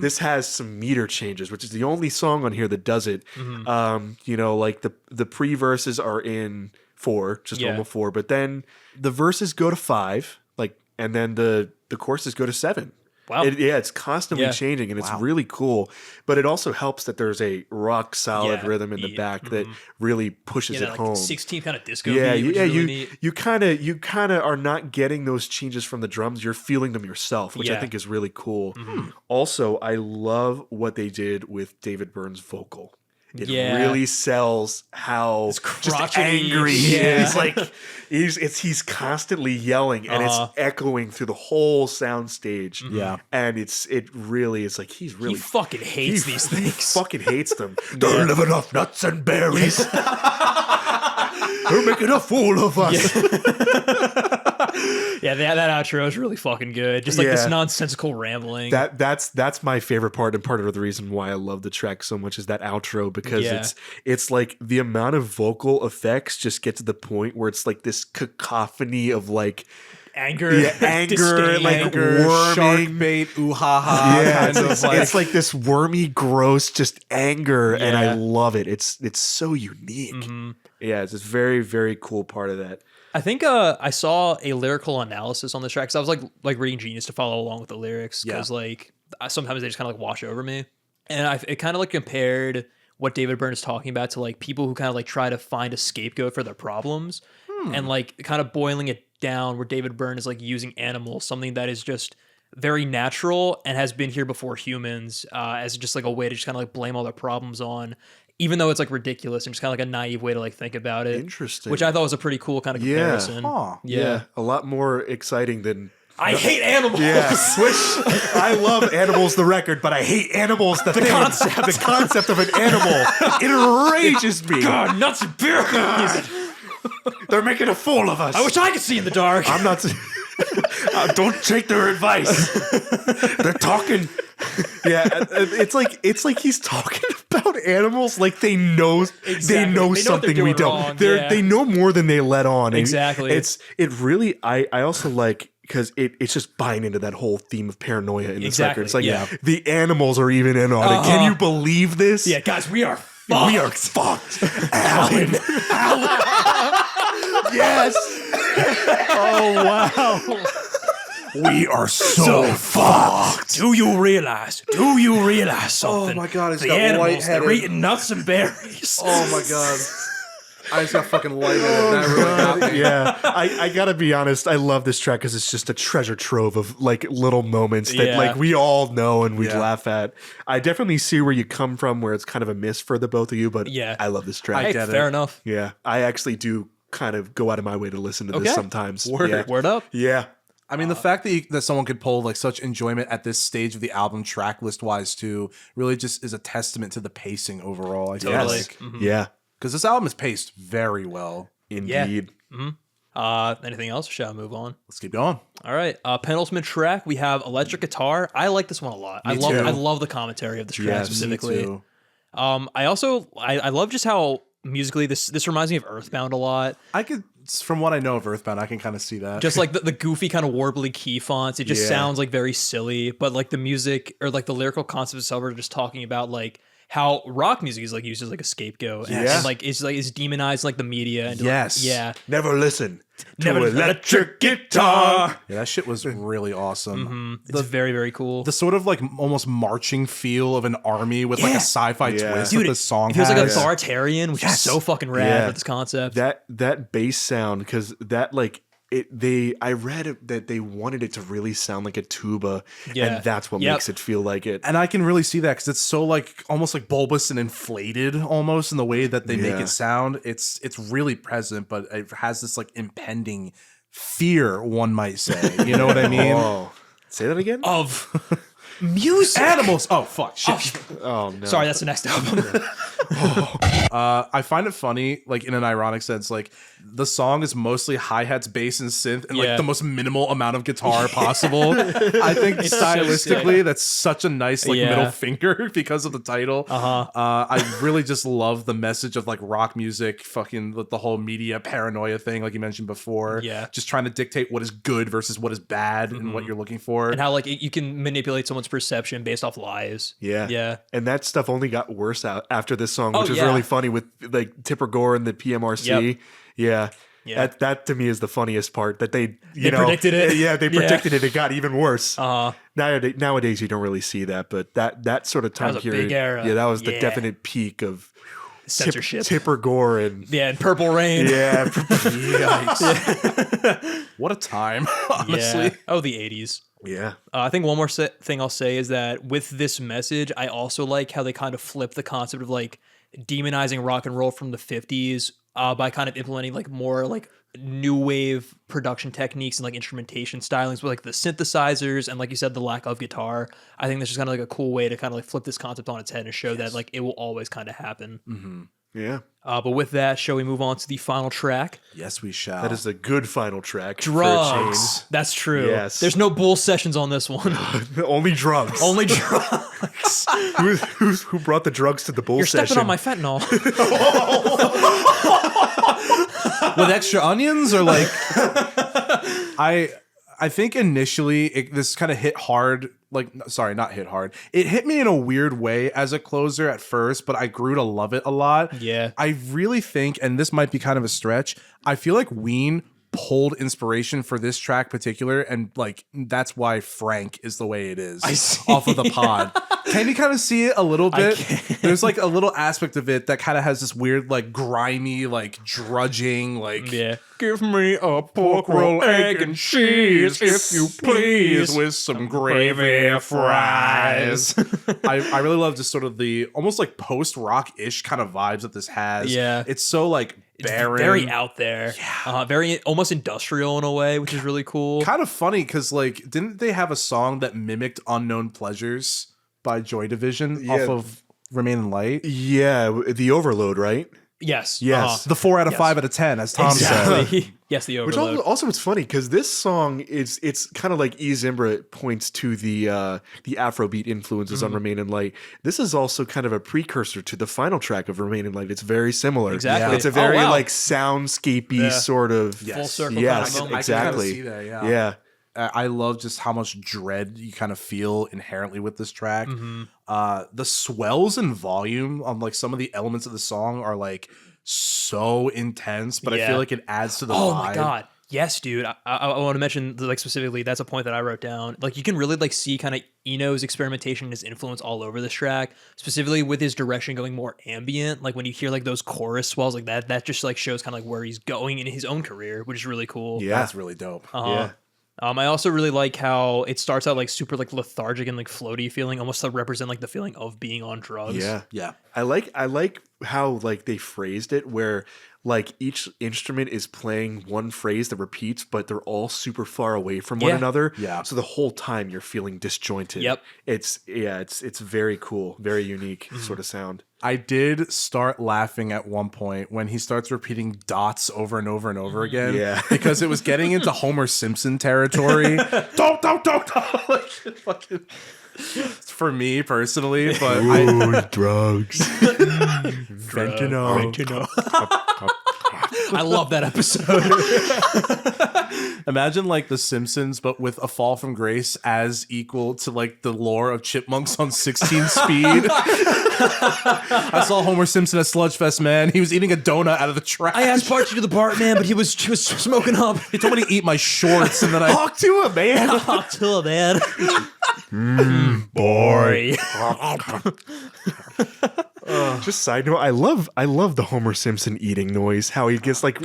This has some meter changes, which is the only song on here that does it. You know, like the pre-verses are in 4, just normal 4, but then the verses go to 5, like, and then the choruses go to 7. Wow. It's constantly changing, and it's really cool. But it also helps that there's a rock solid rhythm in the back that really pushes it like home. 16 kind of disco beat, which is really neat. You kind of are not getting those changes from the drums. You're feeling them yourself, which I think is really cool. Also, I love what they did with David Byrne's vocal. It really sells how just angry he is. Like he's constantly yelling, and it's echoing through the whole sound stage. Yeah, and it really is like he fucking hates these things. He fucking hates them. Don't live enough nuts and berries. They're making a fool of us. Yeah, that outro is really fucking good. Just like this nonsensical rambling. That's my favorite part, and part of the reason why I love the track so much is that outro, because it's like the amount of vocal effects just get to the point where it's like this cacophony of like anger, disdain, like worming, shark bait, ooh ha ha. It's like this wormy, gross, just anger, and I love it. It's so unique. Yeah, it's a very, very cool part of that. I think I saw a lyrical analysis on this track, because I was like reading Genius to follow along with the lyrics, because like sometimes they just kind of like wash over me, and it kind of like compared what David Byrne is talking about to like people who kind of like try to find a scapegoat for their problems, and like kind of boiling it down, where David Byrne is like using animals, something that is just very natural and has been here before humans, as just like a way to just kind of like blame all their problems on. Even though it's like ridiculous and just kind of like a naive way to like think about it. Interesting. Which I thought was a pretty cool kind of comparison. Yeah. A lot more exciting than... I hate animals! Yeah. I love Animals the record, but I hate animals the thing. Concept. The concept of an animal. It enrages me. God, nuts and berries! They're making a fool of us. I wish I could see in the dark. I'm not... don't take their advice. They're talking... Yeah, it's like he's talking about animals like they know something we don't. They know more than they let on. Exactly. It really I also like, because it's just buying into that whole theme of paranoia in this record. It's like the animals are even in on it. Can you believe this? Yeah, guys, we are fucked. We are fucked. Alan. Yes. Oh wow. We are so fucked. Do you realize something? Oh my god, it's the got animals, lightheaded. they're eating nuts and berries. Oh my god. I just got fucking lighted. That really got me. Yeah, I gotta be honest. I love this track because it's just a treasure trove of like little moments that like we all know and we laugh at. I definitely see where you come from, where it's kind of a miss for the both of you, but I love this track. Hey, fair enough. Yeah, I actually do kind of go out of my way to listen to this sometimes. Word up. Yeah. I mean, the fact that someone could pull like such enjoyment at this stage of the album, track list wise, too, really just is a testament to the pacing overall. I feel like. Yeah, because this album is paced very well. indeed. Anything else? Or shall I move on? Let's keep going. All right. Penultimate track, we have Electric Guitar. I like this one a lot. I love the commentary of this track specifically. Me too. I love just how musically this reminds me of Earthbound a lot. I could, from what I know of Earthbound, I can kind of see that. Just like the goofy kind of warbly key fonts. It just sounds like very silly, but like the music or like the lyrical concept itself are just talking about like how rock music is like used as like a scapegoat and like it's demonized like the media and Never listen to Never electric guitar. Yeah, that shit was really awesome. It's very, very cool. The sort of like almost marching feel of an army with like a sci-fi twist that the song feels has. like authoritarian, which is so fucking rad with this concept. That bass sound, because that like I read that they wanted it to really sound like a tuba, and that's what makes it feel like it. And I can really see that because it's so like almost like bulbous and inflated almost in the way that they make it sound. It's really present, but it has this like impending fear, one might say. You know what I mean? Oh, say that again. Of music. Animals. Oh fuck. Shit. Oh no. Sorry, that's the next album. I find it funny, like in an ironic sense, like the song is mostly hi-hats, bass, and synth, and like the most minimal amount of guitar possible. I think stylistically, that's such a nice like middle finger because of the title. I really just love the message of like rock music, fucking the whole media paranoia thing, like you mentioned before. Yeah, just trying to dictate what is good versus what is bad and what you're looking for, and how like you can manipulate someone's perception based off lies. Yeah. And that stuff only got worse out after this song, which is really funny with like Tipper Gore and the PMRC. Yeah. That to me is the funniest part, that they predicted it. Yeah, they predicted it. It got even worse. Nowadays you don't really see that, but that sort of time that was period. A big era. Yeah, that was the definite peak of censorship. Tipper Gore and and Purple Rain. Yeah. What a time, honestly. Oh, the 80s. Yeah. I think one more thing I'll say is that with this message, I also like how they kind of flip the concept of like demonizing rock and roll from the 50s by kind of implementing like more like new wave production techniques and like instrumentation stylings with like the synthesizers and like you said, the lack of guitar. I think this is kind of like a cool way to kind of like flip this concept on its head and show that like it will always kind of happen. Yeah. But with that, shall we move on to the final track? Yes, we shall. That is a good final track. Drugs. That's true. Yes. There's no bull sessions on this one. Only drugs. Only drugs. Who brought the drugs to the bull You're session? stepping on my fentanyl. With extra onions or like I think initially this kind of hit hard, like sorry, not hit hard. It hit me in a weird way as a closer at first, but I grew to love it a lot. Yeah. I really think, and this might be kind of a stretch, I feel like Ween pulled inspiration for this track particular, and like that's why Frank is the way it is off of the pod. Can you kind of see it a little bit? There's like a little aspect of it that kind of has this weird like grimy like drudging like give me a pork roll, egg and cheese if you please, with some gravy fries. I really love just sort of the almost like post rock ish kind of vibes that this has. Yeah, it's so like barren, very out there, very almost industrial in a way, which is really cool. Kind of funny because like didn't they have a song that mimicked Unknown Pleasures by Joy Division off of Remain in Light? Yeah, the Overload, right? Yes. The 4 out of 5 out of 10, as Tom said. Yes, the Overload. Which also it's funny because this song it's kind of like E. Zimbra points to the Afrobeat influences on Remain in Light. This is also kind of a precursor to the final track of Remain in Light. It's very similar. Exactly. Yeah. It's a very like soundscapey sort of full circle. Yes, kind of exactly. I can kind of see that, yeah. I love just how much dread you kind of feel inherently with this track. The swells in volume on like some of the elements of the song are like so intense, but I feel like it adds to the vibe. Oh my god. Yes, dude. I want to mention like specifically that's a point that I wrote down. Like you can really like see kind of Eno's experimentation and his influence all over this track, specifically with his direction going more ambient. Like when you hear like those chorus swells like that just like shows kind of like where he's going in his own career, which is really cool. Yeah. That's really dope. Yeah. I also really like how it starts out like super like lethargic and like floaty feeling, almost to represent like the feeling of being on drugs. Yeah. Yeah. I like how like they phrased it where like each instrument is playing one phrase that repeats, but they're all super far away from one another. Yeah. So the whole time you're feeling disjointed. Yep. It's very cool, very unique sort of sound. I did start laughing at one point when he starts repeating dots over and over and over again. Yeah. Because it was getting into Homer Simpson territory. Don't. Like, fucking, for me personally, but drugs. Fentanyl. I love that episode. imagine like The Simpsons, but with a fall from grace as equal to like the lore of chipmunks on 16 speed. I saw Homer Simpson at Sludgefest, man. He was eating a donut out of the trash. I asked Parchy to the part, man, but he was smoking up. He told me to eat my shorts, and then I Talk to him, man. Talk to him, man. boy. Just side note, I love the Homer Simpson eating noise. How he gets like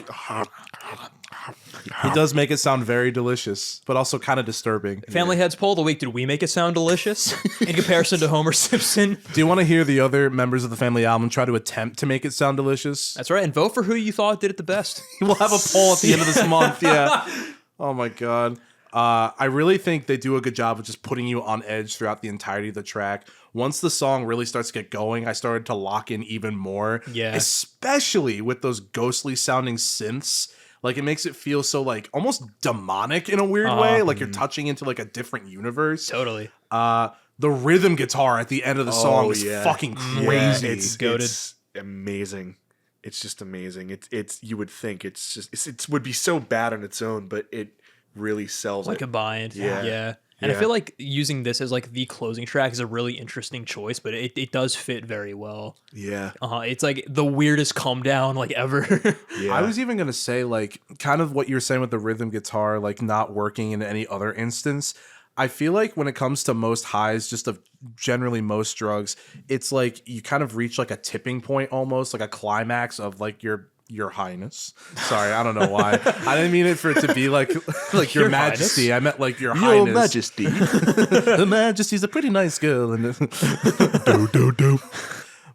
He does make it sound very delicious, but also kind of disturbing. Family Heads poll of the week. Did we make it sound delicious in comparison to Homer Simpson? Do you want to hear the other members of the family album try to attempt to make it sound delicious? That's right. And vote for who you thought did it the best. We'll have a poll at the end of this month. Yeah. Oh my God. I really think they do a good job of just putting you on edge throughout the entirety of the track. Once the song really starts to get going, I started to lock in even more. Yeah. Especially with those ghostly sounding synths. Like it makes it feel so like almost demonic in a weird way. Like you're touching into like a different universe. Totally. The rhythm guitar at the end of the song is fucking crazy. It's amazing. It's just amazing. It's you would think it would be so bad on its own, but it really sells Like it. combined. Yeah. Yeah. And Yeah. I feel like using this as like the closing track is a really interesting choice, but it does fit very well. Yeah. It's like the weirdest come down like ever. Yeah. I was even going to say, like, kind of what you're saying with the rhythm guitar, like, not working in any other instance. I feel like when it comes to most highs, just of generally most drugs, it's like you kind of reach like a tipping point almost, like a climax of like your highness. Sorry, I don't know why. I didn't mean it for it to be like your majesty. highness? I meant like your highness. Your Majesty. The majesty's a pretty nice girl. And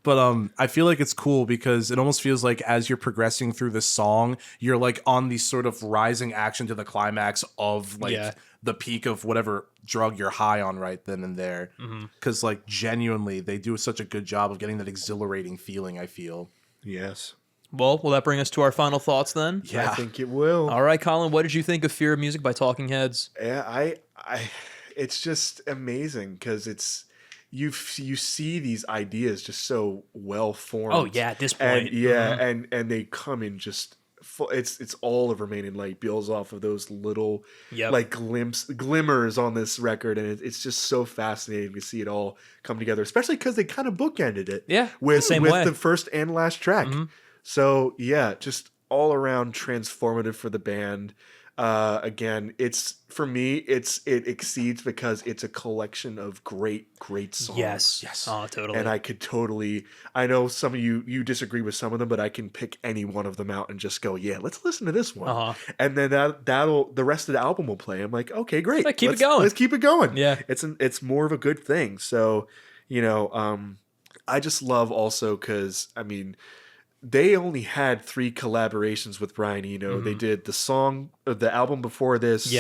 But I feel like it's cool because it almost feels like as you're progressing through the song, you're like on the sort of rising action to the climax of like the peak of whatever drug you're high on right then and there. Because like genuinely, they do such a good job of getting that exhilarating feeling, I feel. Yes. Well, will that bring us to our final thoughts then? Yeah. I think it will. All right, Colin, what did you think of Fear of Music by Talking Heads? Yeah, I it's just amazing because it's you see these ideas just so well formed. Oh yeah, at this point. And and they come in just it's all of Remain in Light builds off of those little like glimmers on this record, and it's just so fascinating to see it all come together, especially because they kind of bookended it with the same way. the first and last track. So yeah, just all around transformative for the band. Again, it's for me, it exceeds because it's a collection of great songs. Yes. Oh, totally. And I know some of you disagree with some of them, but I can pick any one of them out and just go, yeah, let's listen to this one. And then that'll the rest of the album will play. I'm like, okay, great. Keep it going. Let's keep it going. Yeah. It's more of a good thing. So, I just love also because, I mean, they only had 3 collaborations with Brian Eno. They did the album before this,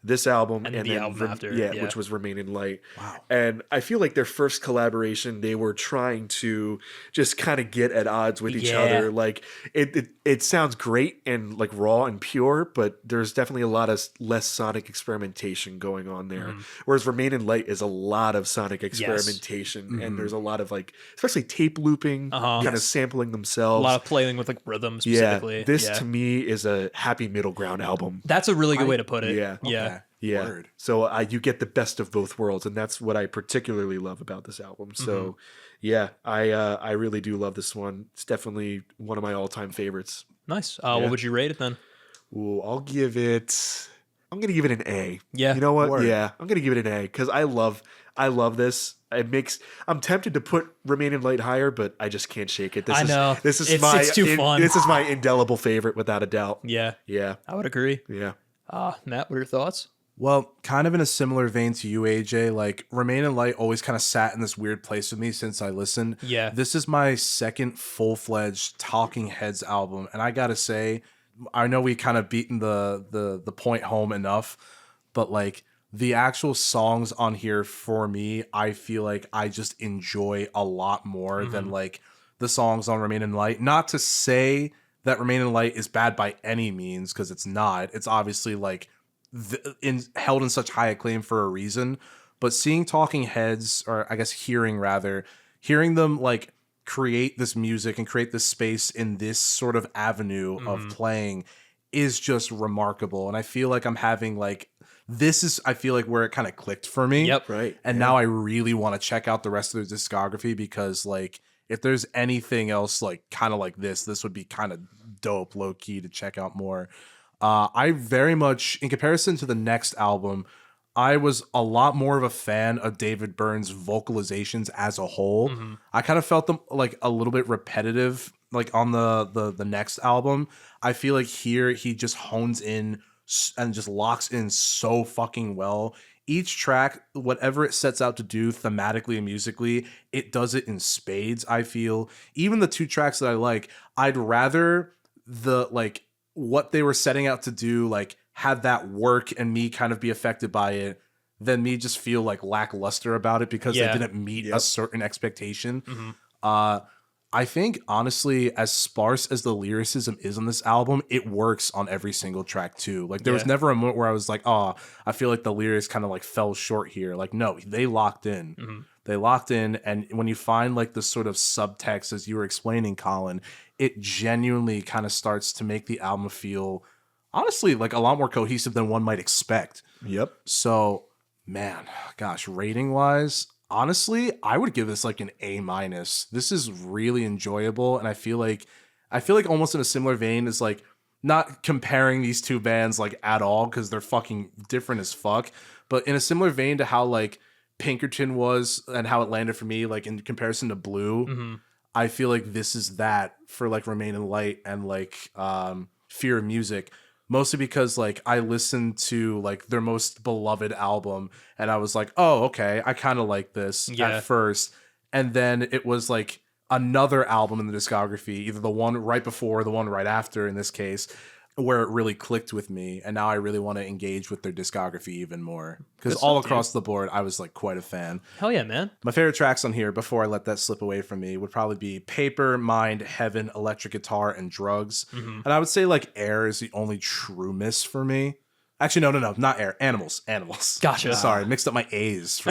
this album, and the album after, which was Remain in Light. Wow. And I feel like their first collaboration, they were trying to just kind of get at odds with each other. Like it sounds great and like raw and pure, but there's definitely a lot of less sonic experimentation going on there. Whereas Remain in Light is a lot of sonic experimentation, and there's a lot of like, especially tape looping, kind of sampling themselves. A lot of playing with like rhythm specifically. Yeah, this to me is a happy middle ground album. That's a really good way to put it. Yeah. Yeah. Okay. Yeah. Word. So you get the best of both worlds, and that's what I particularly love about this album. So yeah, I really do love this one. It's definitely one of my all-time favorites. Nice. What would you rate it then? Ooh, I'm gonna give it an A. Yeah. You know what? Word. Yeah, I'm gonna give it an A because I love this. I'm tempted to put Remain in Light higher, but I just can't shake it. I know. This is It's too fun. This is my indelible favorite without a doubt. Yeah. Yeah. I would agree. Yeah. Matt, what are your thoughts? Well, kind of in a similar vein to you, AJ, like Remain in Light always kind of sat in this weird place with me since I listened. Yeah. This is my second full-fledged Talking Heads album, and I gotta say, I know we kind of beaten the point home enough, but like the actual songs on here for me, I feel like I just enjoy a lot more than like the songs on Remain in Light. Not to say that Remain in Light is bad by any means, because it's not. It's obviously like held in such high acclaim for a reason. But seeing Talking Heads, or I guess hearing them like create this music and create this space in this sort of avenue of playing is just remarkable. And I feel like I'm having like, I feel like where it kind of clicked for me. Yep. Right. And now I really want to check out the rest of their discography, because like if there's anything else like kind of like this would be kind of dope, low key, to check out more. I very much, in comparison to the next album, I was a lot more of a fan of David Byrne's vocalizations as a whole. I kind of felt them like a little bit repetitive, like on the next album. I feel like here he just hones in and just locks in so fucking well. Each track, whatever it sets out to do thematically and musically, it does it in spades, I feel. Even the two tracks that I like, I'd rather what they were setting out to do, like, have that work and me kind of be affected by it, than me just feel like lackluster about it because they didn't meet a certain expectation. I think, honestly, as sparse as the lyricism is on this album, it works on every single track too. Like, there was never a moment where I was like, oh, I feel like the lyrics kind of like fell short here. Like, no, they locked in. They locked in, and when you find like the sort of subtext, as you were explaining, Colin, it genuinely kind of starts to make the album feel, honestly, like a lot more cohesive than one might expect. Yep. So, man, gosh, rating wise, honestly, I would give this like an A minus. This is really enjoyable, and I feel like almost in a similar vein as like, not comparing these two bands like at all because they're fucking different as fuck, but in a similar vein to how like Pinkerton was and how it landed for me, like in comparison to Blue, I feel like this is that for like Remain in Light and like Fear of Music. Mostly because like I listened to like their most beloved album and I was like, oh, okay, I kind of like this at first. And then it was like another album in the discography, either the one right before or the one right after in this case, where it really clicked with me. And now I really want to engage with their discography even more. Because all across the board, I was like quite a fan. Hell yeah, man. My favorite tracks on here, before I let that slip away from me, would probably be Paper, Mind, Heaven, Electric Guitar, and Drugs. And I would say like Air is the only true miss for me. Actually, no, not Air. Animals. Gotcha. Sorry, mixed up my A's.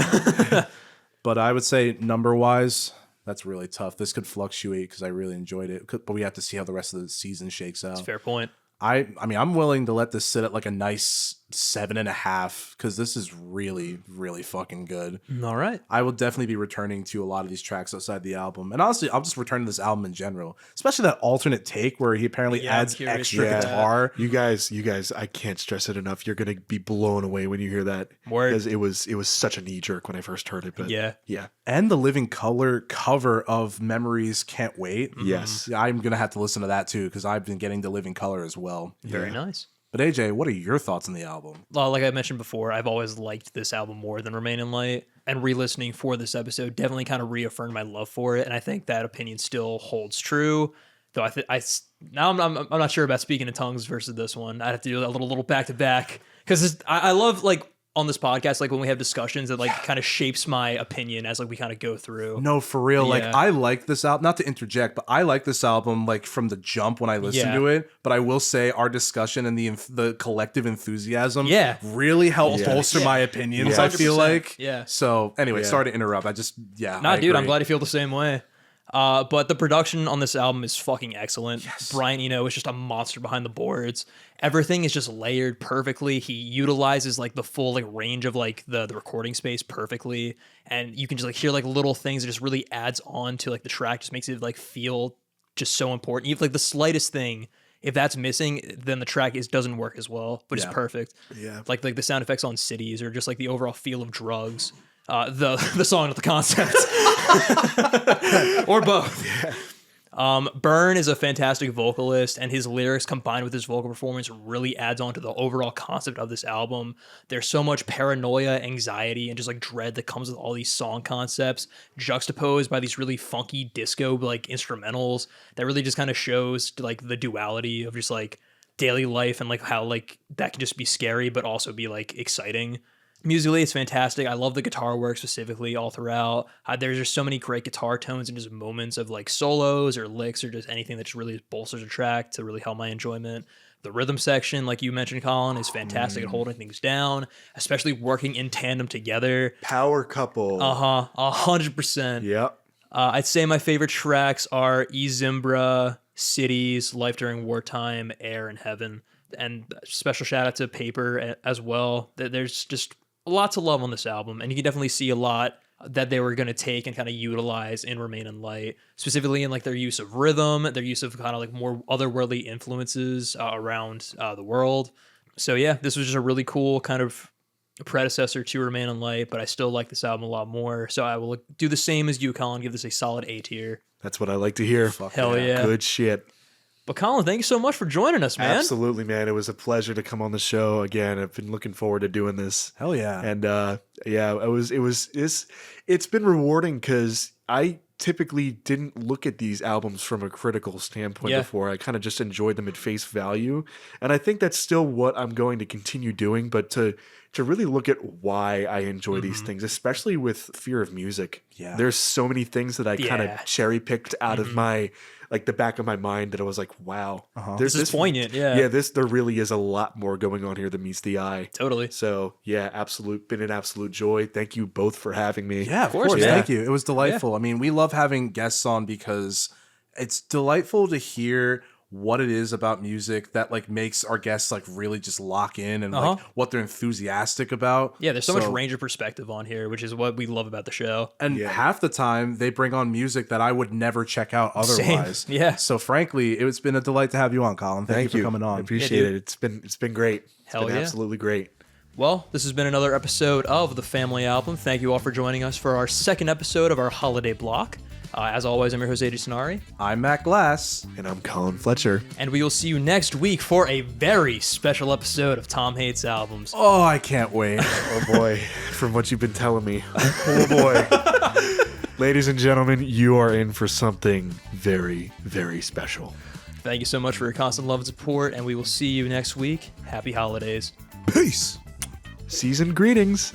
But I would say number-wise, that's really tough. This could fluctuate because I really enjoyed it. But we have to see how the rest of the season shakes out. That's a fair point. I mean, I'm willing to let this sit at like a nice 7.5 because this is really, really fucking good. All right. I will definitely be returning to a lot of these tracks outside the album. And honestly, I'll just return to this album in general, especially that alternate take where he apparently adds extra guitar. You guys, I can't stress it enough. You're going to be blown away when you hear that. Because it was such a knee jerk when I first heard it. But yeah. And the Living Color cover of Memories Can't Wait. Yes. I'm going to have to listen to that too because I've been getting the Living Color as well. Very nice. But AJ, what are your thoughts on the album? Like I mentioned before, I've always liked this album more than Remain in Light, and re-listening for this episode definitely kind of reaffirmed my love for it, and I think that opinion still holds true. Though I'm not sure about Speaking in Tongues versus this one. I'd have to do a little back to back because I love like on this podcast, like when we have discussions that like kind of shapes my opinion as like we kind of go through. No, for real. Like I like this album, not to interject, but I like this album like from the jump when I listened to it. But I will say our discussion and the collective enthusiasm really helped bolster my opinions, I feel like. Yeah. So anyway, sorry to interrupt. Nah, dude, I'm glad you feel the same way. But the production on this album is fucking excellent. Brian Eno is just a monster behind the boards. Everything is just layered perfectly. He utilizes like the full like range of like the recording space perfectly, and you can just like hear like little things that just really adds on to like the track. Just makes it like feel just so important. Even like the slightest thing if that's missing, then the track doesn't work as well, which is perfect. Yeah. Like the sound effects on cities, or just like the overall feel of drugs. The song, not the concept. Or both. Yeah. Byrne is a fantastic vocalist, and his lyrics combined with his vocal performance really adds on to the overall concept of this album. There's so much paranoia, anxiety, and just like dread that comes with all these song concepts, juxtaposed by these really funky disco like instrumentals that really just kind of shows like the duality of just like daily life, and like how like that can just be scary but also be like exciting. Musically, it's fantastic. I love the guitar work specifically all throughout. There's just so many great guitar tones and just moments of like solos or licks or just anything that just really bolsters a track to really help my enjoyment. The rhythm section, like you mentioned, Colin, is fantastic at holding things down, especially working in tandem together. Power couple. 100%. Yep. I'd say my favorite tracks are E Zimbra, Cities, Life During Wartime, Air, and Heaven. And special shout out to Paper as well. There's just a lot to love on this album, and you can definitely see a lot that they were going to take and kind of utilize in Remain in Light, specifically in like their use of rhythm, their use of kind of like more otherworldly influences around the world. So yeah, this was just a really cool kind of predecessor to Remain in Light, but I still like this album a lot more. So I will do the same as you, Colin, give this a solid A tier. That's what I like to hear. Hell yeah. Good shit. But Colin, thank you so much for joining us, man. Absolutely, man. It was a pleasure to come on the show again. I've been looking forward to doing this. Hell yeah. And it's been rewarding because I typically didn't look at these albums from a critical standpoint before. I kind of just enjoyed them at face value. And I think that's still what I'm going to continue doing, but to really look at why I enjoy these things, especially with Fear of Music. Yeah. There's so many things that I kind of cherry picked out of my like the back of my mind that I was like, wow, This is poignant. Yeah. There really is a lot more going on here than meets the eye. Totally. So yeah, been an absolute joy. Thank you both for having me. Yeah, of course. Thank you. It was delightful. I mean, we love having guests on because it's delightful to hear what it is about music that like makes our guests like really just lock in and like what they're enthusiastic about. Yeah, there's so much range of perspective on here, which is what we love about the show. And half the time they bring on music that I would never check out otherwise. Same. Yeah. So frankly, it's been a delight to have you on, Colin. Thank you for coming on. I appreciate it. It's been great. It's been absolutely great. Well, this has been another episode of The Family Album. Thank you all for joining us for our second episode of our holiday block. As always, I'm your Jose DeSonari. I'm Matt Glass. And I'm Colin Fletcher. And we will see you next week for a very special episode of Tom Hates Albums. Oh, I can't wait. Oh boy, from what you've been telling me. Oh boy. Ladies and gentlemen, you are in for something very, very special. Thank you so much for your constant love and support, and we will see you next week. Happy holidays. Peace. Season greetings.